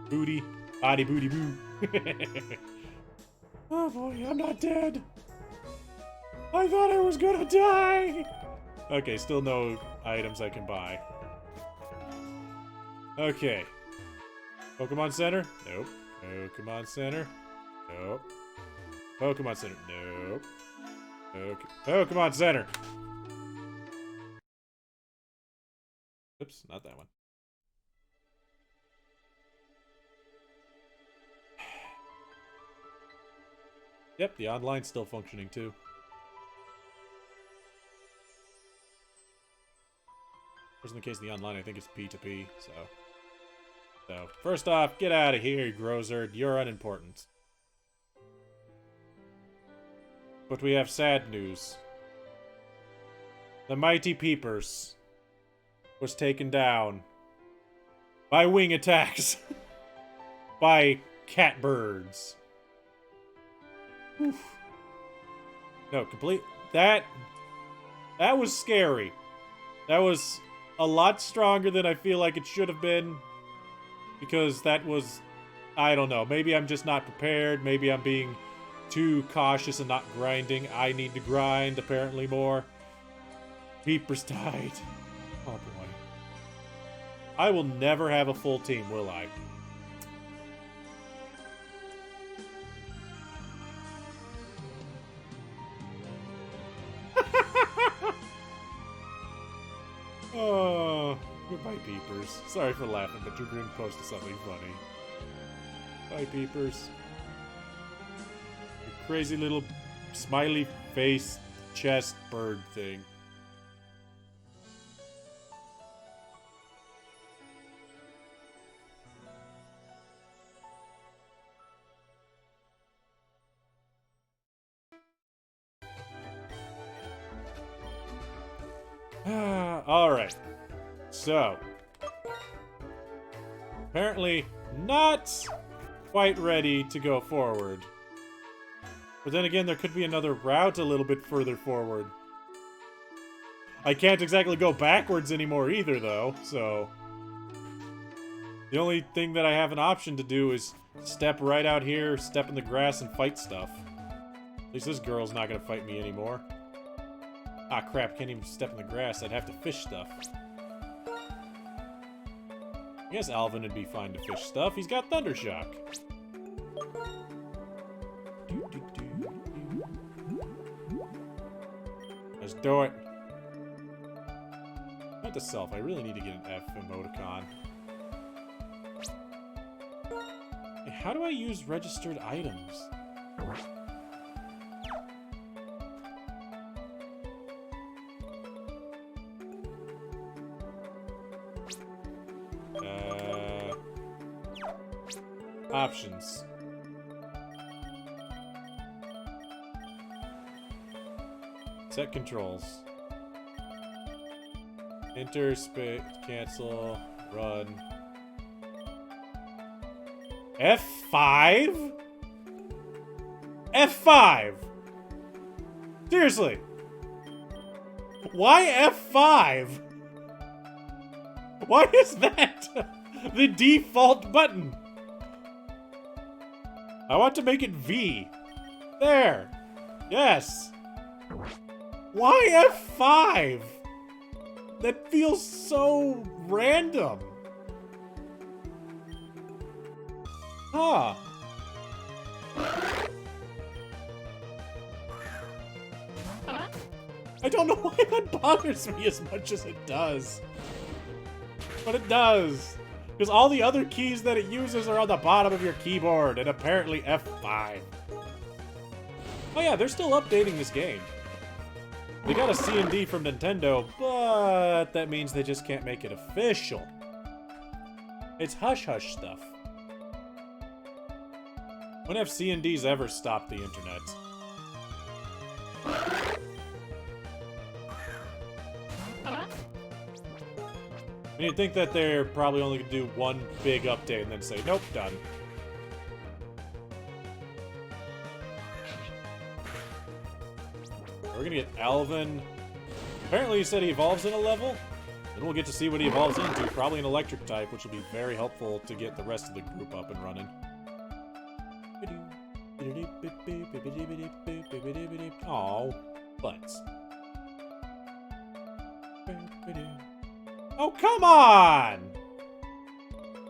Booty. Body booty boo. Oh boy, I'm not dead. I thought I was gonna die! Okay, still no items I can buy. Okay. Pokemon Center? Nope. Pokemon Center? Nope. Pokemon Center? Nope. Okay. Pokemon Center! Oops, not that one. Yep, the online's still functioning too. Just in the case of the online, I think it's P2P, so first off, get out of here, you Grozerd. You're unimportant. But we have sad news. The mighty Peepers was taken down by wing attacks by catbirds. Oof. No, that was scary. That was a lot stronger than I feel like it should have been, because that was, I don't know, maybe I'm just not prepared, maybe I'm being too cautious and not grinding. I need to grind apparently more. Peepers died. Oh boy. I will never have a full team, will I? Oh, goodbye, Peepers. Sorry for laughing, but you're going to post something funny. Bye, Peepers. Your crazy little smiley face chest bird thing. Alright. So. Apparently not quite ready to go forward. But then again, there could be another route a little bit further forward. I can't exactly go backwards anymore either, though, so... The only thing that I have an option to do is step right out here, step in the grass, and fight stuff. At least this girl's not gonna fight me anymore. Ah, crap, can't even step in the grass. I'd have to fish stuff. I guess Alvin would be fine to fish stuff. He's got Thundershock. Let's do it. Not to self. I really need to get an F emoticon. Hey, how do I use registered items? Options. Set controls. Enter, space, cancel, run. F5? F5! Seriously! Why F5? Why is that the default button? I want to make it V. There. Yes. Why F5? That feels so random. Huh. I don't know why that bothers me as much as it does. But it does. Because all the other keys that it uses are on the bottom of your keyboard, and apparently F5. Oh yeah, they're still updating this game. They got a C&D from Nintendo, but that means they just can't make it official. It's hush-hush stuff. When have C&Ds ever stopped the internet? I mean, you'd think that they're probably only going to do one big update and then say, nope, done. We're going to get Alvin. Apparently he said he evolves in a level. Then we'll get to see what he evolves into. Probably an electric type, which will be very helpful to get the rest of the group up and running. Oh, butts. Oh, come on!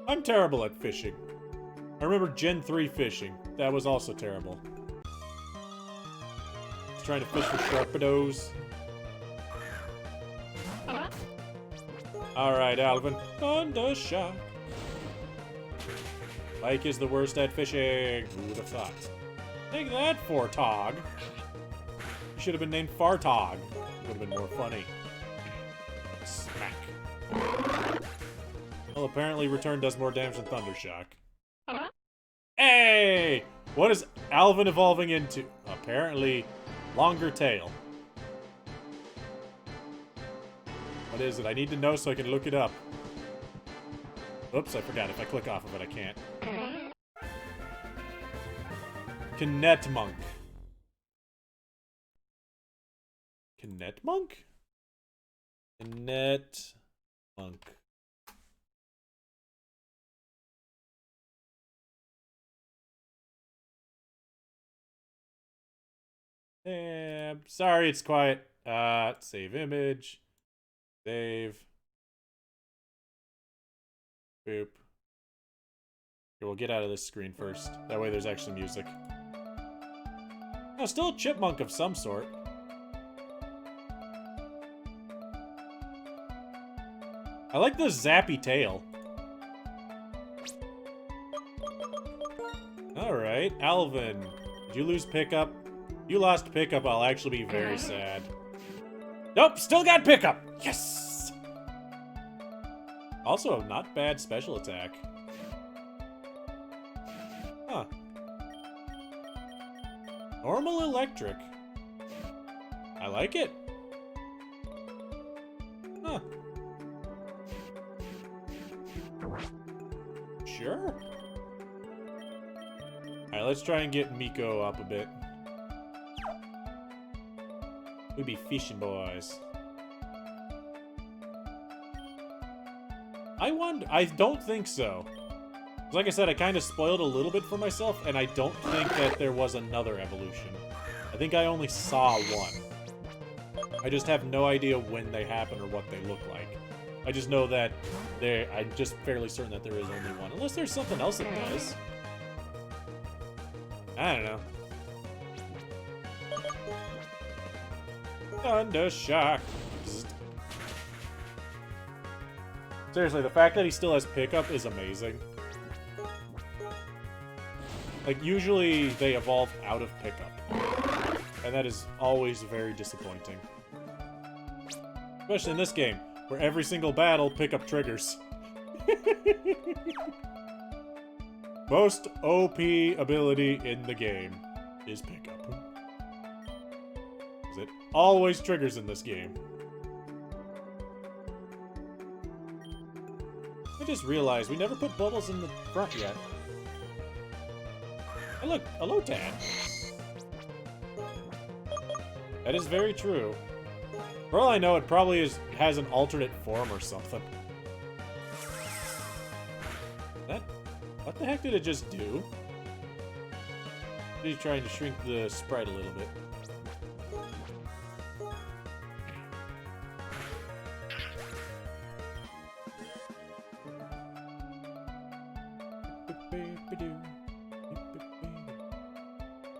I'm terrible at fishing. I remember Gen 3 fishing. That was also terrible. Just trying to fish for sharpedos. Alright, Alvin. Thunder shock. Mike is the worst at fishing. Who would have thought? Take that, Fortog. You should have been named Fartog. Would have been more funny. Smack. Well, apparently Return does more damage than Thundershock. Hey! What is Alvin evolving into? Apparently, longer tail. What is it? I need to know so I can look it up. Oops, I forgot. If I click off of it, I can't. Kinetmonk. Kinetmonk? Kinetmonk. Sorry, it's quiet. Save image. Save. Boop. Okay, we'll get out of this screen first. That way there's actually music. Oh, still a chipmunk of some sort. I like the zappy tail. Alright, Alvin. Did you lose pickup? You lost pickup, I'll actually be very sad. Nope, still got pickup! Yes! Also, not bad special attack. Huh. Normal electric. I like it. Huh. Sure. Alright, let's try and get Miko up a bit. We be fishing, boys. I don't think so. Like I said, I kind of spoiled a little bit for myself, and I don't think that there was another evolution. I think I only saw one. I just have no idea when they happen or what they look like. I just know that I'm just fairly certain that there is only one. Unless there's something else it does. I don't know. Thunder shock. Seriously, the fact that he still has pickup is amazing. Like, usually they evolve out of pickup. And that is always very disappointing. Especially in this game, where every single battle pickup triggers. Most OP ability in the game is pickup. Because it always triggers in this game. I just realized we never put bubbles in the front yet. Hey look, a Lotad. That is very true. For all I know, it probably has an alternate form or something. What the heck did it just do? He's trying to shrink the sprite a little bit.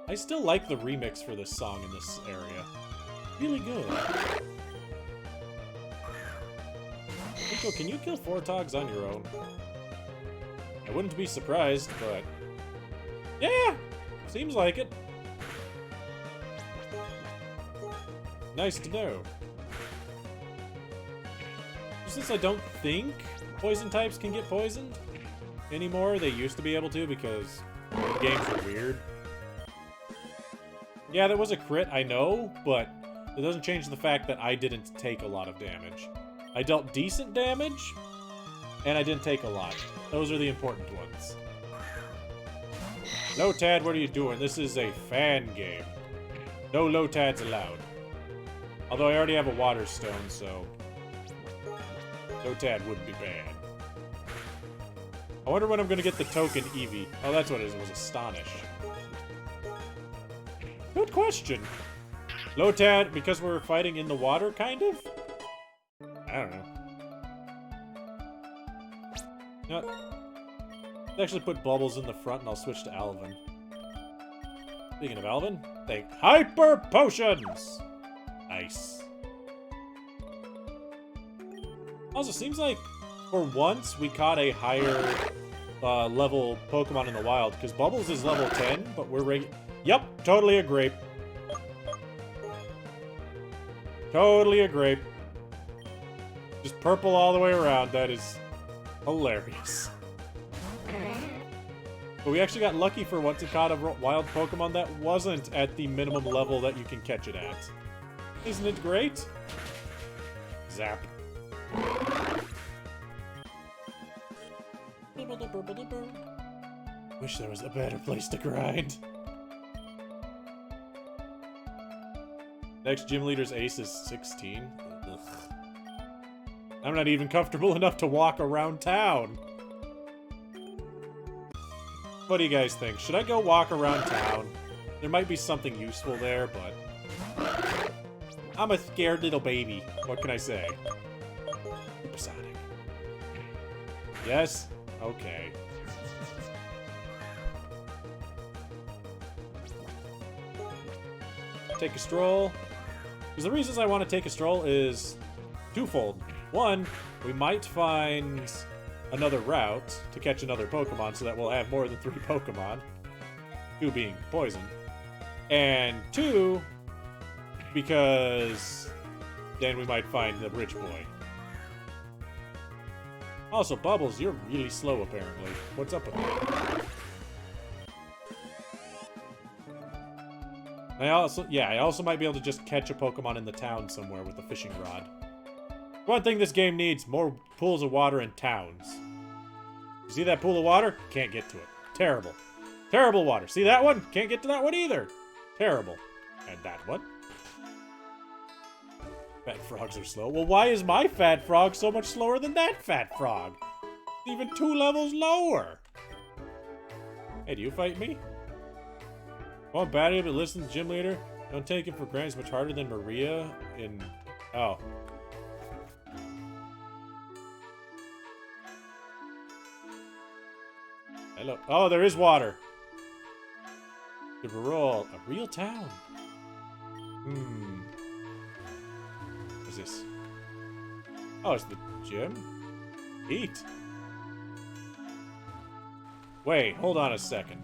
I still like the remix for this song in this area. Really good. Nico, can you kill Fortogs on your own? I wouldn't be surprised, but... yeah! Seems like it. Nice to know. Since I don't think poison types can get poisoned anymore, they used to be able to because The games are weird. Yeah, that was a crit, I know, but it doesn't change the fact that I didn't take a lot of damage. I dealt decent damage, and I didn't take a lot. Those are the important ones. Lotad, what are you doing? This is a fan game. No Lotads allowed. Although I already have a water stone, so Lotad wouldn't be bad. I wonder when I'm gonna get the token Eevee. Oh, that's what it is. It was Astonish. Good question. Lotad, because we're fighting in the water, kind of? I don't know. You know what? Let's actually put Bubbles in the front, and I'll switch to Alvin. Speaking of Alvin, take Hyper Potions! Nice. Also, seems like for once we caught a higher level Pokemon in the wild, because Bubbles is level 10, but we're Yep, totally a grape. Totally a grape. Just purple all the way around. That is hilarious. But we actually got lucky for once and caught a wild Pokemon that wasn't at the minimum level that you can catch it at. Isn't it great? Zap. Wish there was a better place to grind. Next gym leader's ace is 16. Ugh. I'm not even comfortable enough to walk around town. What do you guys think? Should I go walk around town? There might be something useful there, but I'm a scared little baby. What can I say? Supersonic. Yes? Okay. Take a stroll. Because the reasons I want to take a stroll is twofold. One, we might find another route to catch another Pokemon so that we'll have more than 3 Pokemon. 2 being poison. And 2, because then we might find the rich boy. Also, Bubbles, you're really slow apparently. What's up with that? I also might be able to just catch a Pokemon in the town somewhere with a fishing rod. One thing this game needs, more pools of water in towns. You see that pool of water? Can't get to it. Terrible. Terrible water. See that one? Can't get to that one either. Terrible. And that one? Fat frogs are slow. Well, why is my fat frog so much slower than that fat frog? Even 2 levels lower. Hey, do you fight me? Oh, bad but listen to the gym leader. Don't take it for granted. It's much harder than Maria in... Oh. Hello. Oh, there is water. Good roll. A real town. What's this? Oh, it's the gym? Eat. Wait, hold on a second.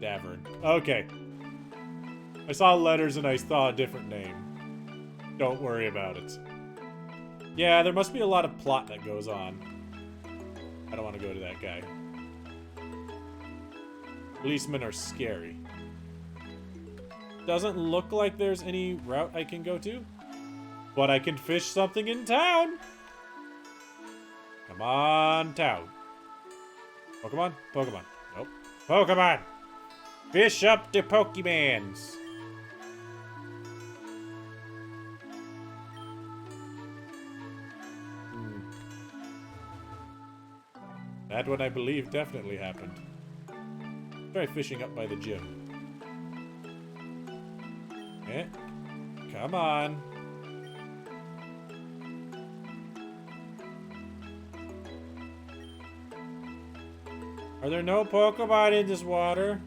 Davern. Okay. I saw letters and I saw a different name. Don't worry about it. Yeah, there must be a lot of plot that goes on. I don't want to go to that guy. Policemen are scary. Doesn't look like there's any route I can go to. But I can fish something in town. Come on, town. Pokemon? Pokemon. Nope. Pokemon! Fish up the Pokemans! That one, I believe, definitely happened. Try fishing up by the gym. Eh? Come on. Are there no Pokemon in this water?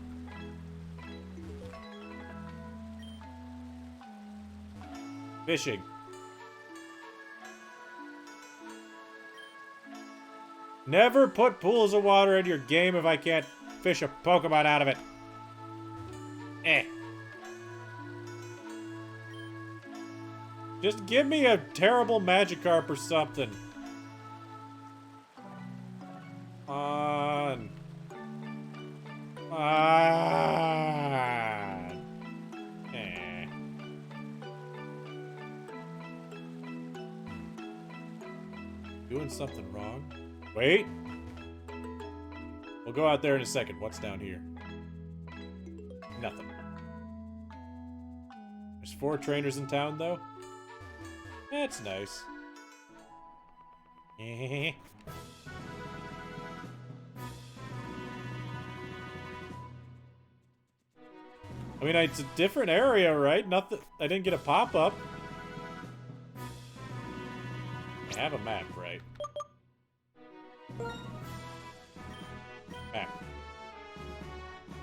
Fishing. Never put pools of water in your game if I can't fish a Pokemon out of it. Eh. Just give me a terrible Magikarp or something. On. Ah. Eh. Doing something wrong? Wait. We'll go out there in a second. What's down here? Nothing. There's 4 trainers in town, though. That's nice. I mean, it's a different area, right? Nothing. I didn't get a pop-up. I have a map, right? Map.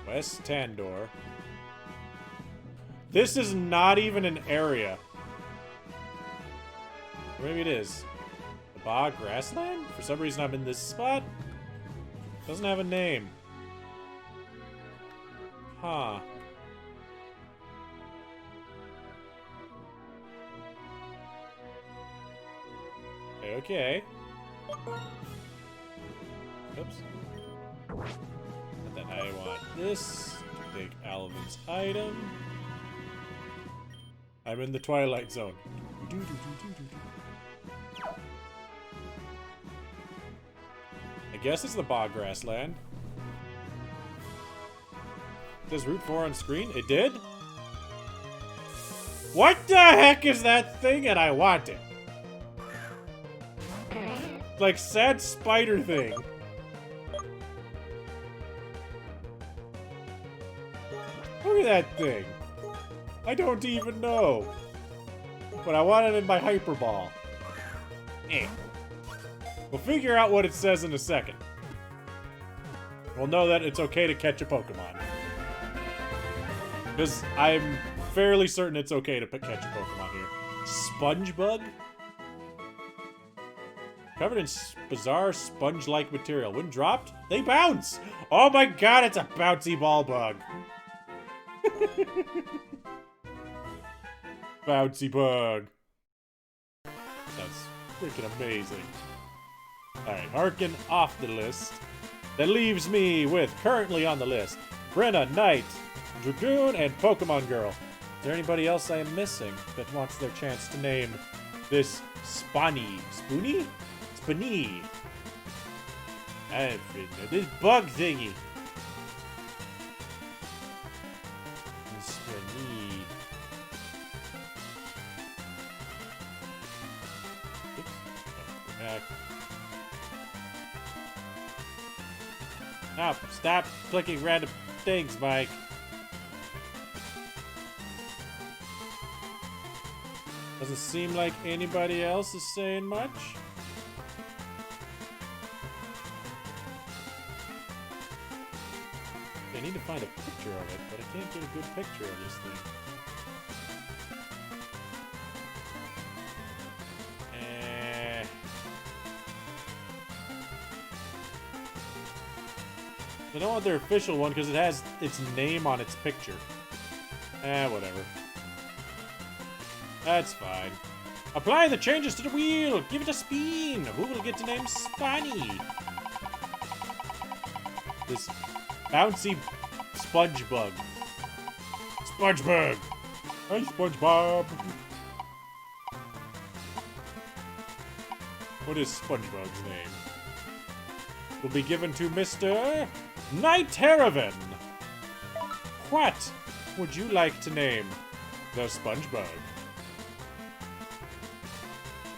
West Tandor. This is not even an area. Or maybe it is. The Bog Grassland? For some reason I'm in this spot? Doesn't have a name. Huh. Okay. Oops. And then I want this to take Alvin's item. I'm in the Twilight Zone. I guess it's the Bog Grassland. Does Route 4 on screen? It did? What the heck is that thing? And I want it. Like sad spider thing. Look at that thing. I don't even know. But I want it in my hyper ball. Eh. We'll figure out what it says in a second. We'll know that it's okay to catch a Pokemon. Because I'm fairly certain it's okay to catch a Pokemon here. Spongebug? Covered in bizarre sponge-like material. When dropped, they bounce! Oh my god, it's a bouncy ball bug! Bouncy bug. That's freaking amazing. Alright, Harkin off the list. That leaves me with, currently on the list, Brenna, Knight, Dragoon, and Pokemon Girl. Is there anybody else I am missing that wants their chance to name this Spawny? Spoony? Spinny. This bug thingy. Spinny. Oops. Go back. Stop clicking random things, Mike. Doesn't seem like anybody else is saying much. I need to find a picture of it, but I can't get a good picture of this thing. I don't want their official one because it has its name on its picture. Whatever. That's fine. Apply the changes to the wheel! Give it a spin! Who will get to name Spiny? This bouncy sponge bug. Sponge bug! Hi, SpongeBob! What is SpongeBob's name? Will be given to Mr. Nighteraven. What would you like to name the SpongeBob?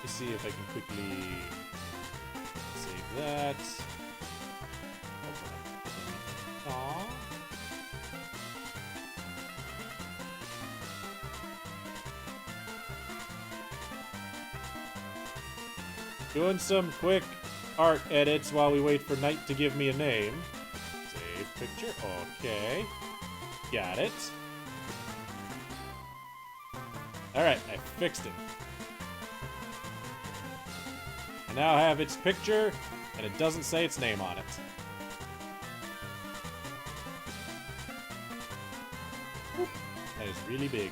Let's see if I can quickly save that. Aww. Doing some quick art edits while we wait for Knight to give me a name. Save picture. Okay. Got it. Alright, I fixed it. I now have its picture, and it doesn't say its name on it. Whoop. That is really big.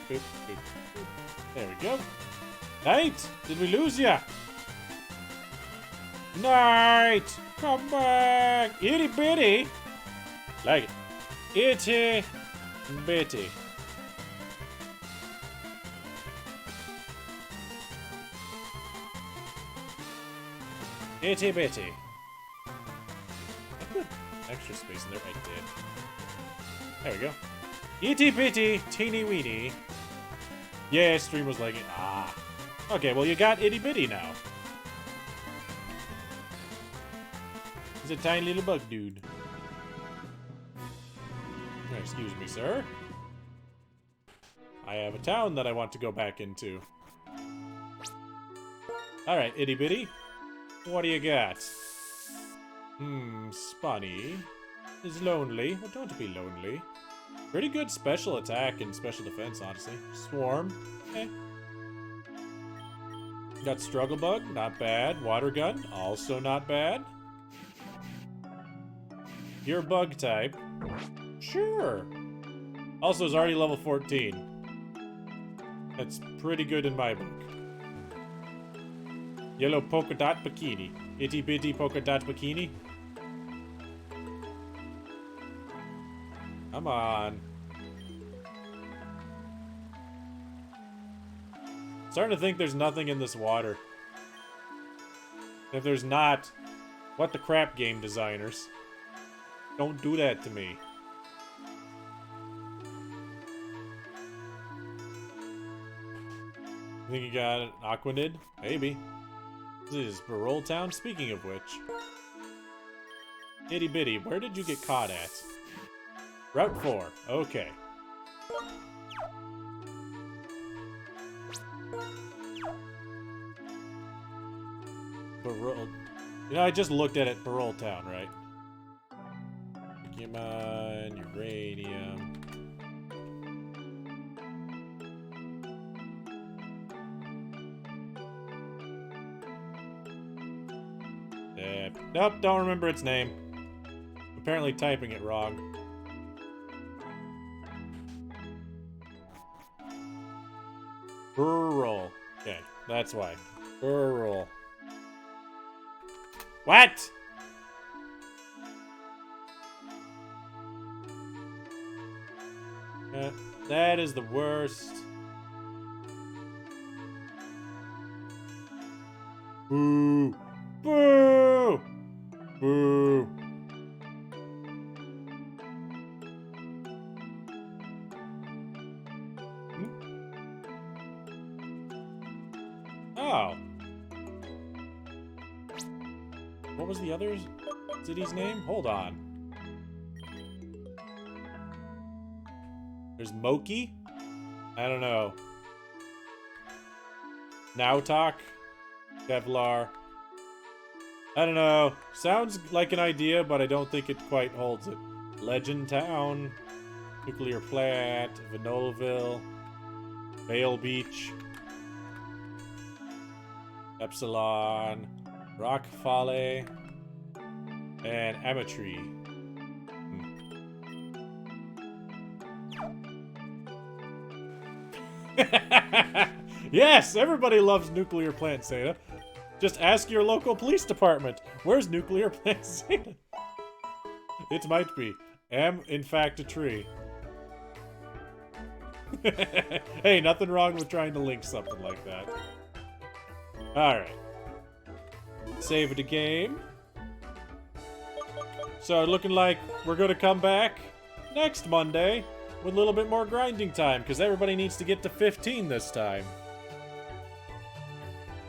Boop, boop, boop. There we go. Knight! Did we lose ya? Knight! Come back! Itty bitty! Like it. Itty bitty. Itty bitty. I put extra space in there. I did. There we go. Itty bitty, teeny weeny. Yeah, stream was lagging. Ah. Okay, well, you got itty bitty now. He's a tiny little bug dude. Excuse me, sir. I have a town that I want to go back into. Alright, itty bitty. What do you got? Spunny is lonely. Well, don't be lonely. Pretty good special attack and special defense, honestly. Swarm. Eh. Got Struggle Bug. Not bad. Water Gun. Also not bad. You're bug type. Sure. Also is already level 14. That's pretty good in my book. Yellow polka dot bikini. Itty bitty polka dot bikini. Come on. Starting to think there's nothing in this water. If there's not, what the crap, game designers? Don't do that to me. Think you got an Aquanid? Maybe. This is Barol Town, speaking of which. Itty bitty, where did you get caught at? Route 4, okay. Barol... You know, I just looked at it, Barol Town, right? Pokemon, Uranium... Nope, don't remember its name. Apparently typing it wrong. Burl. Okay, that's why. Burl. What? That is the worst. Boo. Boo! Boo. Oh. What was the other city's name? Hold on. There's Moki? I don't know. Nautok? Kevlar? I don't know. Sounds like an idea, but I don't think it quite holds it. Legend Town, Nuclear Plant, Vinolville, Vale Beach, Epsilon, Rock Folly, and Amatry. Yes, everybody loves Nuclear Plant Zeta. Just ask your local police department. Where's Nuclear Plant Zeta? It might be. Am, in fact, a tree. Hey, nothing wrong with trying to link something like that. Alright. Save the game. So, looking like we're gonna come back next Monday with a little bit more grinding time, because everybody needs to get to 15 this time.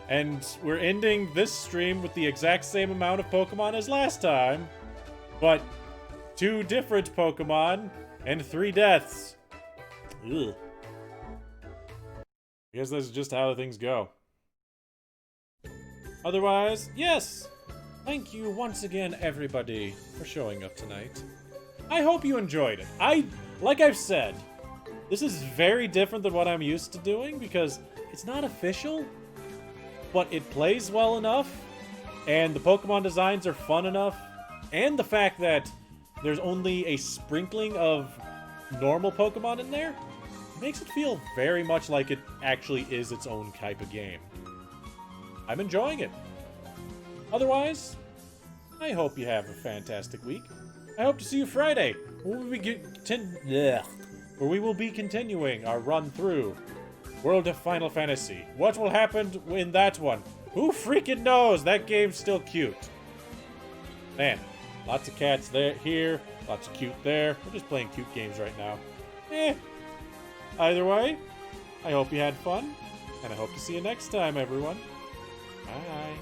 And we're ending this stream with the exact same amount of Pokemon as last time, but 2 different Pokemon and 3 deaths. Ugh. I guess that's just how things go. Otherwise, yes! Thank you once again, everybody, for showing up tonight. I hope you enjoyed it. Like I've said, this is very different than what I'm used to doing because it's not official. But it plays well enough, and the Pokemon designs are fun enough, and the fact that there's only a sprinkling of normal Pokemon in there makes it feel very much like it actually is its own type of game. I'm enjoying it. Otherwise, I hope you have a fantastic week. I hope to see you Friday, where we will be continuing our run through World of Final Fantasy. What will happen in that one? Who freaking knows? That game's still cute. Man, lots of cats here, lots of cute there. We're just playing cute games right now. Either way, I hope you had fun, and I hope to see you next time, everyone. Bye.